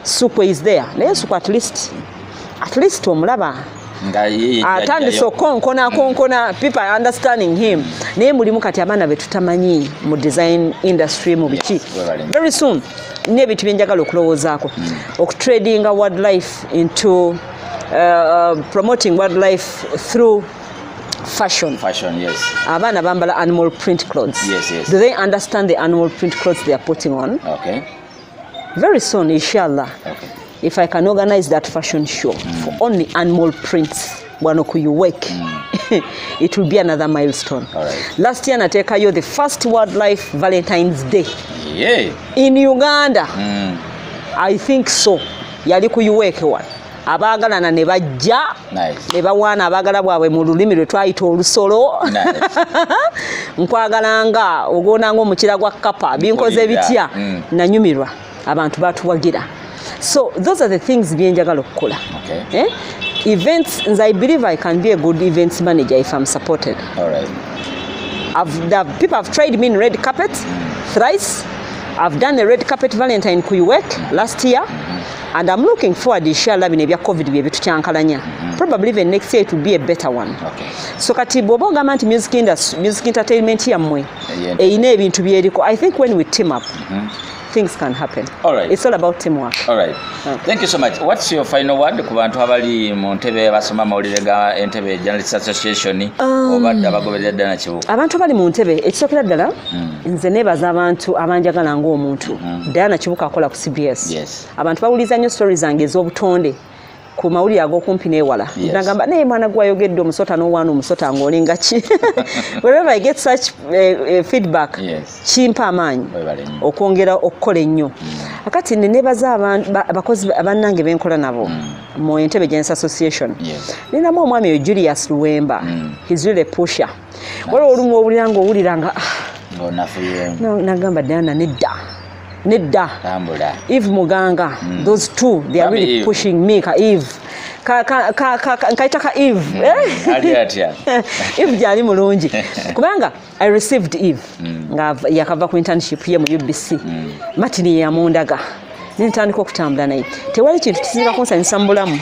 [SPEAKER 2] Sukwe is there naye Sukwe at least omulaba atandise konkona people are understanding him naye mulimu kati abaana betutamanyi mu design industry mu biki very soon nebintu byenjagala okulowoozaako okutrading wildlife into promoting wildlife through fashion
[SPEAKER 1] yes
[SPEAKER 2] abaana bambala animal print clothes
[SPEAKER 1] yes
[SPEAKER 2] do they understand the animal print clothes they are putting on
[SPEAKER 1] okay
[SPEAKER 2] very soon inshallah if I can organize that fashion show for only animal prints you work it will be another milestone. Last year natekayo the first wildlife Valentine's Day in Uganda I think so yali ku work one abagalana ne bajja ne bawana abagala bwabwe mu lulimi lwe twayita olusolo nkwagalanga ogonanga omukira gwa kapa binkoze bitya nanyumirwa abantu batuwagira. So those are the things byenjagala okukola. Events, I believe I can be a good events manager if I'm supported. People have tried me in red carpet thrice. I've done a red carpet Valentine Kuyuwek last year. And I'm looking forward inshallah binebya COVID bye tucyankalanya. Probably even next year it will be a better one. So kati bobo gamanti music entertainment yamwe eyina ebintu byeriko. I think when we team up things can happen. It's all about teamwork.
[SPEAKER 1] Thank you so much. What's your final word ku bantu abali mu Ntebe basoma mawulire ga Entebbe Journalists Association obadde abagoberera ddala kibuga? Abantu
[SPEAKER 2] abali mu Ntebe ekisokera ddala nze nebaza abantu abanjagala ng'omuntu Diana Kibuka akola ku CBS. Abantu bawuliza nnyo stories zange ez'obutonde ku mawulire ag'okumpi n'ewala. Nagamba naye mwana gwayogedde omusota n'owaana omusota ng'olinga ki. Wherever I get such feedback kimpa amaanyi okwongera okukola ennyo. Akati nebaza abakozi abannange benkola nabo mu Entebbe Journalists Association. Ninamu omwami oyo Julius Luwemba. He's really a pusher. Waliwo olumu owulira ng'owuliranga nagamba Diana nedda Eve Muganga those two they are really pushing me ka Eve nkaitaka Eve Eve jali mulungi kubanga I received Eve nga yakava ku internship ye mu UBC matini ya mundaga nintandika okutambula naye tewali kintu kisinga kunsanyusa mu bulamu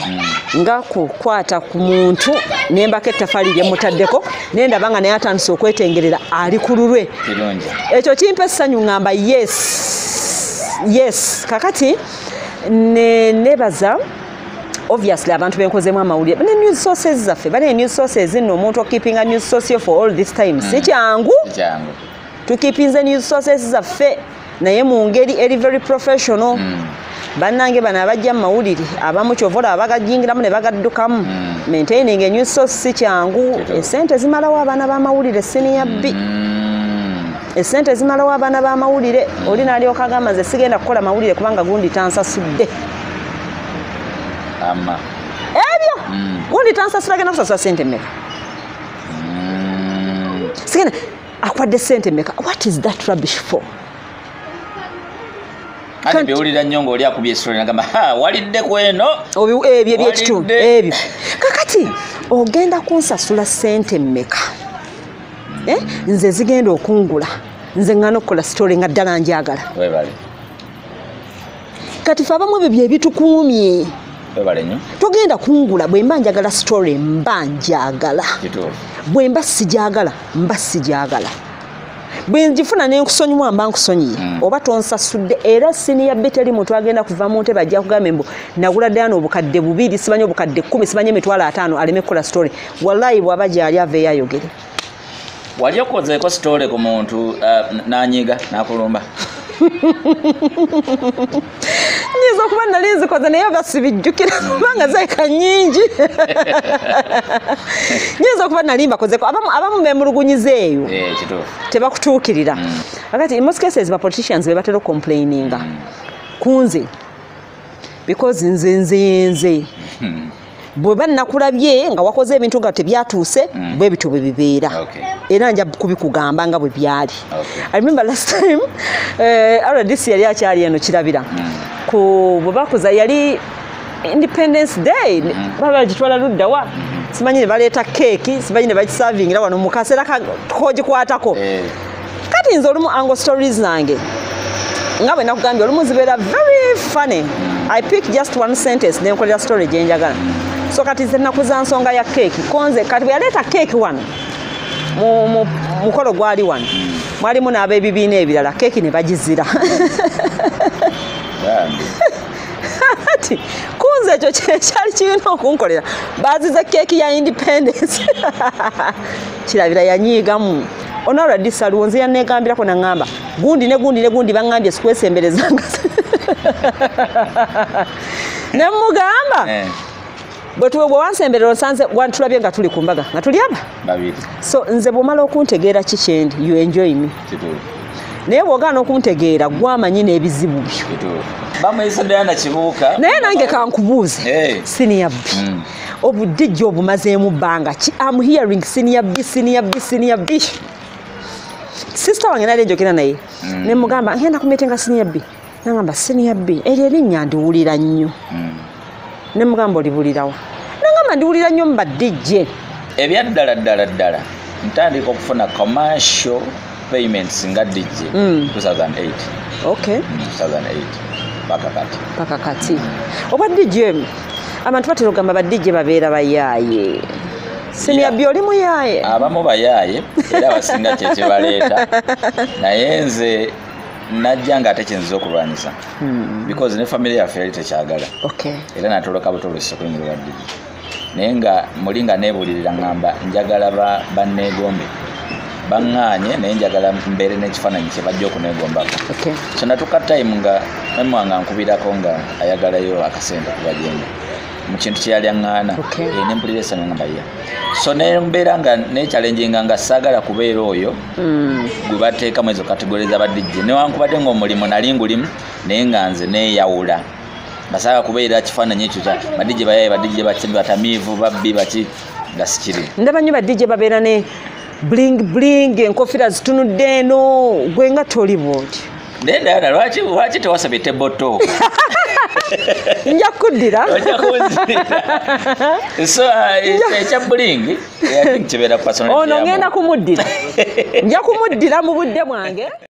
[SPEAKER 2] nga kukwata ku muntu nembako ettafali lye mutaddeko nendaba nga naye atandise okwetengerera ali ku lulwe ekyo kimpa essanyu ngamba yes kakati nebaza obviously abantu benkozemu amawulire ne news sources zaffe bane news sources nno omuntu keeping news source for all this time si kyangu to keeping the news sources zaffe naye mu ngeri eri very professional bannange bana abajja mu mawulire abamu kyovola abagajingiramu ne bagaddukamu maintaining a news source si kyangu esente zimalawo abaana b'amawulire senior B esente zimalawo abaana b'amawulire oli n'alyoka agamba nze sigenda kukola mawulire kubanga gundi tansasudde ebyo gundi tansasula agenda kusasula sente mmeka sigenda akwadde sente mmeka what is that rubbish for
[SPEAKER 1] Kandi bewulira nnyo ng'oli akubye story nagamba walidde ku eno
[SPEAKER 2] ebyo ebyekitundu ebyo kakati ogenda kunsasula sente mmeka nze zigenda okungula nze ngana okukola story nga ddala njagala kati fe abamu ebyo byebitukuumye togenda kungula bwe mba njagala story mba njagala bwe mba sijagala mba sijagala bwe njifuna nenkusonyiwa mba nkusonyiye oba tonsasudde era senior B teri muntu agenda kuva mu Ntebe ajja kugamba mbu nagula ddala obukadde 2 sibanye obukadde 10 sibanye emitwalo 5 aleme kukola story wallahi bw'aba gyali ave yayogere
[SPEAKER 1] wali okozeeko story ku muntu nanyiga nakulumba
[SPEAKER 2] nyiza okuba nali nzikoze naye basibijjukira kubanga zeka nyingi nyiza okuba nali mbakozeeko abamu bemulugunyizeeyo tebakutuukirira akati in most cases ba politicians be batera complaininga kunze because nze bwe bannakulabye nga wakoze ebintu nga tebyatuuse bwe bitu bwe bibeera era nja kubikugamba nga bwe byali I remember last time RDC yali akyali eno kirabira bwe bakuza yali Independence Day baba gitwala luddawa simanyi ne baleeta keeki simanyi ne bakisavingira wano mu kaseera kogikwatako kati nze olumu angle stories zange nga bwe nakugambye olumu zibeera very funny. I pick just one sentence nenkolera story gye njagala so kati nze nakuza nsonga ya keeki konze kati bwe yaleeta keeki wano mu mukolo gwali wano mwalimu n'ab'ebibiina ebirala keeki ne bagizira ati kunze ekyo kyali kirina okunkolera baziza keeki ya Independence kirabira yanyiigamu onalwa disaluwo nze yanneegambirako naŋŋamba gundi baŋŋambye sikwesemberezanga ne mugamba bwe wansemberera osanze tulabye nga tuli ku mbaga nga tuli aba so nze bw'omala okuntegeera kikyendi you enjoy me naye bw'ogaana okuntegeera gwamanyi n'ebizibu byo
[SPEAKER 1] bamuyisa Diana Kibuuka
[SPEAKER 2] naye nange kankubuuze senior B obudijjo obumazeemu bbanga I'm hearing senior B sister wange nali njogera naye ne mugamba ngenda kumeetinga senior B nagamba senior B eryo erinnya ndiwulira nnyo ne mugamba olibulirawa nagamba ndiwulira nnyo mu badijje
[SPEAKER 1] ebyaddala ntandika okufuna commercial payments nga DJ 2008
[SPEAKER 2] okay
[SPEAKER 1] 2008
[SPEAKER 2] paka kati oba DJ abantu batera okugamba ba DJ babeera bayaaye senior B oli muyaaye
[SPEAKER 1] abamu bayaaye era abasinga kyekye baleeta naye nze najja nga ate kyenziza okulwanyisa because ne family yaffe yali tekyagala era natoloka butolose kuyingirwa DJ naye nga muli nga neebulirira ŋŋamba njagala banneegombe baŋŋaanye naye njagala mbeere n'ekifaananyi kye bajja okuneegombako so natuka time nga mami wange ankubirako nga ayagalayo akasente kubagenda mu kintu kye yali aŋŋaana nempulira essanyu nga mbaye so nembeera nga nekyalenjinga nga saagala kubeera oyo gwe bateekamu ezo kategori z'abadijje newankubadde ng'omulimu nali ngulimu naye nga nze neeyawula basaaga kubeera kifaananyi ekyo kya badijje bayaye badijje batamiivu babbi baki nga sikiri
[SPEAKER 2] ndaba nnyo badijje babeera ne bling enkofira zitunudde eno gwe nga toli bwoti
[SPEAKER 1] naye Diana lwaki tewasabye teboto
[SPEAKER 2] nja kuddira
[SPEAKER 1] so ekya bling kibeera personal
[SPEAKER 2] ono ngenda kumuddira nja kumuddira mu budde bwange